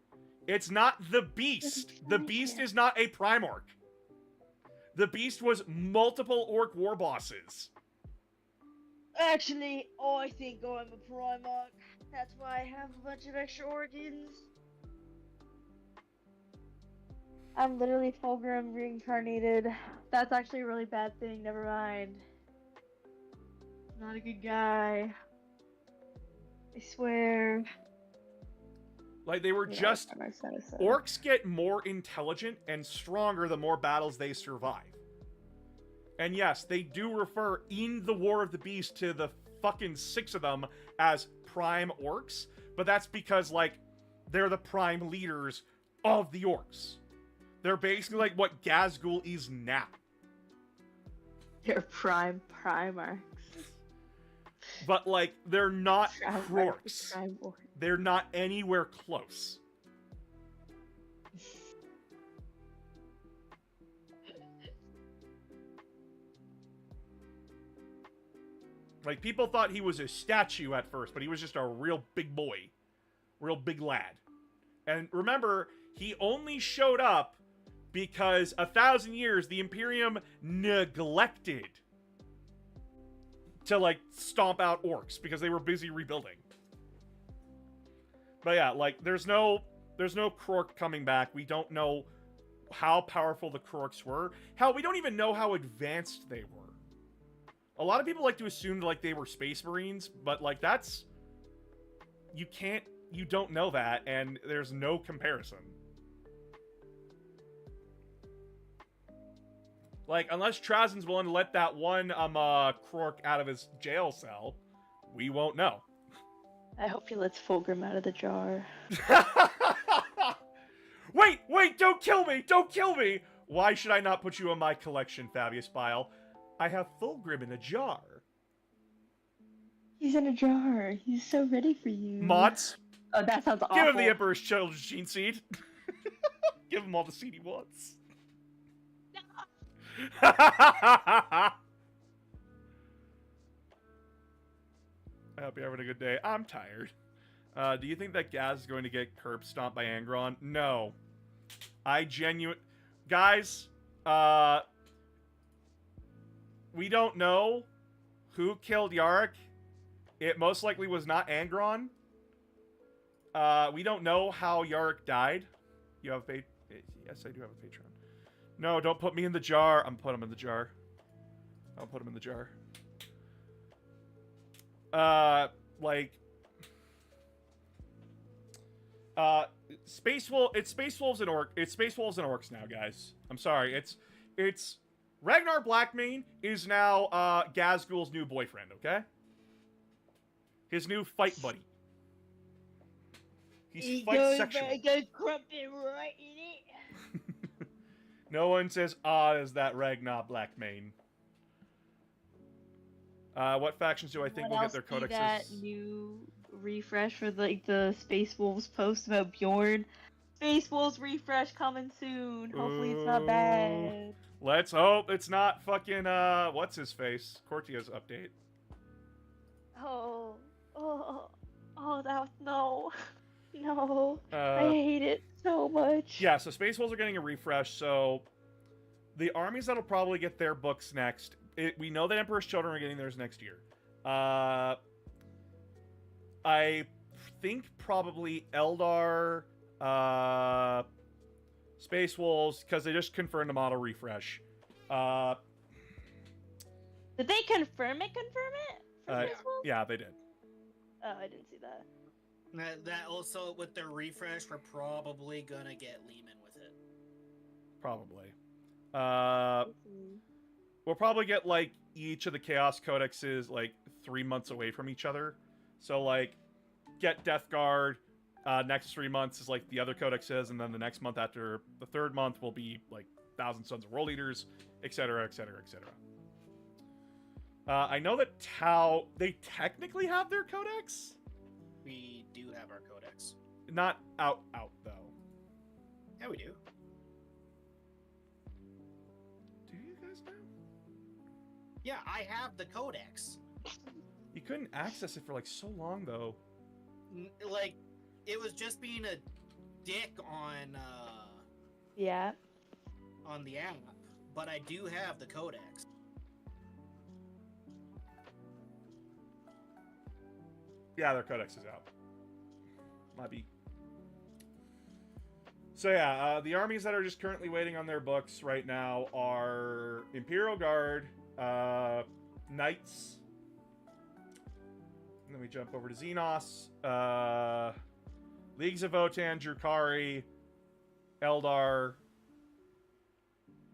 It's not the Beast. The Beast is not a Prime Orc. The Beast was multiple orc war bosses. Actually, I think I'm a Primarch. That's why I have a bunch of extra organs. I'm literally Fulgrim reincarnated. That's actually a really bad thing, never mind. Not a good guy. I swear. Like, they were just... Orcs get more intelligent and stronger the more battles they survive. And yes, they do refer in the War of the Beast to the fucking 6 of them as prime orcs, but that's because, like, they're the prime leaders of the orcs. They're basically like what Ghazghkull is now. They're Primarchs. But, like, they're not Krorks. Prime They're not anywhere close. Like, people thought he was a statue at first, but he was just a real big boy. Real big lad. And remember, he only showed up because 1,000 years the Imperium neglected to, like, stomp out orcs because they were busy rebuilding. But yeah, like, there's no Krork coming back. We don't know how powerful the Krorks were. Hell, we don't even know how advanced they were. A lot of people like to assume, like, they were Space Marines, but, like, that's... You don't know that, and there's no comparison. Like, unless Trazen's willing to let that one, Krork out of his jail cell, we won't know. I hope he lets Fulgrim out of the jar. Wait, don't kill me! Don't kill me! Why should I not put you in my collection, Fabius Bile? I have Fulgrim in a jar. He's in a jar. He's so ready for you. Mods. Oh, that sounds awful. Give him the Emperor's Children's Gene Seed. Give him all the seed he wants. I hope you're having a good day. I'm tired. Do you think that Gaz is going to get curb stomped by Angron? No. Guys, we don't know who killed Yarrick. It most likely was not Angron. We don't know how Yarrick died. You have a Yes, I do have a Patreon. No, don't put me in the jar. I'm putting him in the jar. I'll put him in the jar. Space Wolves and Orcs now, guys. I'm sorry. It's Ragnar Blackmane is now Ghazghkull's new boyfriend, okay? His new fight buddy. He's fight sexual. Right in it. No one says as that Ragnar Blackmane. What factions do I think will get their codexes? That new refresh for the Space Wolves post about Bjorn. Space Wolves refresh coming soon. Hopefully it's not bad. Let's hope it's not fucking what's his face? Cortia's update. Oh, that was no. I hate it so much. Yeah, so Space Wolves are getting a refresh, so the armies that'll probably get their books next. We know that Emperor's Children are getting theirs next year. I think probably Eldar, Space Wolves, because they just confirmed the model refresh. Did they confirm it? For Space Wolves? Yeah, they did. Oh, I didn't see that. That also, with their refresh, we're probably gonna get Lehman with it. Probably. We'll probably get, like, each of the Chaos Codexes, like, 3 months away from each other. So, like, get Death Guard, next 3 months is, like, the other codexes, and then the next month after the third month will be, like, Thousand Sons of World Eaters, etc., etc., etc. I know that Tau, they technically have their codex? We do have our codex. not out though. Yeah, we do. Do you guys now? Yeah, I have the codex. You couldn't access it for like so long though. Like, it was just being a dick on Yeah. on the app, but I do have the codex. Yeah, their codex is out. Might be. So yeah, the armies that are just currently waiting on their books right now are Imperial Guard, Knights, and then we jump over to Xenos, Leagues of Votann, Drukhari, Eldar,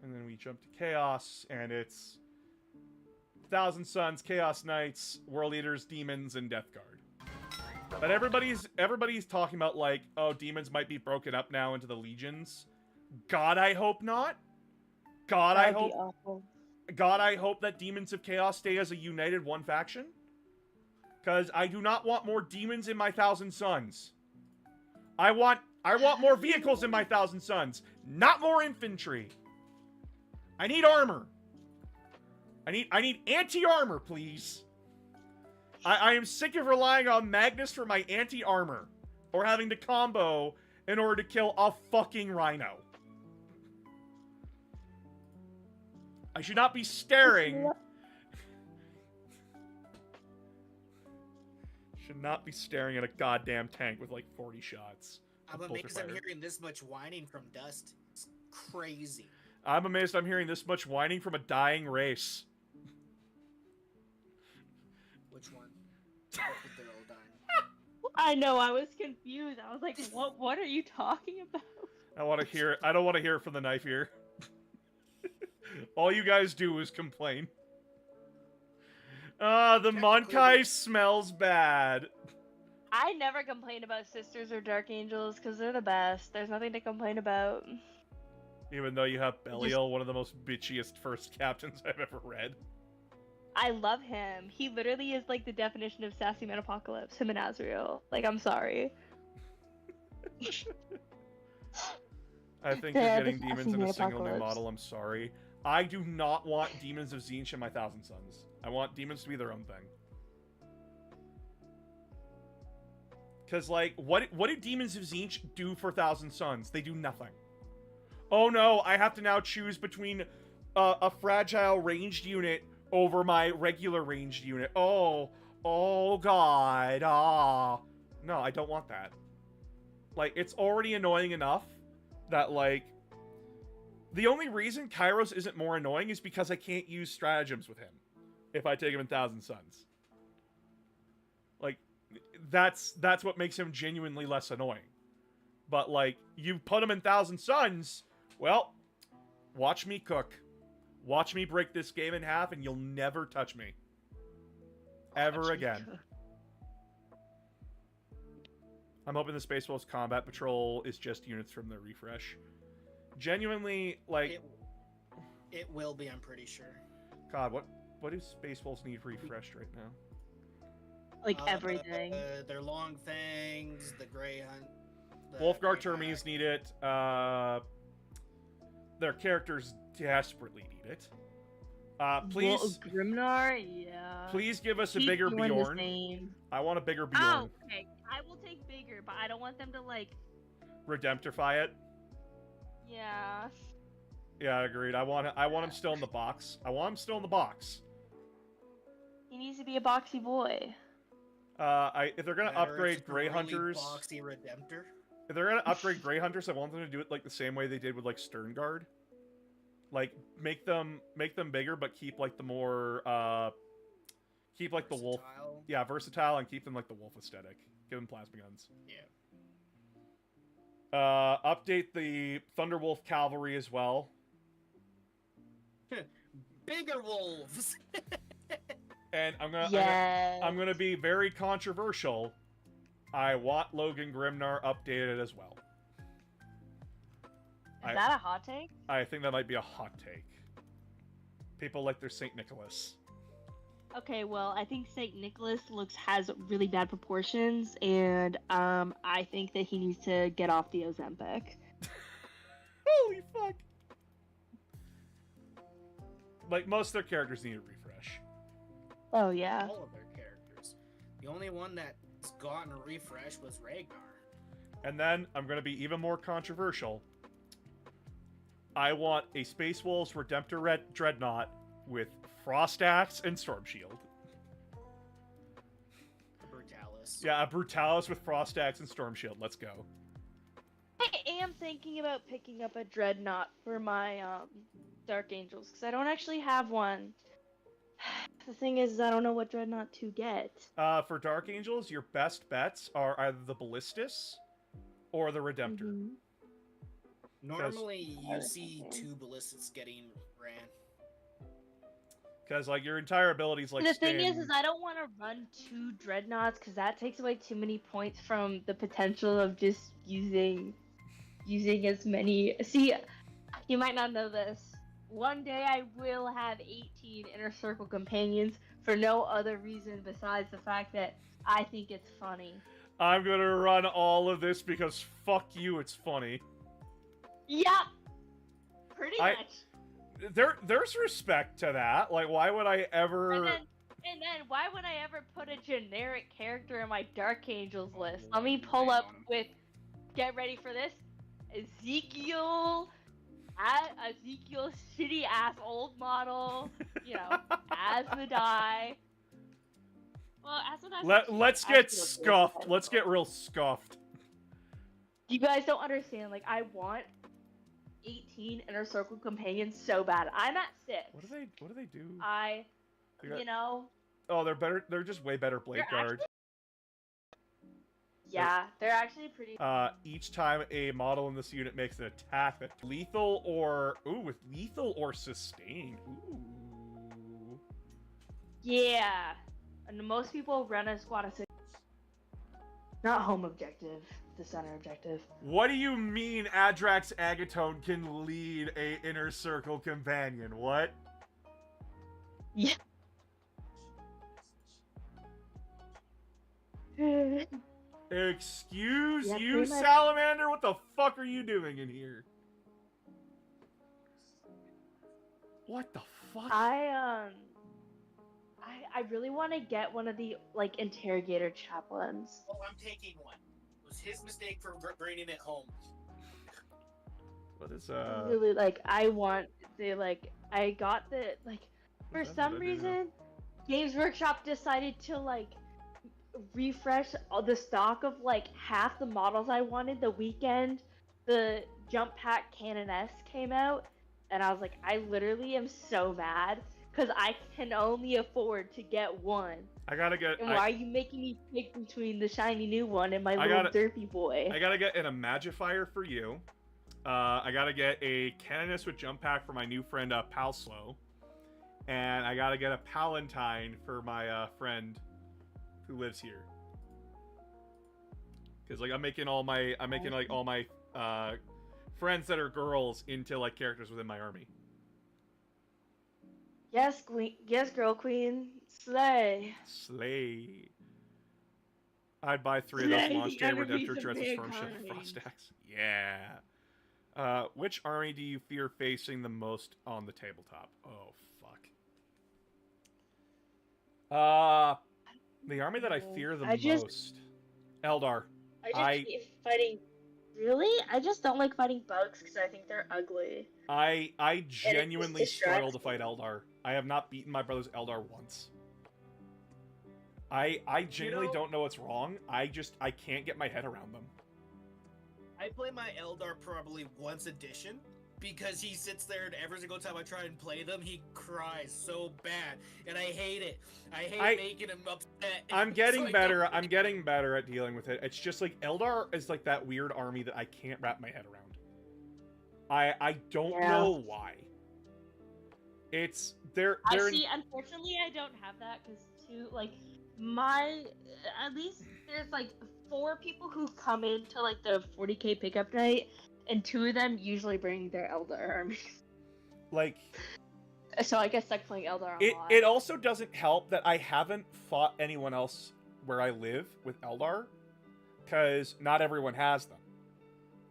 and then we jump to Chaos, and it's Thousand Suns, Chaos Knights, World Eaters, Demons, and Death Guard. But everybody's talking about, like, oh, demons might be broken up now into the legions. God, I hope not. God, I That'd be hope. awful. God, I hope that Demons of Chaos stay as a united one faction. Because I do not want more demons in my Thousand Suns. I want more vehicles in my Thousand Suns, not more infantry. I need armor. I need anti-armor, please. I am sick of relying on Magnus for my anti-armor, or having to combo in order to kill a fucking rhino. I should not be staring. Should not be staring at a goddamn tank with like 40 shots. I'm A amazed I'm fighter. hearing this much whining from Dust. It's crazy. I'm amazed I'm hearing this much whining from a dying race. Which one? They're all dying. I know, I was confused. I was like, what are you talking about? I want to hear it. I don't want to hear it from the knife here. All you guys do is complain. The Monkai smells bad. I never complain about sisters or dark angels because they're the best. There's nothing to complain about. Even though you have Belial, one of the most bitchiest first captains I've ever read. I love him. He literally is like the definition of sassy man apocalypse. Him and Azrael. Like, I'm sorry. I think Yeah, you're getting this demons in a Sassy single new Apocalypse. model. I'm sorry. I do not want demons of Tzeentch in my Thousand Suns. I want demons to be their own thing. Because, like, what do demons of Tzeentch do for Thousand Suns? They do nothing. Oh no, I have to now choose between a fragile ranged unit over my regular ranged unit. Oh god. No, I don't want that. Like, it's already annoying enough that, like, the only reason Kairos isn't more annoying is because I can't use stratagems with him if I take him in Thousand Suns. Like, that's what makes him genuinely less annoying. But, like, you put him in Thousand Suns, well, watch me cook. Watch me break this game in half and you'll never touch me. Ever again. I'm hoping the Space Wolves Combat Patrol is just units from the refresh. Genuinely, like... It will be, I'm pretty sure. God, what do Space Wolves need refreshed right now? Like everything. Their long fangs, the Grey Hunt. Wolfgar Termes need it. Their characters desperately need it. Please, Grimnar, yeah. please give us a Keep bigger doing the Bjorn. same. I want a bigger Bjorn. Oh, okay. I will take bigger, but I don't want them to, like... Redemptify it. Yeah. Yeah, agreed. I want him still in the box. I want him still in the box. He needs to be a boxy boy. If they're gonna upgrade Grey Hunters, Boxy Redemptor. if they're gonna upgrade Grey Hunters, I want them to do it like the same way they did with like Sternguard. Like make them bigger, but keep like the more keep like the wolf. Versatile. Yeah, versatile and keep them like the wolf aesthetic. Give them plasma guns. Yeah. Update the Thunderwolf cavalry as well. Bigger wolves. And I'm gonna Yes. I'm gonna be very controversial. I want Logan Grimnar updated as well. Is that a hot take? I think that might be a hot take. People like their Saint Nicholas. Okay, well, I think Saint Nicholas has really bad proportions, and I think that he needs to get off the Ozempic. Holy fuck! Like, most of their characters need a refresh. Oh yeah. All of their characters. The only one that's gotten a refresh was Ragnar. And then, I'm going to be even more controversial. I want a Space Wolves Redemptor Dreadnought with Frost Axe and Storm Shield. Brutalis. Yeah, a Brutalis with Frost Axe and Storm Shield. Let's go. I am thinking about picking up a Dreadnought for my Dark Angels, because I don't actually have one. The thing is, I don't know what Dreadnought to get. For Dark Angels, your best bets are either the Ballistus or the Redemptor. Mhm. Normally, you see 2 ballistics getting ran. Because, like, your entire abilities, like, The thing spin- is I don't want to run 2 Dreadnoughts, because that takes away too many points from the potential of just using as many. See, you might not know this. One day I will have 18 Inner Circle companions for no other reason besides the fact that I think it's funny. I'm gonna run all of this because fuck you, it's funny. Yeah, pretty I- much. There's respect to that. Like, why would I ever... And then why would I ever put a generic character in my Dark Angels list? Oh, Let me pull hang up on. with, get ready for this, Ezekiel's shitty ass old model, you know, Asmodai. Well, Asmodai. Let's get scuffed. Let's get real scuffed. You guys don't understand. Like, I want 18 Inner Circle companions so bad. I'm at 6. What do they do? They got- You know, Oh, they're better. They're just way better Blade They're Guard. yeah, they're actually pretty. Each time a model in this unit makes an attack that lethal or with lethal or sustain. Ooh. Yeah, and most people run a squad of 6. Not home objective, the center objective. What do you mean Adrax Agatone can lead a Inner Circle companion? What? Yeah. Excuse Yeah, you, pretty much. Salamander? What the fuck are you doing in here? What the fuck? I really want to get one of the like interrogator chaplains. Oh, I'm taking one. It was his mistake for bringing it home. What is Really, like, I want the I got the for What some did I do now? reason, Games Workshop decided to refresh all the stock of half the models I wanted the weekend the Jump Pack Canoness came out, and I was like, I literally am so mad because I can only afford to get one. I gotta get. And why are you making me pick between the shiny new one and my I little gotta- derpy boy? I gotta get an Imagifier for you. I gotta get a Canoness with Jump Pack for my new friend Palslow. And I gotta get a Palantine for my friend who lives here. Because I'm making all my friends that are girls into characters within my army. Yes, queen. Yes, girl queen. Slay. Slay. I'd buy 3 of those Slay the launch day enemies Redemptor of dresses from Shield mankind. Frost Axe. Yeah. Which army do you fear facing the most on the tabletop? Oh, fuck. The army that I fear the I just- most. Eldar. I just I- hate fighting. Really? I just don't like fighting bugs because I think they're ugly. I genuinely struggle to distracts fight me. Eldar. I have not beaten my brother's Eldar once. I genuinely know- don't know what's wrong. I can't get my head around them. I play my Eldar probably once edition because he sits there and every single time I try and play them, he cries so bad, and I hate it. I hate making him upset. I'm So getting I better. don't- I'm getting better at dealing with it. It's just Eldar is that weird army that I can't wrap my head around. I don't Yeah. know why. They're I see. Unfortunately, I don't have that because At least there's 4 people who come into the 40k pickup night, and 2 of them usually bring their Eldar armies. So I get stuck playing Eldar a It lot. it also doesn't help that I haven't fought anyone else where I live with Eldar, because not everyone has them.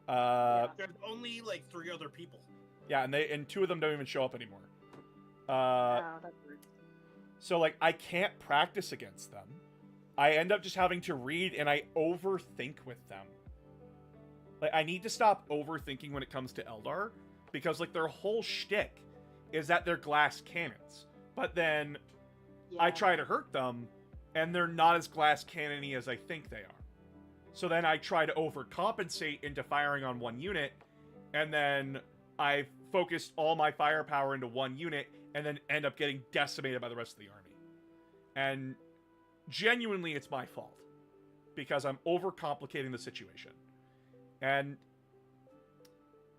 There's only like 3 other people. Yeah, and 2 of them don't even show up anymore. Oh, that hurts. So like I can't practice against them. I end up just having to read, and I overthink with them. Like I need to stop overthinking when it comes to Eldar, because like their whole shtick is that they're glass cannons. But then I Yeah. try to hurt them, and they're not as glass cannony as I think they are. So then I try to overcompensate into firing on one unit, and then I focused all my firepower into one unit, and then end up getting decimated by the rest of the army. And genuinely, it's my fault, because I'm overcomplicating the situation. And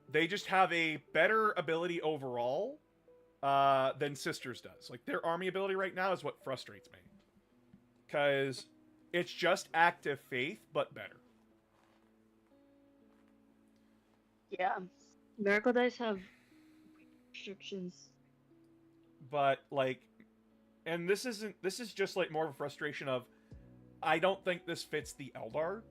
they just have a better ability overall than Sisters does. Like, their army ability right now is what frustrates me. Because it's just active faith, but better. Yeah. Miracle Dice have restrictions. But, like, and this is just, like, more of a frustration of, I don't think this fits the Eldar.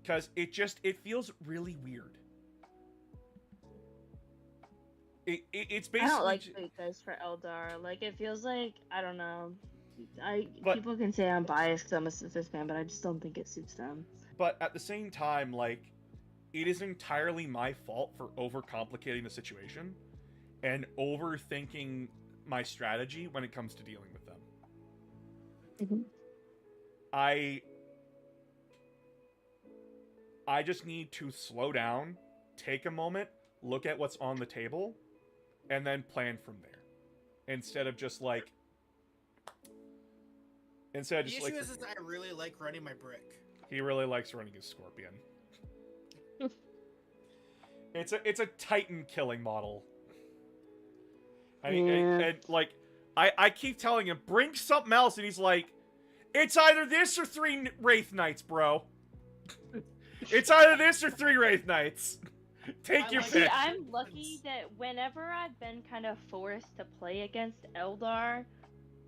Because it feels really weird. It's basically... I don't like Fate Dice for Eldar. Like, it feels like, I don't know. But- People can say I'm biased because I'm a Sisters fan, but I just don't think it suits them. But at the same time, like, it is entirely my fault for overcomplicating the situation and overthinking my strategy when it comes to dealing with them. Mhm. I just need to slow down, take a moment, look at what's on the table, and then plan from there. Instead of just like... The issue is I really like running my brick. He really likes running his Scorpion. It's a Titan killing model. And like, I keep telling him, bring something else, and he's like, it's either this or 3 Wraith Knights, bro. It's either this or 3 Wraith Knights. Take your See, pick. I'm lucky that whenever I've been kind of forced to play against Eldar,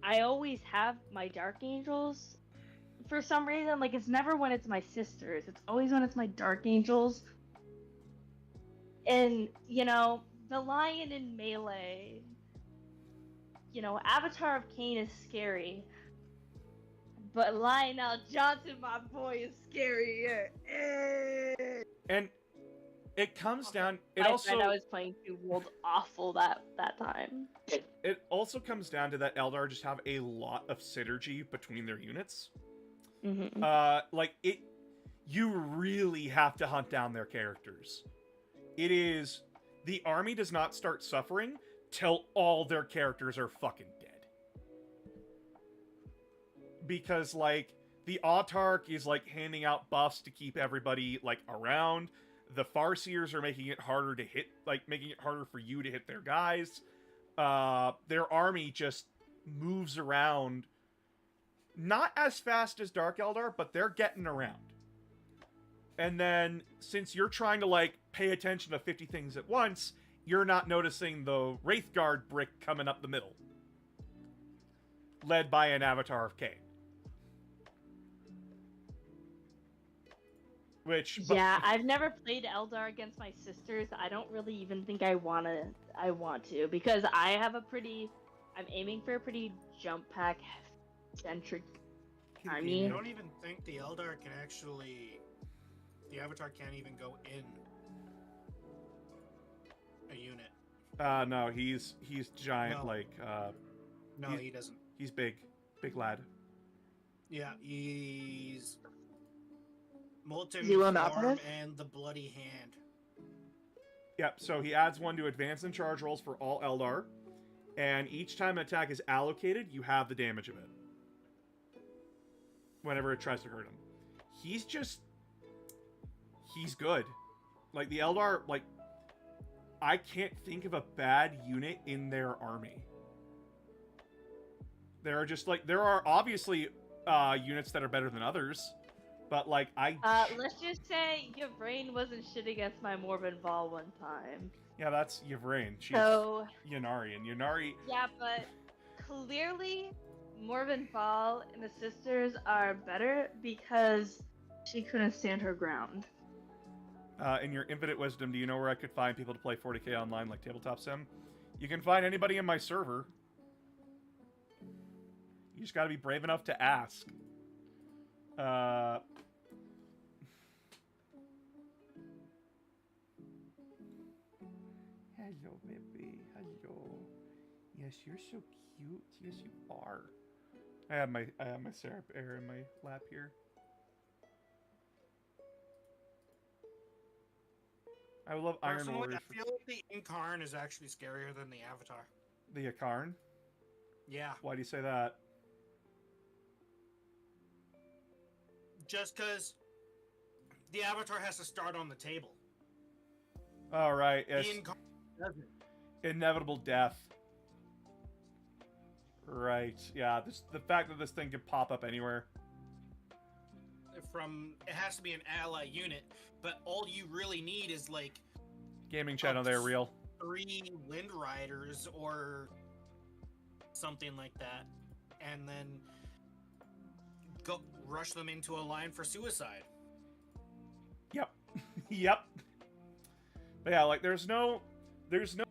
I always have my Dark Angels. For some reason, like, it's never when it's my sisters. It's always when it's my Dark Angels. And, you know, the Lion in melee, you know, Avatar of Cain is scary. But Lionel Johnson, my boy, is scarier. And it comes down... It My also... friend I was playing to rolled awful that time. It also comes down to that Eldar just have a lot of synergy between their units. Mm-hmm. Like, you really have to hunt down their characters. It is... The army does not start suffering till all their characters are fucking dead. Because, like, the Autarch is, like, handing out buffs to keep everybody, like, around. The Farseers are making it harder to hit, like, making it harder for you to hit their guys. Their army just moves around, not as fast as Dark Eldar, but they're getting around. And then, since you're trying to, like, pay attention to 50 things at once, you're not noticing the Wraithguard brick coming up the middle. Led by an Avatar of Cain. Which... Yeah, I've never played Eldar against my sisters. I don't really even think I want to, because I have I'm aiming for a pretty jump pack centric army. I don't even think the Eldar can actually... The Avatar can't even go in a unit. No, he's giant, No. like, No, he doesn't. he's big lad. Yeah, he's... Molten Is he one Form operative? and the Bloody Hand. Yep, so he adds 1 to advance and charge rolls for all Eldar, and each time an attack is allocated, you have the damage of it. Whenever it tries to hurt him. He's good. Like, the Eldar, like, I can't think of a bad unit in their army. There are just, like, there are obviously units that are better than others. But like Let's just say your brain wasn't shit against my Morbin Ball one time. yeah, that's Yvrain. She's So Yennari, and Yennari. yeah, but clearly Morbin Ball and the sisters are better because she couldn't stand her ground. In your infinite wisdom, do you know where I could find people to play 40k online like Tabletop Sim? You can find anybody in my server. You just gotta be brave enough to ask. Hello, baby. Hello. Yes, you're so cute. Yes, you are. I have my syrup air in my lap here. I love Iron Personally, Warriors. I feel like the Incarn is actually scarier than the Avatar. The Akarn? Yeah, Why do you say that? just because the Avatar has to start on the table. All right, The it's Incarn doesn't. inevitable death. Right. Yeah. The fact that this thing could pop up anywhere. It has to be an ally unit, but all you really need is like Gaming channel, they're real. 3 Wind Riders or something like that, and then go rush them into a line for suicide. Yep. Yep. But yeah, like there's no. I'm sorry.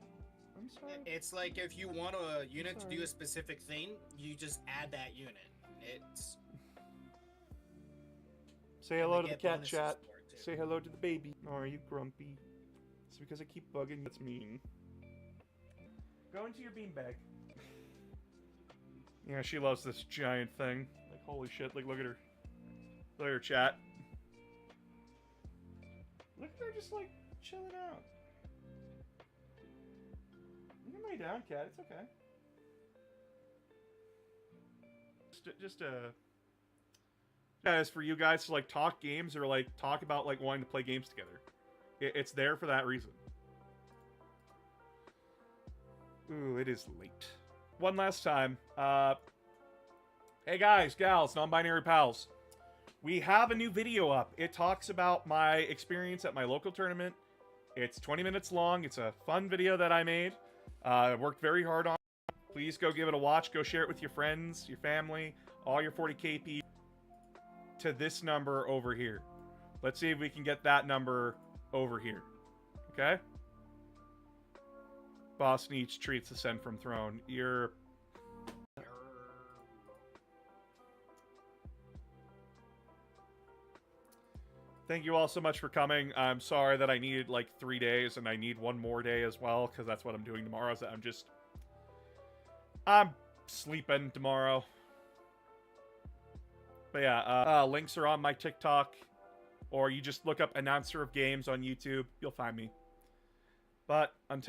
It's like if you want a unit to do Sorry. a specific thing, you just add that unit. It's Say hello and to they the get cat bonuses chat. for it, too. Say hello to the baby. Oh, are you grumpy? It's because I keep bugging you. That's mean. Go into your beanbag. Yeah, she loves this giant thing. Like, holy shit. Like, look at her. Look at her, chat. Look at her just, like, chilling out. You can lay down, cat. It's okay. As for you guys to, like, talk games or, like, talk about, like, wanting to play games together. It's there for that reason. Ooh, it is late. One last time. Hey guys, gals, non-binary pals. We have a new video up. It talks about my experience at my local tournament. It's 20 minutes long. It's a fun video that I made. I worked very hard on it. Please go give it a watch. Go share it with your friends, your family, all your 40k people. To this number over here. Let's see if we can get that number over here. Okay? Boss needs treats to send from throne. You're... Thank you all so much for coming. I'm sorry that I needed like 3 days and I need one more day as well because that's what I'm doing tomorrow. So I'm sleeping tomorrow. But yeah, links are on my TikTok, or you just look up Announcer of Games on YouTube. You'll find me. But until